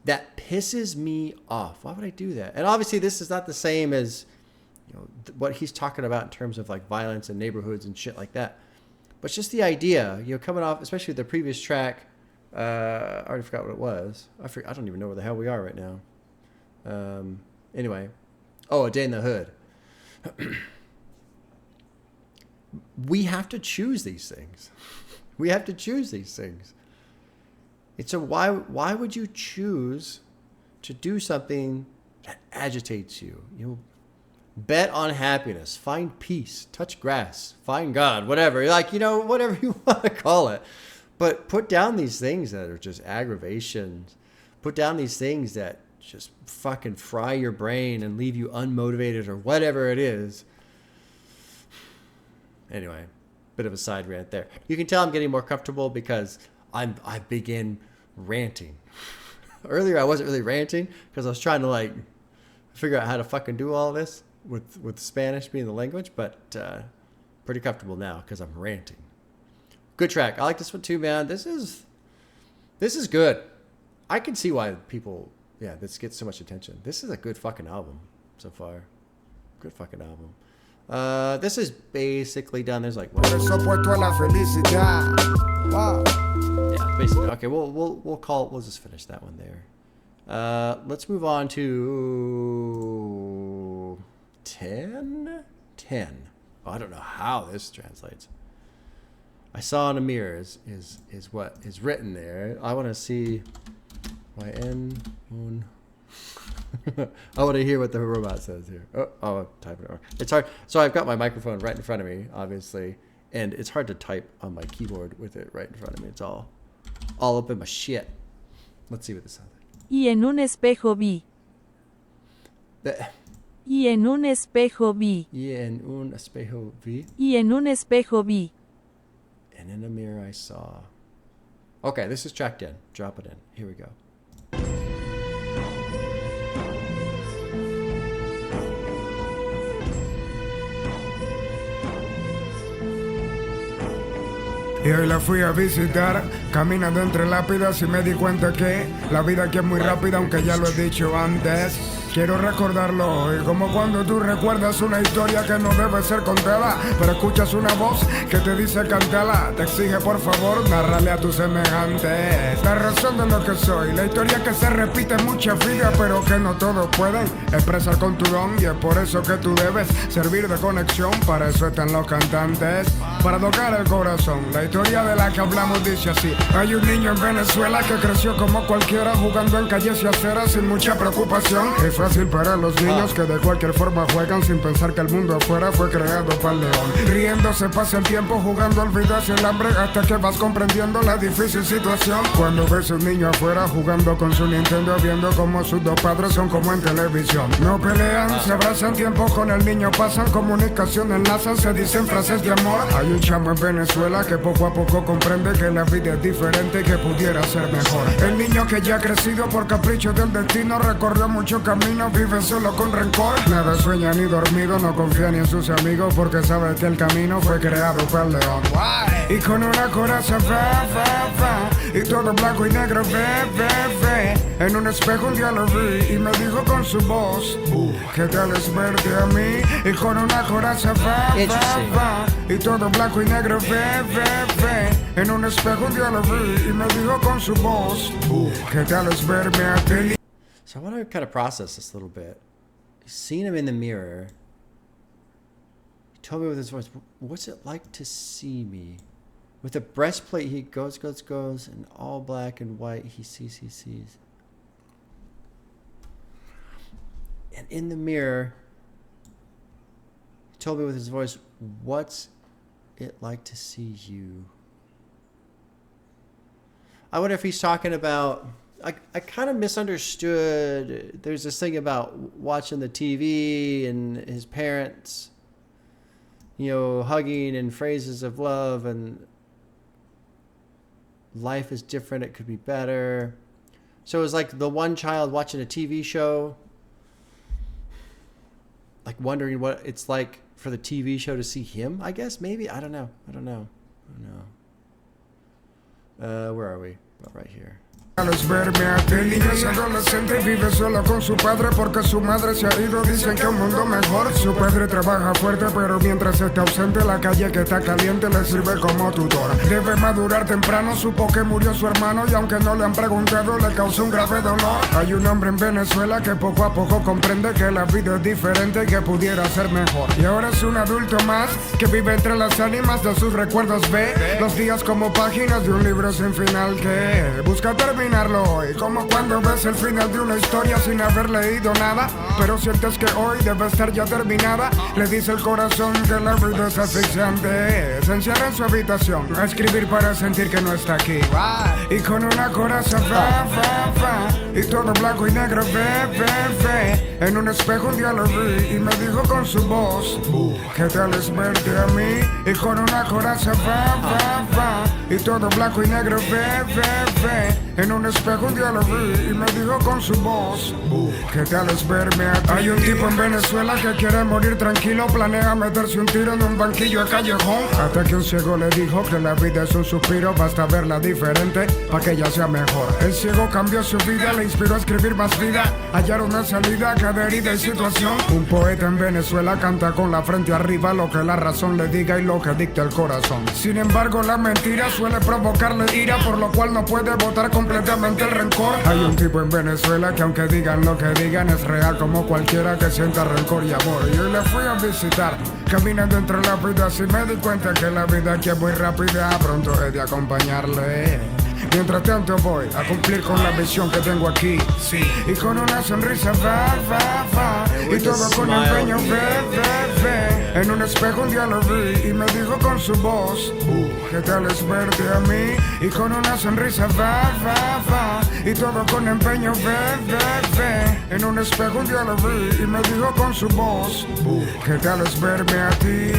that pisses me off? Why would I do that? And obviously this is not the same as, you know, what he's talking about in terms of like violence in neighborhoods and shit like that. But just the idea, you know, coming off, especially the previous track, I already forgot what it was. I don't even know where the hell we are right now. Anyway. Oh, A Day in the Hood. We have to choose these things. We have to choose these things. And so why would you choose to do something that agitates you? You know, bet on happiness, find peace, touch grass, find God, whatever. Like, you know, whatever you want to call it. But put down these things that are just aggravations. Put down these things that just fucking fry your brain and leave you unmotivated or whatever it is. Anyway, bit of a side rant there. You can tell I'm getting more comfortable because I begin ranting. Earlier I wasn't really ranting because I was trying to like figure out how to fucking do all this with Spanish being the language, but pretty comfortable now because I'm ranting. Good track. I like this one too, man. This is good. I can see why people, yeah, this gets so much attention. This is a good fucking album so far. Good fucking album. This is basically done. There's like, yeah, basically. Okay, we'll just finish that one there. Let's move on to 10. Oh, I don't know how this translates. I saw in a mirror is what is written there. I want to see YN. I want to hear what the robot says here. Oh, I'll type it. It's hard. So I've got my microphone right in front of me, obviously, and it's hard to type on my keyboard with it right in front of me. It's all up in my shit. Let's see what this sounds like. Y en un espejo vi. Y en un espejo vi. Y en un espejo vi. Y en un espejo vi. And in a mirror I saw. Okay, this is tracked in. Drop it in. Here we go. Y hoy la fui a visitar, caminando entre lápidas y me di cuenta que la vida aquí es muy rápida, aunque ya lo he dicho antes. Quiero recordarlo hoy, como cuando tú recuerdas una historia que no debe ser contada, pero escuchas una voz que te dice cántala, te exige por favor narrarle a tus semejantes la razón de lo que soy, la historia que se repite en muchas vidas, pero que no todos pueden expresar con tu don, y es por eso que tú debes servir de conexión, para eso están los cantantes, para tocar el corazón. La historia de la que hablamos dice así: hay un niño en Venezuela que creció como cualquiera, jugando en calles y aceras sin mucha preocupación. Es fácil para los niños que de cualquier forma juegan sin pensar que el mundo afuera fue creado para el león. Riéndose pasa el tiempo, jugando a olvidarse el hambre, hasta que vas comprendiendo la difícil situación. Cuando ves a un niño afuera jugando con su Nintendo, viendo como sus dos padres son como en televisión. No pelean, se abrazan, tiempo con el niño pasan, comunicación enlazan, se dicen frases de amor. Hay un chamo en Venezuela que poco a poco comprende que la vida es diferente y que pudiera ser mejor. El niño que ya ha crecido por capricho del destino, recorrió mucho camino, vive solo con rencor. Nada sueña ni dormido, no confía ni en sus amigos, porque sabe que el camino fue creado para el león. Y con una coraza va, y todo blanco y negro ve. En un espejo un día lo vi y me dijo con su voz: ¿qué tal es verte a mí? Y con una coraza va, y todo blanco y negro ve. En un espejo un día lo vi y me dijo con su voz: ¿qué tal es verme a ti? So I want to kind of process this a little bit. Seeing him in the mirror, he told me with his voice, what's it like to see me? With a breastplate, he goes, and all black and white, he sees. And in the mirror, he told me with his voice, what's it like to see you? I wonder if he's talking about... I kind of misunderstood. There's this thing about watching the TV and his parents, hugging and phrases of love and life is different. It could be better. So it was like the one child watching a TV show, like wondering what it's like for the TV show to see him, I guess, maybe. I don't know. Where are we? Oh, right here. Es verme a ti, niña es adolescente y vive sola con su padre porque su madre se ha ido, dicen que un mundo mejor. Su padre trabaja fuerte pero mientras está ausente la calle que está caliente le sirve como tutor. Debe madurar temprano, supo que murió su hermano y aunque no le han preguntado le causó un grave dolor. Hay un hombre en Venezuela que poco a poco comprende que la vida es diferente y que pudiera ser mejor. Y ahora es un adulto más que vive entre las ánimas de sus recuerdos, ve los días como páginas de un libro sin final que busca terminar hoy, como cuando ves el final de una historia sin haber leído nada, pero sientes que hoy debe estar ya terminada. Le dice el corazón que la vida es asfixiante. Se encierra en su habitación a escribir para sentir que no está aquí. Y con una coraza va, y todo blanco y negro ve. En un espejo un día lo vi y me dijo con su voz, ¿qué tal es verte a mí? Y con una coraza va, y todo blanco y negro ve. En un espejo un día lo vi y me dijo con su voz, ¿qué tal es verme a ti? Hay un tipo en Venezuela que quiere morir tranquilo, planea meterse un tiro en un banquillo de callejón. Hasta que un ciego le dijo que la vida es un suspiro, basta verla diferente para que ella sea mejor. El ciego cambió su vida, le inspiró a escribir más vida, hallar una salida a cada herida y situación. Un poeta en Venezuela canta con la frente arriba lo que la razón le diga y lo que dicta el corazón. Sin embargo la mentira suele provocarle ira, por lo cual no puede votar completamente el rencor. Hay un tipo en Venezuela que aunque digan lo que digan es real como cualquiera que sienta rencor y amor. Y hoy le fui a visitar caminando entre las vidas y me di cuenta que la vida aquí es muy rápida, pronto he de acompañarle. Mientras tanto voy a cumplir con la misión que tengo aquí, sí. Y con una sonrisa va, y todo con empeño ve. En un espejo un día lo vi y me dijo con su voz, ¿qué tal es verte a mí? Y con una sonrisa va, y todo con empeño ve. En un espejo un día lo vi y me dijo con su voz, ¿qué tal es verme a ti?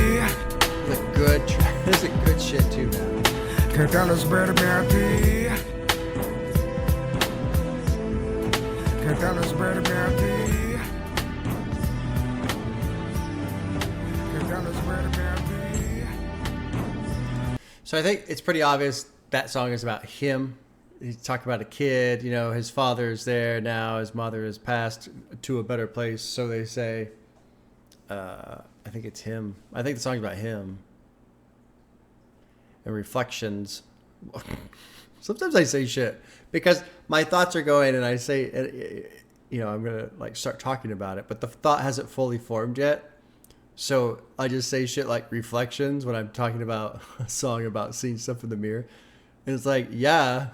This is good shit too, man. ¿Qué tal es verme a ti? ¿Qué tal es verme a ti? ¿Qué tal es verme a ti? So I think it's pretty obvious that song is about him. He's talking about a kid, his father's there now, his mother has passed to a better place, so they say. I think it's him. I think the song's about him. And reflections. Sometimes I say shit because my thoughts are going and I say, I'm going to start talking about it, but the thought hasn't fully formed yet. So I just say shit like reflections when I'm talking about a song about seeing stuff in the mirror. And it's like, yeah,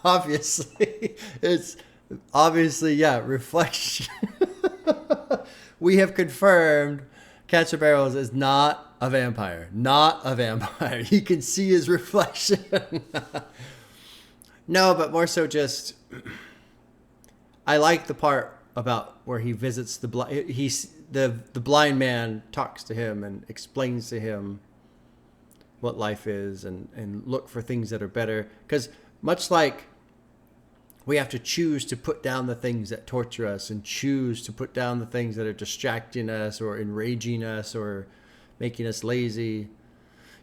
obviously. It's obviously, yeah, reflection. We have confirmed Canserbero is not a vampire. Not a vampire. He can see his reflection. No, but more so just... I like the part about where he visits the blind... The blind man talks to him and explains to him what life is and look for things that are better. Because much like we have to choose to put down the things that torture us and choose to put down the things that are distracting us or enraging us or making us lazy,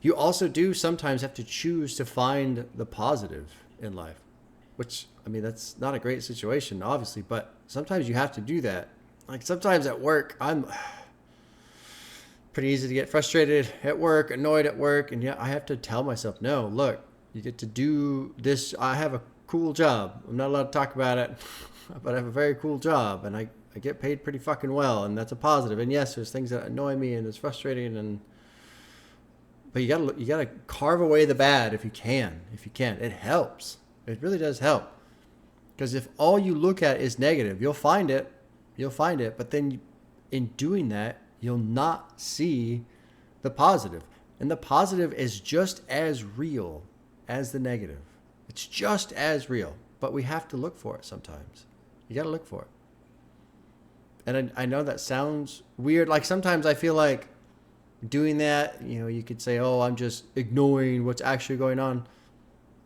you also do sometimes have to choose to find the positive in life, which, that's not a great situation, obviously, but sometimes you have to do that. Like sometimes at work, I'm pretty easy to get frustrated at work, annoyed at work, and I have to tell myself, no, look, you get to do this. I have a cool job. I'm not allowed to talk about it, but I have a very cool job, and I get paid pretty fucking well, and that's a positive. And yes, there's things that annoy me and it's frustrating, but you gotta carve away the bad if you can. It helps. It really does help. Because if all you look at is negative, you'll find it, but then in doing that, you'll not see the positive. And the positive is just as real as the negative. It's just as real, but we have to look for it sometimes. You got to look for it. And I know that sounds weird. Like sometimes I feel like doing that, you could say, oh, I'm just ignoring what's actually going on.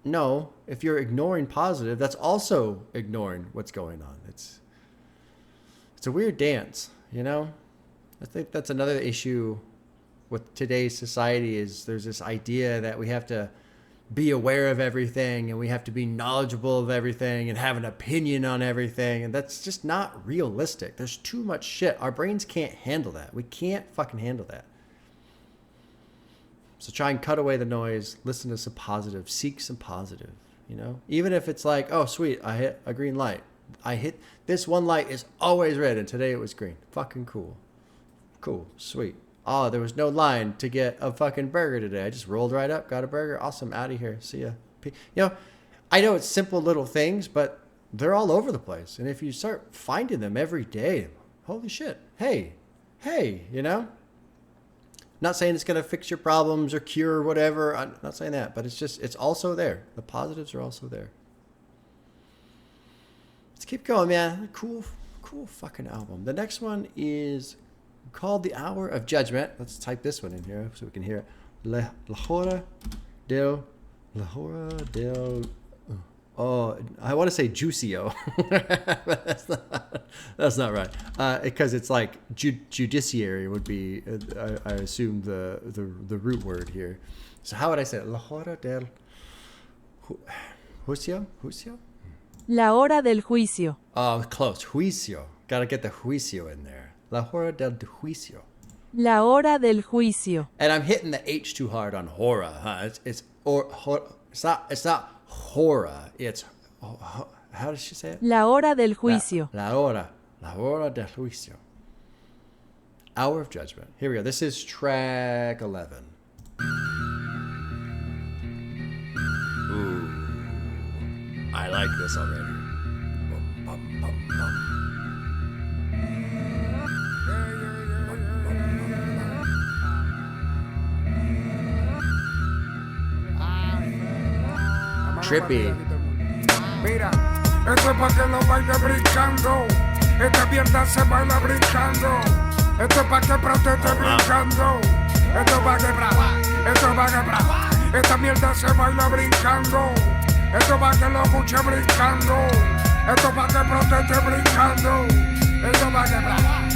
No, if you're ignoring positive, that's also ignoring what's going on. It's a weird dance, I think that's another issue with today's society is there's this idea that we have to be aware of everything and we have to be knowledgeable of everything and have an opinion on everything. And that's just not realistic. There's too much shit. Our brains can't handle that. We can't fucking handle that. So try and cut away the noise, listen to some positive, seek some positive, even if it's like, oh, sweet, I hit a green light. I hit this one light is always red and today it was green. Fucking cool. Cool. Sweet. Oh, there was no line to get a fucking burger today. I just rolled right up, got a burger. Awesome. Out of here. See ya. I know it's simple little things, but they're all over the place. And if you start finding them every day, holy shit. Hey, Not saying it's going to fix your problems or cure or whatever. I'm not saying that, but it's also there. The positives are also there. Let's keep going, man. Cool fucking album. The next one is called The Hour of Judgment. Let's type this one in here so we can hear it. La Hora del... Oh, I want to say Juicio. That's not right. Because it's like judiciary would be, I assume, the root word here. So how would I say it? La Hora del Juicio? La hora del juicio. Oh, close. Juicio. Gotta get the juicio in there. La hora del juicio. La hora del juicio. And I'm hitting the H too hard on hora, huh? It's not hora. It's how does she say it? La hora del juicio. La hora del juicio. Hour of Judgment. Here we go. This is track 11. Ooh. I like this already. Bum, bum, bum, bum. Trippy. Mira, esto es para que lo baile brincando. Esta mierda se baila brincando. Esto es para que proteste brincando. Esto es para que brava. Esto es para que brava. Esta mierda se baila brincando. Esto es para que lo escuche brincando. Esto es para que proteste brincando. Esto es para que brava.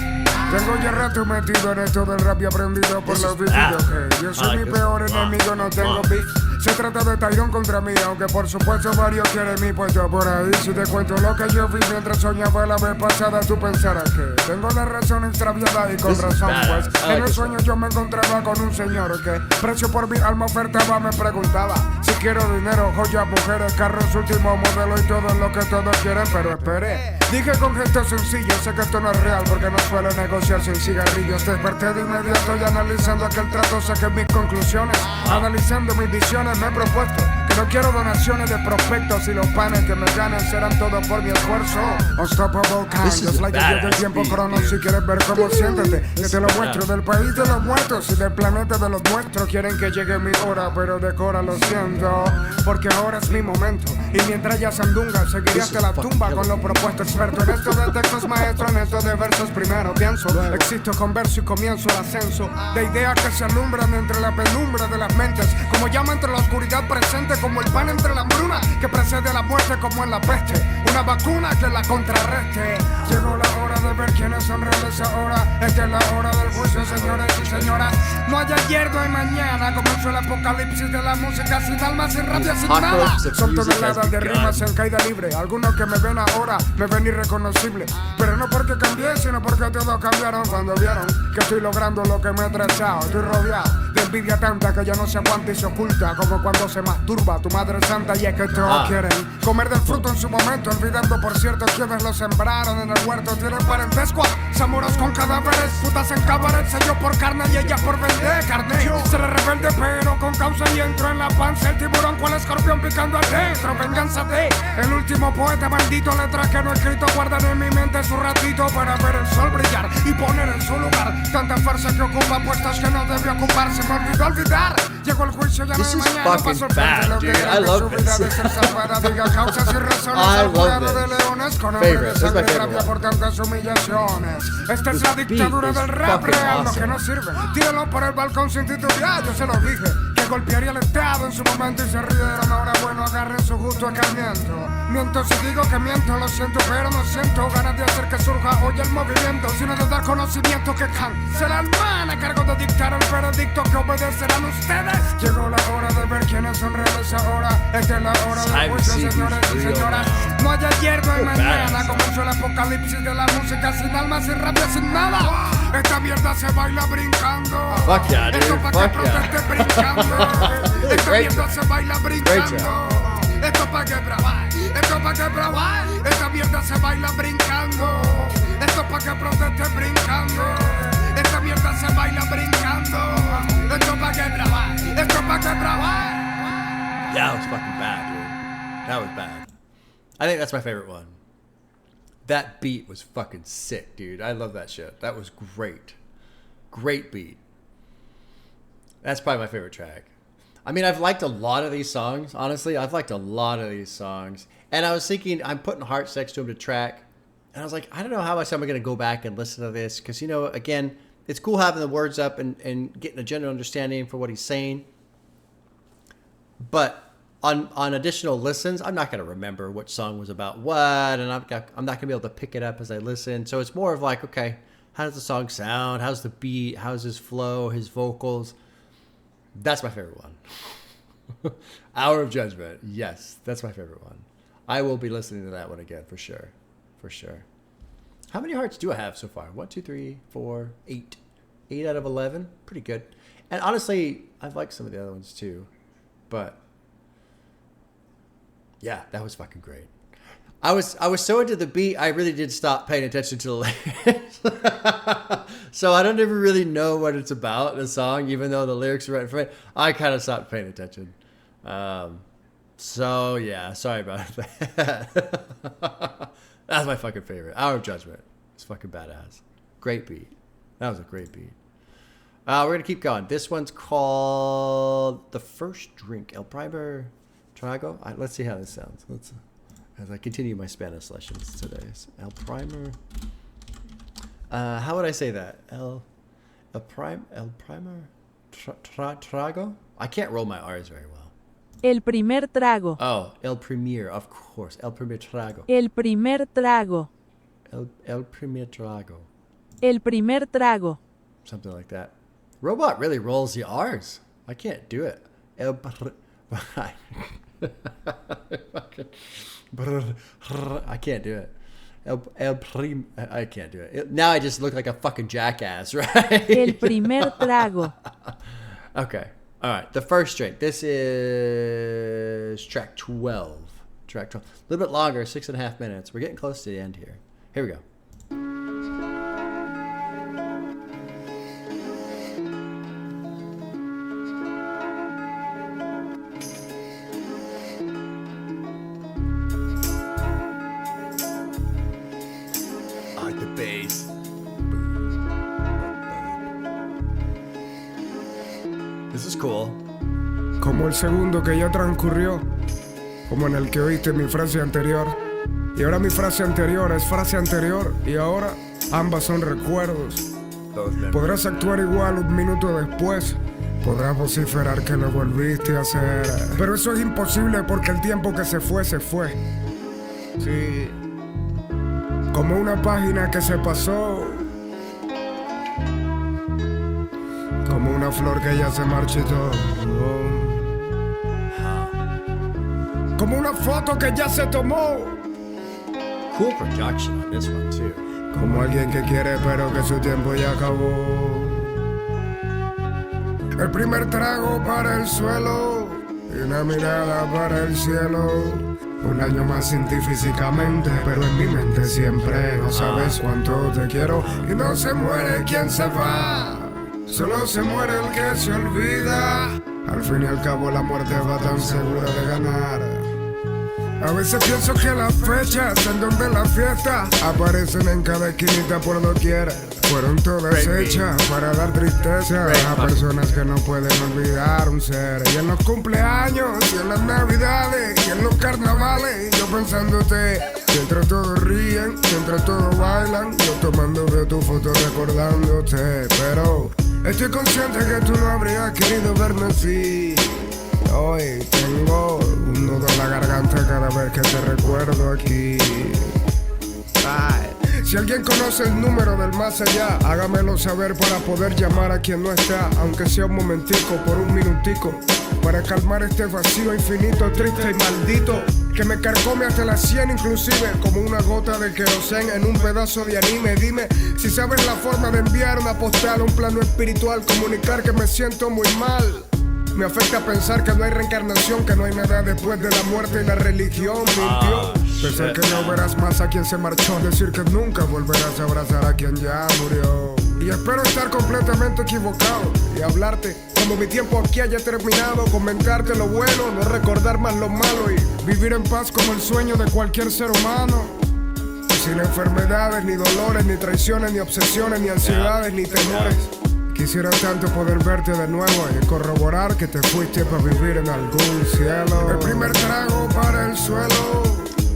Tengo ya rato metido en esto del rap y aprendido por los vídeos que yo soy mi peor enemigo, no tengo beef. Se trata de Tyrone contra mí, aunque por supuesto varios quieren mi puesto por ahí. Si te cuento lo que yo vi mientras soñaba la vez pasada, tú pensarás que tengo la razón extraviada y con razón, pues en el sueño yo me encontraba con un señor que precio por mi alma ofertaba, me preguntaba si quiero dinero, joyas, mujeres, carros, último modelo y todo lo que todos quieren, pero esperé. Dije con gesto sencillo, sé que esto no es real porque no suelo negociar sin cigarrillos. Desperté de inmediato y analizando aquel trato saqué mis conclusiones. Analizando mis visiones me he propuesto que no quiero donaciones de prospectos y los panes que me ganen serán todos por mi esfuerzo. Unstoppable time, just like el del tiempo crono. Si quieres ver cómo siéntete, que te lo muestro del país de los muertos y del planeta de los nuestros. Quieren que llegue mi hora, pero de cora lo siento, porque ahora es mi momento. Y mientras ya sandunga, seguiré hasta la tumba con lo propuesto experto. En esto de textos maestro, en esto de versos primero pienso. Existo con verso y comienzo el ascenso de ideas que se alumbran entre la penumbra de las mentes, como llama entre la oscuridad presente, como el pan entre la hambruna que precede a la muerte, como en la peste, una vacuna que la contrarreste. Llegó la hora de ver quiénes son reales ahora. Esta es la hora del juicio, señores y señoras. No hay ayer, no hay mañana. Comenzó el apocalipsis de la música sin alma, sin rabia, sin nada. Son toneladas de rimas en caída libre. Algunos que me ven ahora me ven irreconocible, pero no porque cambié, sino porque todos cambiaron cuando vieron que estoy logrando lo que me he trazado. Estoy rodeado de envidia tanta que ya no se aguanta y se oculta, como cuando se masturba tu madre santa. Y es que todos quieren comer del fruto en su momento, olvidando por cierto quienes lo sembraron en el huerto. Tienen parentesco, zamoros con cadáveres, putas en cabaret, sello por carne y ella por vender carne. Seré rebelde pero con causa y entro en la panza el tiburón cual escorpión picando adentro. Venganza de el último poeta maldito, letras que no he escrito guardan en mi mente su ratito para ver el sol brillar y poner en su lugar tanta farsa que ocupa puestos que no debe ocuparse. Me olvidó olvidar. Llegó el juicio, ya no This hay is mañana. fucking Pasó el frente bad, lo que dude. era I de love su vida de this. ser salvada. Diga causas y razones I al love cuidado de this. leones con hambre de Favorite. This is my sangre y favorite rabia one. por tantas humillaciones. Esta es la This dictadura beat is del rap fucking real, lo awesome. que no sirve. Tírenlo por el balcón sin titubear, yo se lo dije. Que golpearía el Estado en su momento y se rieron. Ahora bueno, agarren su justo acalmiento. Miento si digo que miento, lo siento, pero no siento ganas de hacer que surja hoy el movimiento, sino de dar conocimiento que cancelarán a cargo de dictar el veredicto que obedecerán ustedes. Llegó la hora de ver quiénes son reales ahora. Esta es la hora del juicio, señores y señoras. No haya ayer, no hay mañana. Comenzó el apocalipsis de la música sin alma, sin rabia, sin nada. Esta mierda se baila brincando. Fuck yeah, dude. Esto pa' que Fuck proteste yeah. brincando. Esta Great mierda job. se baila Great brincando. Esto pa' que probar, esto pa' que probar. Esta mierda se baila brincando. Esto pa' que proteste brincando. Esta mierda se baila brincando. Esto pa' que probar, esto pa' que probar. That was fucking bad, dude. That was bad. I think that's my favorite one. That beat was fucking sick, dude. I love that shit. That was great. Great beat. That's probably my favorite track. I mean, I've liked a lot of these songs. Honestly, I've liked a lot of these songs. And I was thinking, I'm putting hearts next to him to track. And I was like, I don't know how much I'm going to go back and listen to this. Because, you know, again, it's cool having the words up and getting a general understanding for what he's saying. But on additional listens, I'm not going to remember which song was about what. And I'm not going to be able to pick it up as I listen. So it's more of like, okay, how does the song sound? How's the beat? How's his flow, his vocals? That's my favorite one. Hour of Judgment. Yes, that's my favorite one. I will be listening to that one again for sure. For sure. How many hearts do I have so far? 1, 2, 3, 4, 8. 8 out of 11. Pretty good. And honestly, I've liked some of the other ones too. But yeah, that was fucking great. I was so into the beat, I really did stop paying attention to the lyrics. So I don't ever really know what it's about in the song, even though the lyrics are right in front. I kind of stopped paying attention. So yeah, sorry about that. That's my fucking favorite. Hour of Judgment. It's fucking badass. Great beat. That was a great beat. We're gonna keep going. This one's called The First Drink. El Primer Trago. Let's see how this sounds. As I continue my Spanish lessons today. El Primer. How would I say that? El Primer Trago? I can't roll my R's very well. El primer trago. Oh, El Primer, of course. El Primer Trago. El primer trago. El Primer Trago. El primer trago. Something like that. Robot really rolls the R's. I can't do it. I can't do it. I can't do it. Now I just look like a fucking jackass, right? El primer trago. Okay. All right. The first drink. This is track 12. Track 12. A little bit longer, 6.5 minutes. We're getting close to the end here. Here we go. I like the bass. This is cool. Como el segundo que ya transcurrió, como en el que oíste mi frase anterior. Y ahora mi frase anterior es frase anterior, y ahora ambas son recuerdos. Podrás actuar igual un minuto después, podrás vociferar que lo volviste a hacer, pero eso es imposible porque el tiempo que se fue, se fue. Sí, como una página que se pasó, como una flor que ya se marchitó, como una foto que ya se tomó, Cool production on this one too. como alguien que quiere pero que su tiempo ya acabó. El primer trago para el suelo y una mirada para el cielo. Un año más sin ti físicamente, pero en mi mente siempre. No sabes cuánto te quiero y no se muere quien se va, solo se muere el que se olvida. Al fin y al cabo la muerte va tan segura de ganar. A veces pienso que las fechas en donde la fiesta aparecen en cada esquinita por doquiera. Fueron todas hechas para dar tristeza a personas que no pueden olvidar un ser. Y en los cumpleaños, y en las navidades, y en los carnavales, yo pensándote. Mientras todos ríen, mientras todos bailan, yo tomando de tu foto recordándote. Pero estoy consciente que tú no habrías querido verme así. Hoy tengo un nudo en la garganta cada vez que te recuerdo aquí. Ay. Si alguien conoce el número del más allá, hágamelo saber para poder llamar a quien no está, aunque sea un momentico, por un minutico, para calmar este vacío infinito, triste y maldito, que me carcome hasta las 100 inclusive, como una gota de querosén en un pedazo de anime. Dime si sabes la forma de enviar una postal a un plano espiritual, comunicar que me siento muy mal. Me afecta pensar que no hay reencarnación, que no hay nada después de la muerte y la religión mintió. Pensar que no verás más a quien se marchó, decir que nunca volverás a abrazar a quien ya murió. Y espero estar completamente equivocado y hablarte como mi tiempo aquí haya terminado, comentarte lo bueno, no recordar más lo malo y vivir en paz como el sueño de cualquier ser humano. Sin enfermedades, ni dolores, ni traiciones, ni obsesiones, ni ansiedades, ni temores. Quisiera tanto poder verte de nuevo y corroborar que te fuiste para vivir en algún cielo. El primer trago para el suelo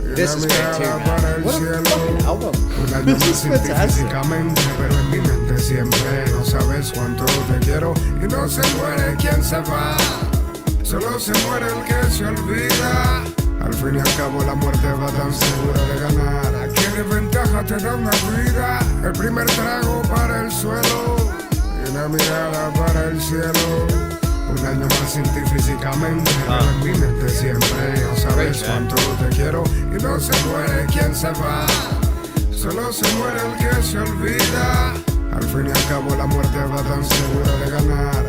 y la mirada para el cielo. Un año más sin ti físicamente, pero en mi mente siempre. No sabes cuánto te quiero y no se muere quien se va. Solo se muere el que se olvida. Al fin y al cabo la muerte va tan segura de ganar. ¿A qué desventaja te da una vida? El primer trago para el suelo. Una mirada para el cielo. Un año más sin ti físicamente, pero en mi mente siempre. No sabes cuánto te quiero y no se muere quien se va. Solo se muere el que se olvida. Al fin y al cabo la muerte va tan segura de ganar.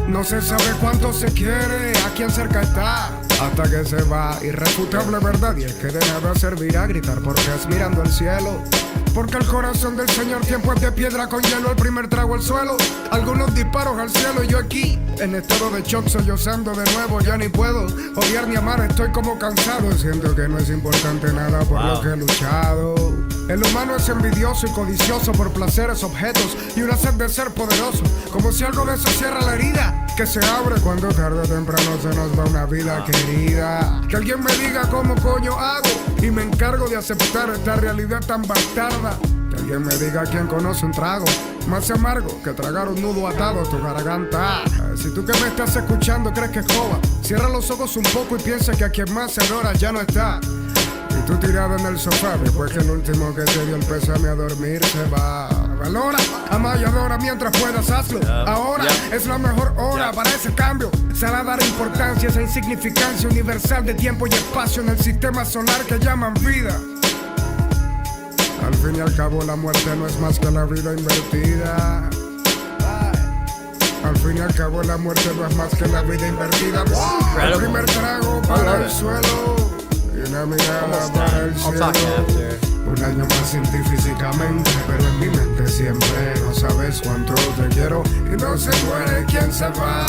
No se sabe cuánto se quiere, a quién cerca está, hasta que se va. Irrefutable verdad, y es que de nada servirá gritar porque es mirando al cielo. Porque el corazón del Señor tiempo es de piedra con hielo. El primer trago al suelo, algunos disparos al cielo. Y yo aquí, en estado de shock, sollozando de nuevo. Ya ni puedo odiar ni amar, estoy como cansado. Siento que no es importante nada por lo que he luchado. El humano es envidioso y codicioso por placeres, objetos y una sed de ser poderoso. Como si algo de eso cierra la herida que se abre cuando tarde o temprano se nos va una vida querida. Que alguien me diga cómo coño hago y me encargo de aceptar esta realidad tan bastarda. Que alguien me diga quién conoce un trago más amargo que tragar un nudo atado a tu garganta. Si tú que me estás escuchando crees que es joda, cierra los ojos un poco y piensa que a quien más se adora ya no está. Y tú tirado en el sofá después que el último que te dio el pésame a dormir se va. Valora, ama y adora mientras puedas hazlo. Ahora es la mejor hora para ese cambio. Será dar importancia a esa insignificancia universal de tiempo y espacio en el sistema solar que llaman vida. Al fin y al cabo la muerte no es más que la vida invertida. Al fin y al cabo la muerte no es más que la vida invertida. El primer trago para el suelo y una mirada para el cielo. Un año más sin ti físicamente, pero en mi mente siempre. No sabes cuánto te quiero y no se muere quien se va.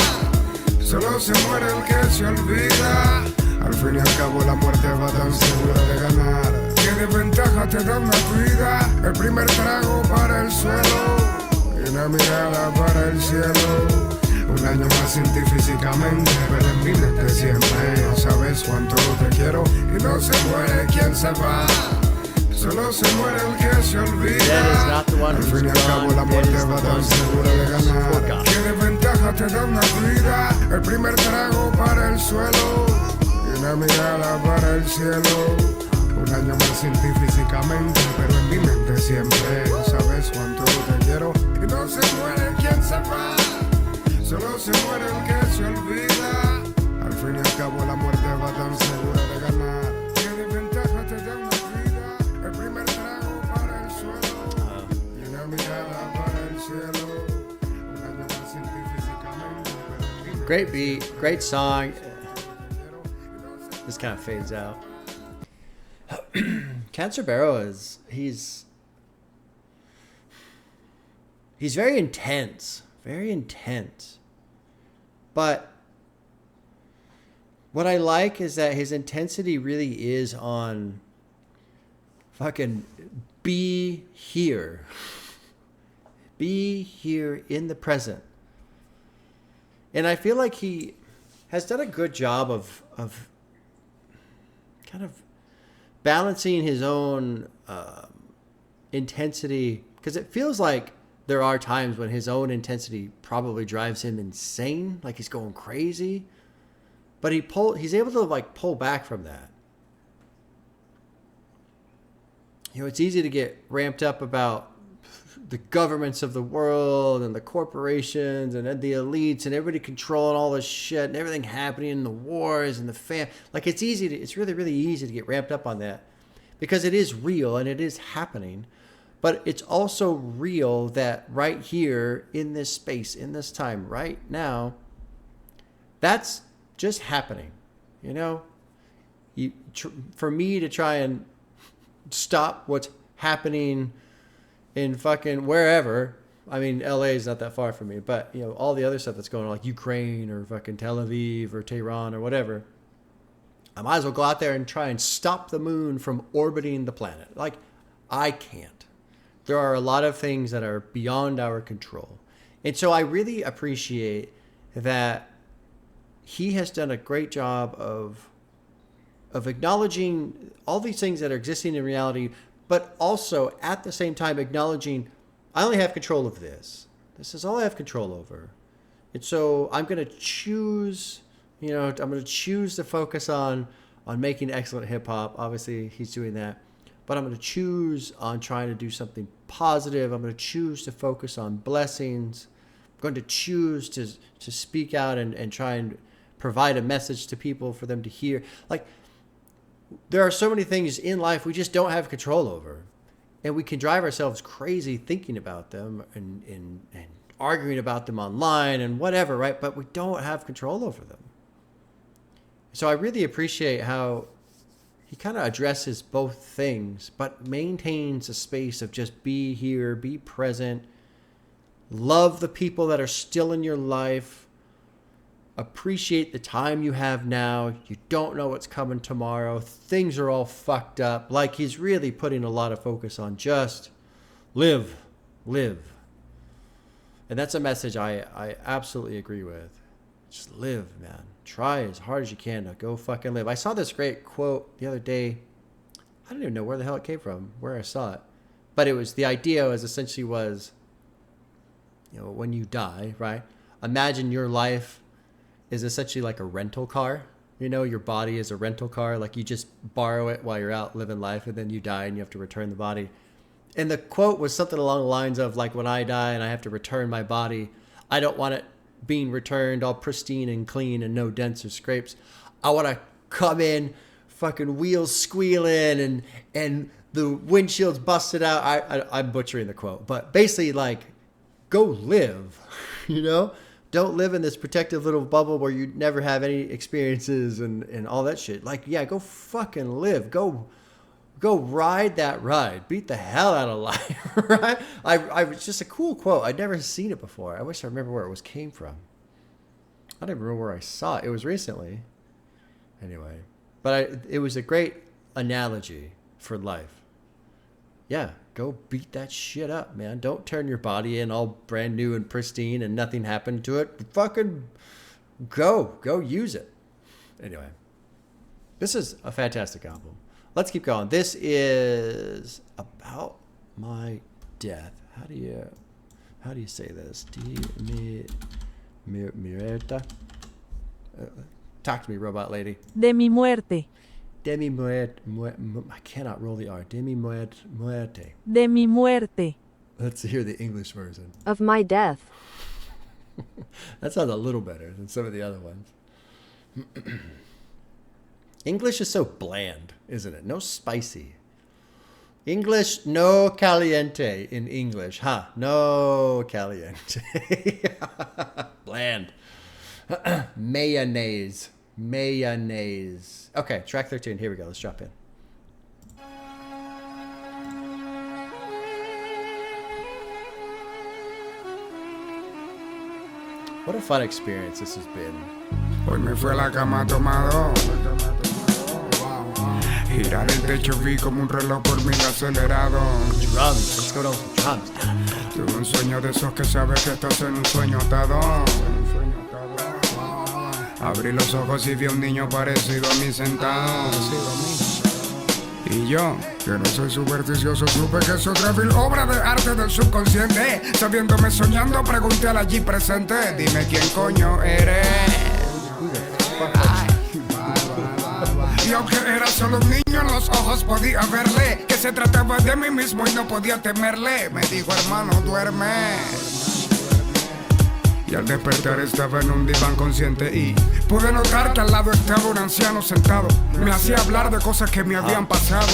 Solo se muere el que se olvida. Al fin y al cabo la muerte va tan segura de ganar. ¿Qué desventaja te da una vida? El primer trago para el suelo y una mirada para el cielo. Un año más sin ti físicamente, pero en mi mente siempre. No sabes cuánto te quiero y no se muere quien se va. Solo se muere el que se olvida. Al fin y al cabo la muerte va tan segura de ganar. ¿Qué desventaja te da una vida? El primer trago para el suelo y una mirada para el cielo. Un año más sin ti físicamente, pero en mi mente siempre. No sabes cuánto te quiero y no se muere quien se va. Solo se muere el que se olvida. Al fin y al cabo la muerte va tan segura de ganar. ¿Qué desventaja te da una vida? El primer trago para el suelo y una mirada para el cielo. Un año más sin ti físicamente. Great beat, great song. This kind of fades out. Canserbero he's very intense. Very intense. But what I like is that his intensity really is on fucking be here. Be here in the present. And I feel like he has done a good job of kind of balancing his own intensity, because it feels like there are times when his own intensity probably drives him insane, like he's going crazy, but he's able to like pull back from that. You know, it's easy to get ramped up about the governments of the world and the corporations and the elites and everybody controlling all this shit and everything happening in the wars and the like it's really, really easy to get ramped up on that because it is real and it is happening. But it's also real that right here in this space, in this time, right now, that's just happening. You know, for me to try and stop what's happening in fucking wherever. I mean, LA is not that far from me, but you know, all the other stuff that's going on, like Ukraine or fucking Tel Aviv or Tehran or whatever, I might as well go out there and try and stop the moon from orbiting the planet. Like, I can't. There are a lot of things that are beyond our control. And so I really appreciate that he has done a great job of acknowledging all these things that are existing in reality, but also at the same time acknowledging I only have control of this. This is all I have control over. And so I'm going to choose, I'm going to choose to focus on making excellent hip hop. Obviously, he's doing that. But I'm going to choose on trying to do something positive. I'm going to choose to focus on blessings. I'm going to choose to speak out and try and provide a message to people for them to hear. Like, there are so many things in life we just don't have control over. And we can drive ourselves crazy thinking about them and arguing about them online and whatever, right? But we don't have control over them. So I really appreciate how he kind of addresses both things, but maintains a space of just be here, be present, love the people that are still in your life, appreciate the time you have now. You don't know what's coming tomorrow. Things are all fucked up. Like, he's really putting a lot of focus on just live. And that's a message I absolutely agree with. Just live, man. Try as hard as you can to go fucking live. I saw this great quote the other day. I don't even know where the hell it came from, where I saw it. But it was, the idea was essentially was, when you die, right? Imagine your life is essentially like a rental car. Your body is a rental car. Like, you just borrow it while you're out living life, and then you die and you have to return the body. And the quote was something along the lines of, like, when I die and I have to return my body, I don't want it being returned all pristine and clean and no dents or scrapes. I want to come in fucking wheels squealing and the windshield's busted out. I'm butchering the quote, but basically, like, go live, Don't live in this protective little bubble where you never have any experiences and all that shit. Like, yeah, go fucking live. Go ride that ride. Beat the hell out of life, right? It's just a cool quote. I'd never seen it before. I wish I remember where it came from. I don't even remember where I saw it. It was recently. Anyway. But it was a great analogy for life. Yeah, go beat that shit up, man. Don't turn your body in all brand new and pristine and nothing happened to it. Fucking go use it. Anyway. This is a fantastic album. Let's keep going. This is about my death. How do you say this? Mi Muerte? Talk to me, robot lady. De mi muerte. De mi muerte. I cannot roll the R. De mi muerte. De mi muerte. Let's hear the English version. Of my death. That sounds a little better than some of the other ones. English is so bland, isn't it? No spicy. English, no caliente in English. Huh? No caliente. Bland. Mayonnaise. Okay, track 13. Here we go. Let's drop in. What a fun experience this has been. Hoy me fui a la cama tomado. Girar el techo vi como un reloj por mil acelerado. Drums. Let's go to drums. Tuve un sueño de esos que sabes que estás en un sueño atado. Abrí los ojos y vi a un niño parecido a mí sentado. Y yo, que no soy supersticioso, supe que es otra vil obra de arte del subconsciente. Sabiéndome soñando, pregunté al allí presente: dime quién coño eres. Y aunque era solo un niño, en los ojos podía verle que se trataba de mí mismo y no podía temerle. Me dijo: hermano, duerme. Y al despertar estaba en un diván consciente y pude notar que al lado estaba un anciano sentado. Me hacía hablar de cosas que me habían pasado.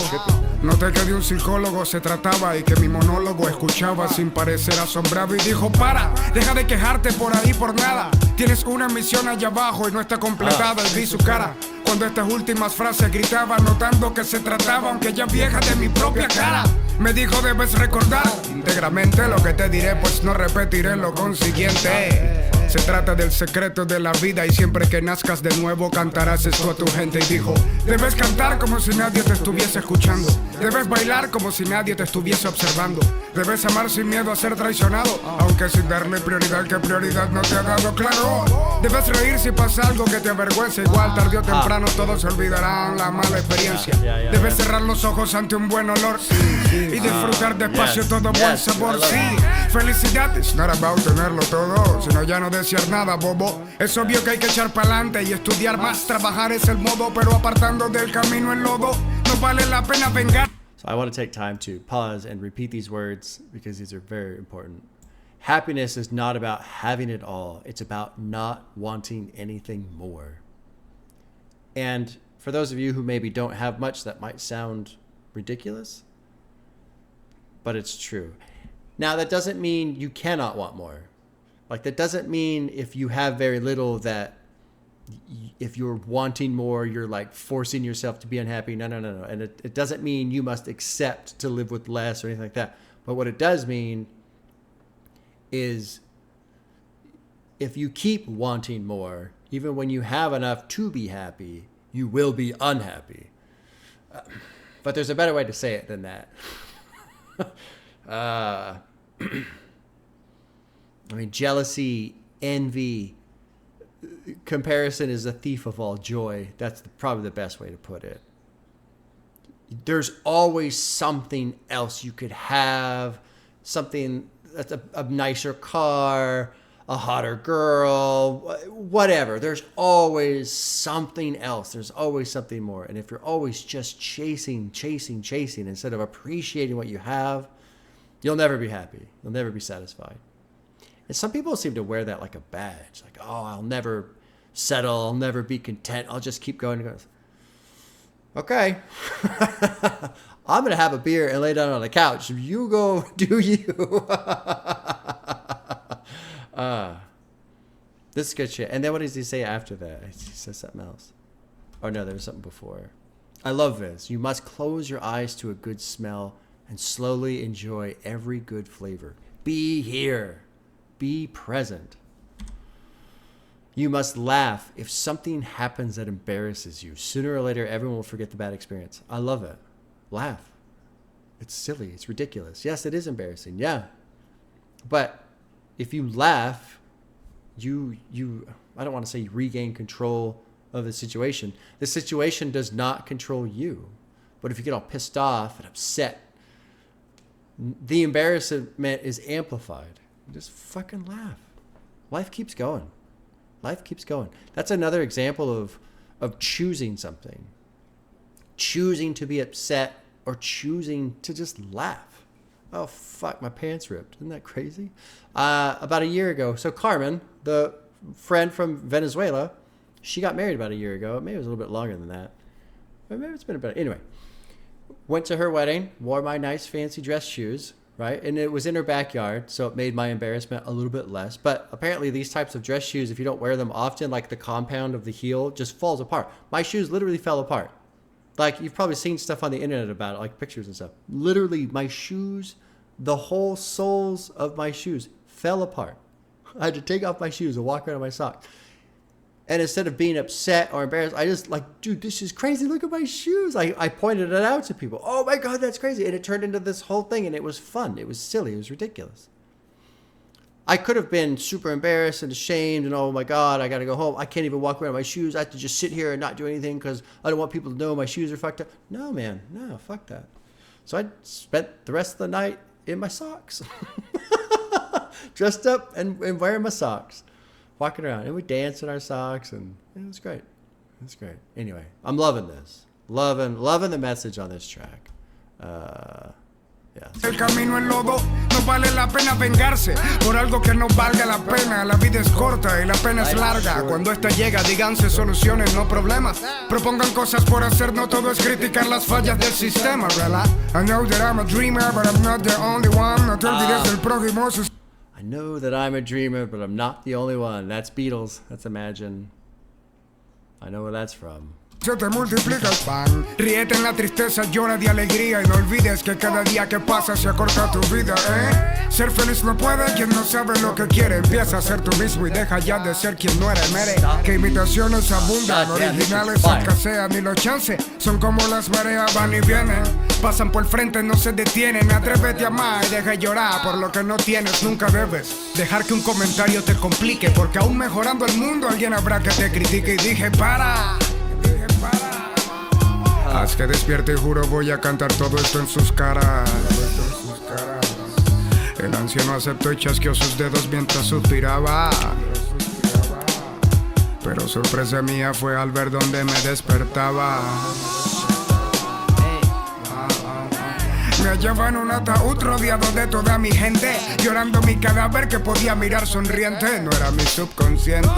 Noté que de un psicólogo se trataba y que mi monólogo escuchaba sin parecer asombrado. Y dijo: para, deja de quejarte por ahí por nada. Tienes una misión allá abajo y no está completada. Y vi su cara cuando estas últimas frases gritaba, notando que se trataba, aunque ya vieja, de mi propia cara. Me dijo: debes recordar íntegramente lo que te diré, pues no repetiré lo consiguiente. Se trata del secreto de la vida y siempre que nazcas de nuevo cantarás esto a tu gente. Y dijo: debes cantar como si nadie te estuviese escuchando. Debes bailar como si nadie te estuviese observando. Debes amar sin miedo a ser traicionado, aunque sin darle prioridad que prioridad no te ha dado, claro. Debes reír si pasa algo que te avergüenza, igual tarde o temprano todos olvidarán la mala experiencia. Debes cerrar los ojos ante un buen olor y disfrutar despacio todo buen sabor, sí. Felicidad is not about tenerlo todo, sino ya no desear nada, bobo. Es obvio que hay que echar pa'lante y estudiar más. Trabajar es el modo, pero apartando del camino el lodo. No vale la pena vengar. So I want to take time to pause and repeat these words because these are very important. Happiness is not about having it all. It's about not wanting anything more. And for those of you who maybe don't have much, that might sound ridiculous, but it's true. Now, that doesn't mean you cannot want more. Like, that doesn't mean if you have very little that if you're wanting more, you're like forcing yourself to be unhappy. No. And it doesn't mean you must accept to live with less or anything like that. But what it does mean is if you keep wanting more, even when you have enough to be happy, you will be unhappy. But there's a better way to say it than that. I mean, jealousy, envy, comparison is a thief of all joy. That's probably the best way to put it. There's always something else you could have, something that's a nicer car, a hotter girl, whatever. There's always something else. There's always something more. And if you're always just chasing instead of appreciating what you have, you'll never be happy. You'll never be satisfied. And some people seem to wear that like a badge. Like, oh, I'll never settle. I'll never be content. I'll just keep going. Okay. I'm going to have a beer and lay down on the couch. You go do you. This is good shit. And then what does he say after that? He says something else. Oh, no, there was something before. I love this. You must close your eyes to a good smell and slowly enjoy every good flavor. Be here. Be present. You must laugh if something happens that embarrasses you. Sooner or later, everyone will forget the bad experience. I love it. Laugh. It's silly. It's ridiculous. Yes, it is embarrassing. Yeah. But if you laugh, you I don't want to say regain control of the situation. The situation does not control you. But if you get all pissed off and upset, the embarrassment is amplified. Just fucking laugh. Life keeps going. Life keeps going. That's another example of choosing something. Choosing to be upset or choosing to just laugh. Oh, fuck, my pants ripped. Isn't that crazy? About a year ago, so Carmen, the friend from Venezuela, she got married about a year ago. Maybe it was a little bit longer than that. But maybe it's been about... Anyway, went to her wedding, wore my nice fancy dress shoes, right? And it was in her backyard, so it made my embarrassment a little bit less. But apparently these types of dress shoes, if you don't wear them often, like the compound of the heel just falls apart. My shoes literally fell apart. Like, you've probably seen stuff on the internet about it, like pictures and stuff. Literally, my shoes, the whole soles of my shoes fell apart. I had to take off my shoes and walk around in my socks. And instead of being upset or embarrassed, I just like, dude, this is crazy. Look at my shoes. I pointed it out to people. Oh my God, that's crazy. And it turned into this whole thing, and it was fun. It was silly. It was ridiculous. I could have been super embarrassed and ashamed and, oh my God, I got to go home. I can't even walk around in my shoes. I have to just sit here and not do anything because I don't want people to know my shoes are fucked up. No, man. No, fuck that. So I spent the rest of the night in my socks. Dressed up and wearing my socks. Walking around. And we danced in our socks, and it was great. It was great. Anyway, I'm loving this. Loving the message on this track. El camino en lodo, no vale la pena vengarse por algo que no valga la pena. La vida es corta y la pena es larga. Cuando esta llega, díganse soluciones, no problemas. Propongan cosas por hacer, no todo es criticar las fallas del sistema, ¿verdad? I know that I'm a dreamer, but I'm not the only one. No te olvides del prójimo. I know that I'm a dreamer, but I'm not the only one. That's Beatles. That's Imagine. I know where that's from. Se te multiplica el pan. Ríete en la tristeza, llora de alegría. Y no olvides que cada día que pasa se acorta tu vida, ¿eh? Ser feliz no puede quien no sabe lo que quiere. Empieza a ser tú mismo y deja ya de ser quien no eres. Mere, que imitaciones abundan, originales escasean. Y los chances son como las mareas, van y vienen. Pasan por el frente, no se detienen. Atrévete a amar y deja de llorar por lo que no tienes. Nunca debes dejar que un comentario te complique, porque aún mejorando el mundo alguien habrá que te critique. Y dije, para. Haz que despierte y juro voy a cantar todo esto en sus caras. El anciano aceptó y chasqueó sus dedos mientras suspiraba. Pero sorpresa mía fue al ver donde me despertaba. Me hallaba en un ataúd rodeado de toda mi gente, llorando mi cadáver que podía mirar sonriente. No era mi subconsciente,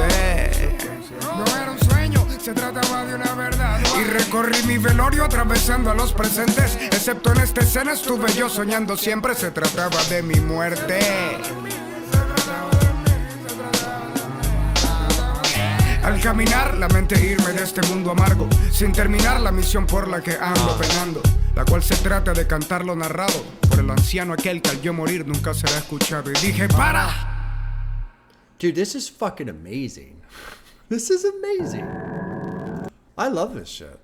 no era un sueño, se trataba de una verdad. Y recorrí mi velorio atravesando a los presentes, excepto en esta escena estuve yo soñando siempre. Se trataba de mi muerte. Al caminar, lamenté irme de este mundo amargo, sin terminar la misión por la que ando penando, la cual se trata de cantar lo narrado por el anciano aquel que al yo morir nunca será escuchado. Y dije, para. Dude, this is fucking amazing. This is amazing. I love this shit.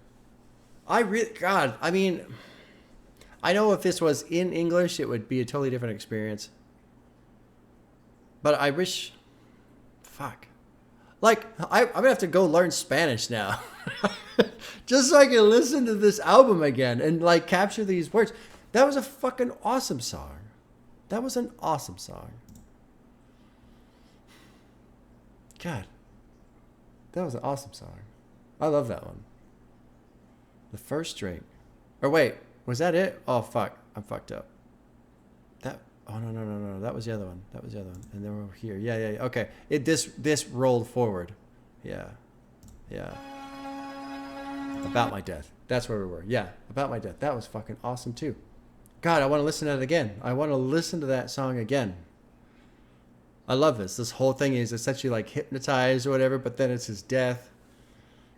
God, I mean, I know if this was in English, it would be a totally different experience. But I wish, fuck. Like, I'm going to have to go learn Spanish now. Just so I can listen to this album again and, like, capture these words. That was a fucking awesome song. That was an awesome song. God. That was an awesome song. I love that one. The First Drink. Or wait, was that it? Oh, fuck. I'm fucked up. Oh, no. That was the other one. And then we're over here. Yeah. Okay. This rolled forward. Yeah. About My Death. That's where we were. Yeah. About My Death. That was fucking awesome too. God, I want to listen to that again. I want to listen to that song again. I love this. This whole thing is essentially like hypnotized or whatever, but then it's his death.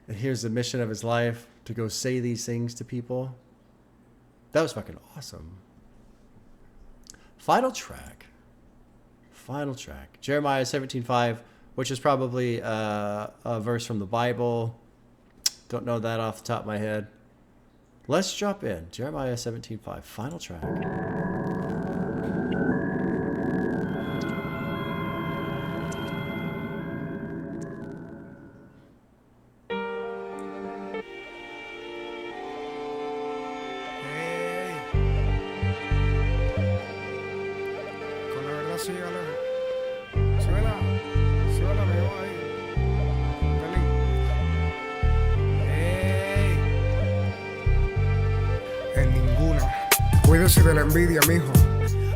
And here's the mission of his life, to go say these things to people. That was fucking awesome. Final track. Jeremiah 17:5, which is probably a verse from the Bible. Don't know that off the top of my head. Let's drop in. Jeremiah 17:5, final track. Cuídese de la envidia, mijo.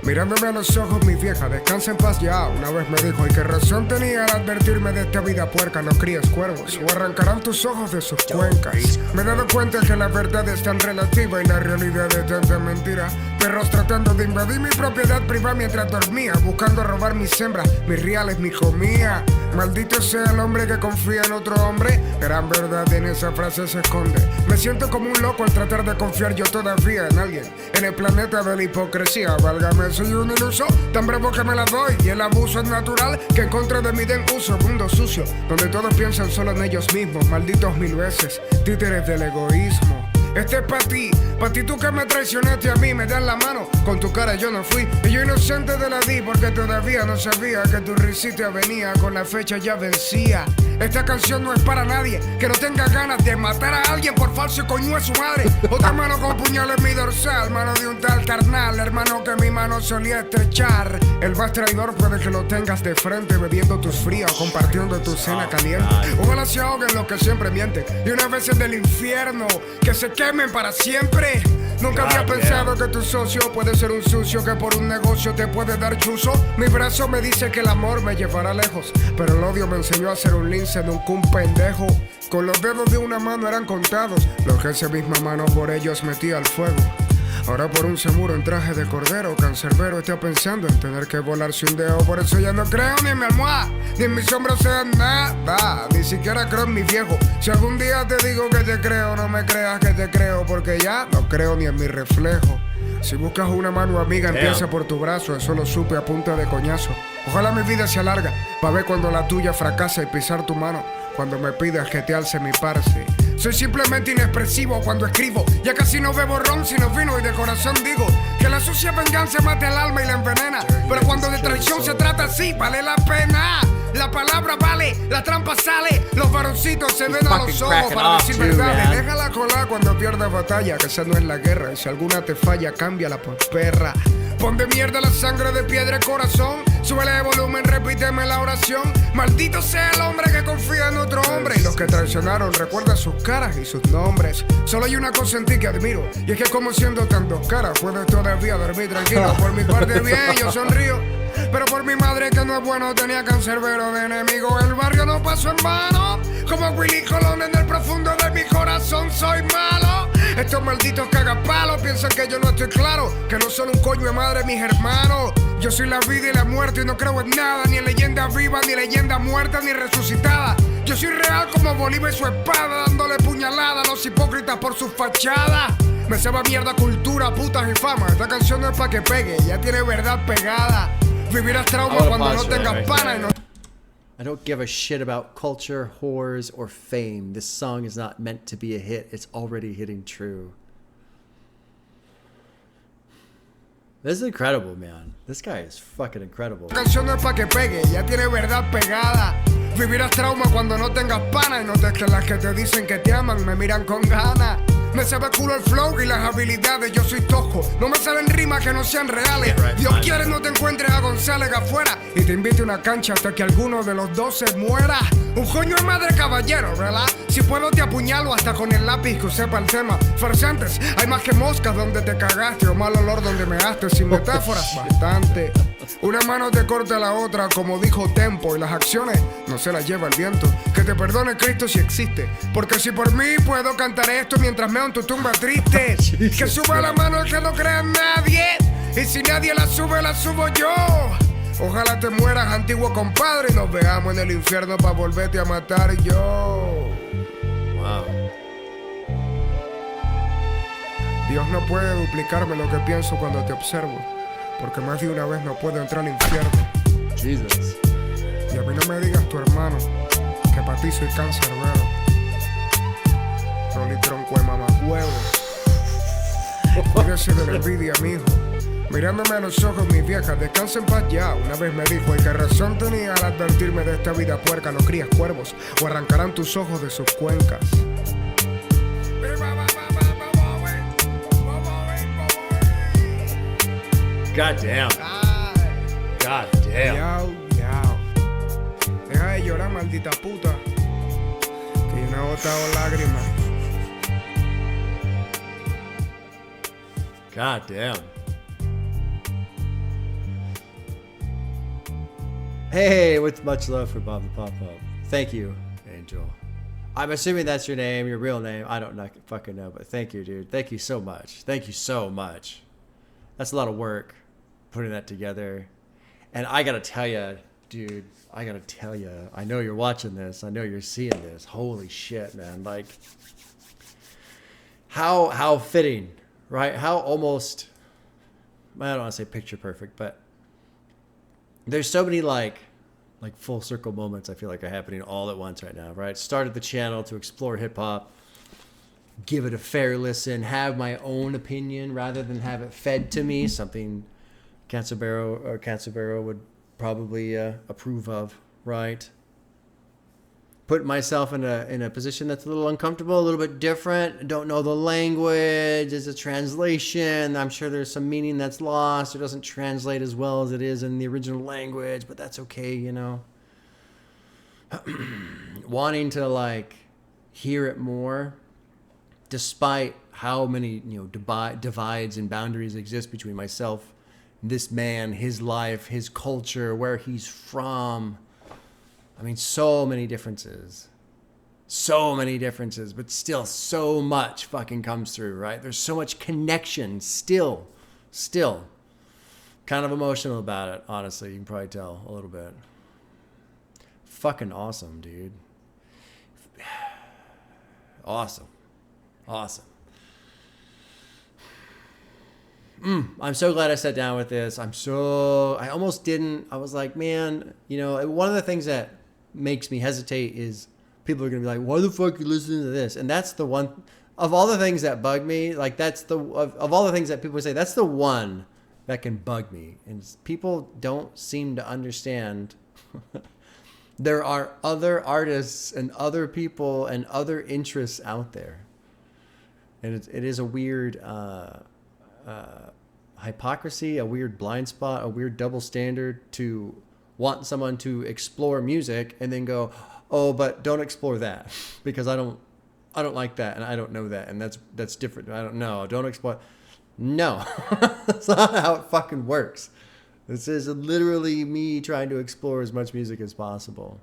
Mirándome a los ojos, mi vieja, descansa en paz ya. Una vez me dijo, ¿y qué razón tenía al advertirme de esta vida puerca? No críes cuervos, o arrancarán tus ojos de sus cuencas. Me he dado cuenta que la verdad es tan relativa y la realidad es tanta mentira. Perros tratando de invadir mi propiedad privada mientras dormía, buscando robar mis hembras, mis reales, mi comida. Maldito sea el hombre que confía en otro hombre. Gran verdad en esa frase se esconde. Me Me siento como un loco al tratar de confiar yo todavía en alguien. En el planeta de la hipocresía, válgame, soy un iluso, tan bravo que me la doy. Y el abuso es natural, que en contra de mí den uso. Mundo sucio, donde todos piensan solo en ellos mismos. Malditos mil veces, títeres del egoísmo. Este es pa' ti tú que me traicionaste a mí, me das la mano, con tu cara yo no fui, y yo inocente te la di porque todavía no sabía que tu risita venía, con la fecha ya vencía. Esta canción no es para nadie que no tenga ganas de matar a alguien por falso y coño a su madre. Otra mano con puñal en mi dorsal, mano de un tal carnal, hermano que mi mano solía estrechar. El más traidor puede que lo tengas de frente, bebiendo tus fríos, compartiendo tu cena caliente. Ojalá se ahoguen los que siempre mienten, y una vez del infierno, que se quemen para siempre. Nunca había pensado que tu socio puede ser un sucio que por un negocio te puede dar chuzo. Mi brazo me dice que el amor me llevará lejos, pero el odio me enseñó a ser un lince, nunca un pendejo. Con los dedos de una mano eran contados los que esa misma mano por ellos metía al fuego. Ahora por un seguro en traje de cordero, Canserbero está pensando en tener que volarse un dedo. Por eso ya no creo ni en mi almohada, ni en mis sombras sea nada, ni siquiera creo en mi viejo. Si algún día te digo que te creo, no me creas que te creo, porque ya no creo ni en mi reflejo. Si buscas una mano amiga, empieza por tu brazo, eso lo supe a punta de coñazo. Ojalá mi vida sea larga, pa' ver cuando la tuya fracasa y pisar tu mano, cuando me pidas que te alce mi parce. Soy simplemente inexpresivo cuando escribo, ya casi no bebo ron sino vino, y de corazón digo que la sucia venganza mata el alma y la envenena. Pero cuando de traición se trata así, vale la pena. La palabra vale, la trampa sale, los varoncitos se ven a los ojos para decir verdades. Déjala colar cuando pierdas batalla, que esa no es la guerra, y si alguna te falla, cámbiala por perra. Pon de mierda la sangre de piedra y corazón, súbele de volumen, repíteme la oración. Maldito sea el hombre que confía en otro hombre, y los que traicionaron recuerda sus caras y sus nombres. Solo hay una cosa en ti que admiro, y es que como siendo tan dos caras puedes todavía dormir tranquilo. Por mi parte bien, yo sonrío, pero por mi madre que no es bueno tenía Canserbero de enemigo. El barrio no pasó en vano, como Willy Colón en el profundo de mi corazón soy malo. Estos malditos cagapalos piensan que yo no estoy claro, que no son un coño de madre mis hermanos. Yo soy la vida y la muerte y no creo en nada, ni en leyenda viva, ni leyenda muerta, ni resucitada. Yo soy real como Bolívar y su espada, dándole puñalada a los hipócritas por sus fachadas. Me sabe mierda cultura, putas y fama. Esta canción no es pa' que pegue, ya tiene verdad pegada. Vivirás trauma cuando no tengas pana y no... I don't give a shit about culture, whores, or fame. This song is not meant to be a hit. It's already hitting true. This is incredible, man. This guy is fucking incredible. La canción no es pa' que pegue, ya tiene verdad pegada. Vivirás trauma cuando no tengas pana, y no te que las que te dicen que te aman me miran con ganas. Me sabe culo el flow y las habilidades, yo soy tosco. No me salen rimas que no sean reales. Dios quiere no te encuentres a González afuera y te invite a una cancha hasta que alguno de los dos se muera. Un coño de madre caballero, ¿verdad? Si puedo te apuñalo hasta con el lápiz que sepa el tema. Farsantes, hay más que moscas donde te cagaste, o mal olor donde me gaste. Sin metáforas, bastante. Una mano te corta la otra, como dijo Tempo, y las acciones no se las lleva el viento. Que te perdone Cristo si existe, porque si por mí puedo cantar esto mientras meo en tu tumba triste. Que suba la mano el que no crea en nadie, y si nadie la subo yo. Ojalá te mueras, antiguo compadre, y nos veamos en el infierno para volverte a matar yo. Wow. Dios no puede duplicarme lo que pienso cuando te observo, porque más de una vez no puedo entrar al infierno. Jesus. Y a mí no me digas tu hermano, que para ti soy Canserbero. Rolly tronco de mamahuevo. Cuídese de la envidia, mijo. Mirándome a los ojos, mi vieja, descansa en paz ya. Una vez me dijo, ¿y qué razón tenía al advertirme de esta vida puerca? No crías cuervos, o arrancarán tus ojos de sus cuencas. God damn. God damn. Yao. Deja de llorar, maldita puta, que yo no he botado lágrimas. God damn. Hey, with much love for Bob the Pop-Up. Thank you, Angel. I'm assuming that's your name, your real name. I don't fucking know, but thank you, dude. Thank you so much. Thank you so much. That's a lot of work, putting that together. And I gotta tell you, dude, I know you're watching this. I know you're seeing this. Holy shit, man. Like, how fitting, right? How almost, I don't want to say picture perfect, but there's so many like full circle moments I feel like are happening all at once right now, right? Started the channel to explore hip hop, give it a fair listen, have my own opinion rather than have it fed to me, something Canserbero would probably approve of, right? Put myself in a position that's a little uncomfortable, a little bit different. Don't know the language. Is a translation. I'm sure there's some meaning that's lost. It doesn't translate as well as it is in the original language, but that's okay, you know. Wanting to like hear it more, despite how many divides and boundaries exist between myself, this man, his life, his culture, where he's from. I mean, so many differences, but still so much fucking comes through, right? There's so much connection still kind of emotional about it. Honestly, you can probably tell a little bit. Fucking awesome, dude. Awesome. I'm so glad I sat down with this. I almost didn't. I was like, man, one of the things that makes me hesitate is people are going to be like, why the fuck are you listening to this? And that's the one of all the things that bug me. Like of all the things that people say, that's the one that can bug me. And people don't seem to understand there are other artists and other people and other interests out there. And it is a weird, hypocrisy, a weird blind spot, a weird double standard to want someone to explore music and then go, oh, but don't explore that because I don't like that and I don't know that and that's different. I don't know. Don't explore. No, that's not how it fucking works. This is literally me trying to explore as much music as possible.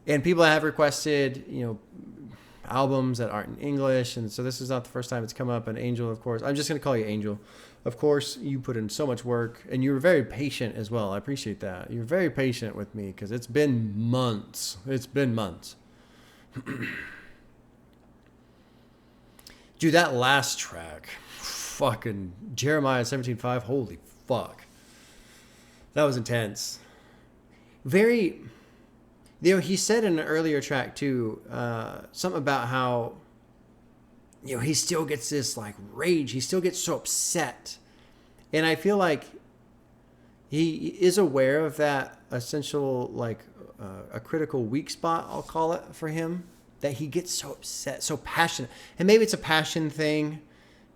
And people have requested, albums that aren't in English, and so this is not the first time it's come up. And Angel, of course, I'm just going to call you Angel. Of course, you put in so much work, and you were very patient as well. I appreciate that. You're very patient with me because it's been months. Dude, that last track, fucking Jeremiah 17:5, holy fuck. That was intense. Very... he said in an earlier track too, something about how, he still gets this like rage. He still gets so upset. And I feel like he is aware of that essential, like a critical weak spot, I'll call it, for him, that he gets so upset, so passionate. And maybe it's a passion thing,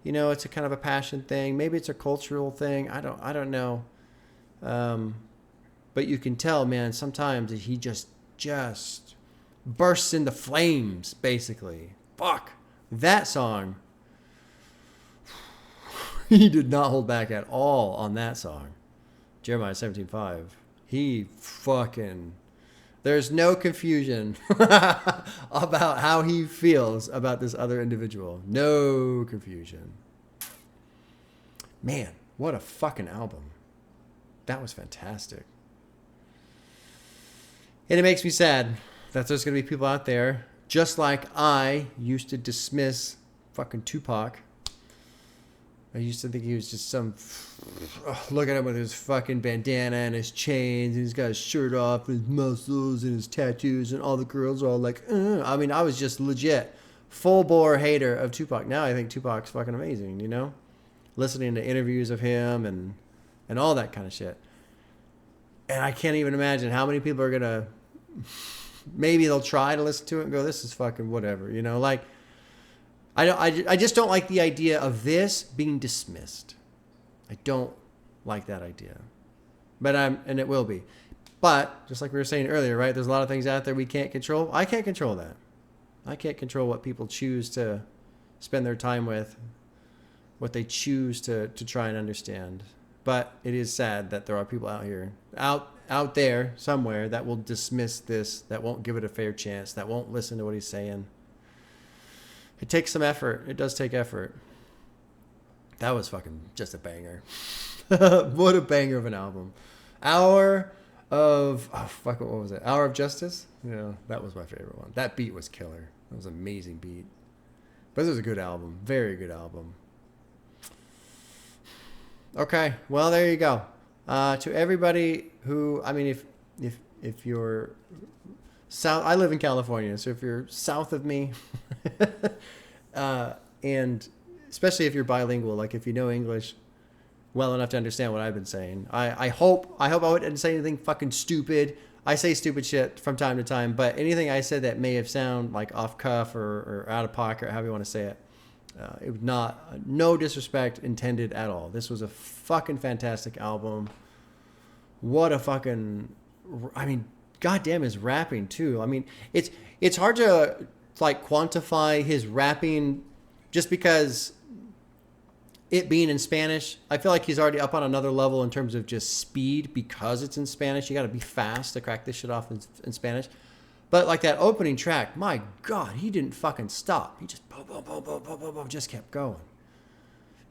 it's a kind of a passion thing. Maybe it's a cultural thing. I don't know. But you can tell, man, sometimes he just bursts into flames, basically. Fuck. That song, he did not hold back at all on that song. Jeremiah 17:5. He fucking... There's no confusion about how he feels about this other individual. No confusion. Man, what a fucking album. That was fantastic. And it makes me sad that there's going to be people out there, just like I used to dismiss fucking Tupac. I used to think he was just some... look at him with his fucking bandana and his chains, and he's got his shirt off, and his muscles, and his tattoos, and all the girls are all like, I mean, I was just legit full-bore hater of Tupac. Now I think Tupac's fucking amazing, Listening to interviews of him and all that kind of shit. And I can't even imagine how many people are going to... Maybe they'll try to listen to it and go, this is fucking whatever, like... I just don't like the idea of this being dismissed. I don't like that idea. And it will be. But, just like we were saying earlier, right? There's a lot of things out there we can't control. I can't control that. I can't control what people choose to spend their time with, what they choose to try and understand. But it is sad that there are people out there somewhere that will dismiss this, that won't give it a fair chance, that won't listen to what he's saying. It takes some effort. It does take effort. That was fucking just a banger. What a banger of an album. What was it? Hour of Justice? That was my favorite one. That beat was killer. That was an amazing beat. But this is a good album. Very good album. Okay, well, there you go. To everybody who, I mean, if you're south, I live in California, so if you're south of me, and especially if you're bilingual, like if you know English well enough to understand what I've been saying, I hope I wouldn't say anything fucking stupid. I say stupid shit from time to time, but anything I said that may have sound like off cuff or out of pocket, or however you want to say it, it was not, no disrespect intended at all. This was a fucking fantastic album. What a fucking, I mean, goddamn his rapping too. I mean, it's hard to like quantify his rapping just because it being in Spanish. I feel like he's already up on another level in terms of just speed because it's in Spanish. You got to be fast to crack this shit off in Spanish. But like that opening track, my God, he didn't fucking stop. He just boom, boom, boom, boom, boom, boom, boom, just kept going.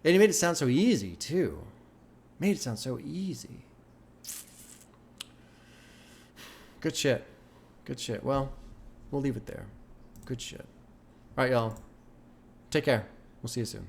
And he made it sound so easy too. Made it sound so easy. Good shit. Good shit. Well, we'll leave it there. Good shit. All right, y'all. Take care. We'll see you soon.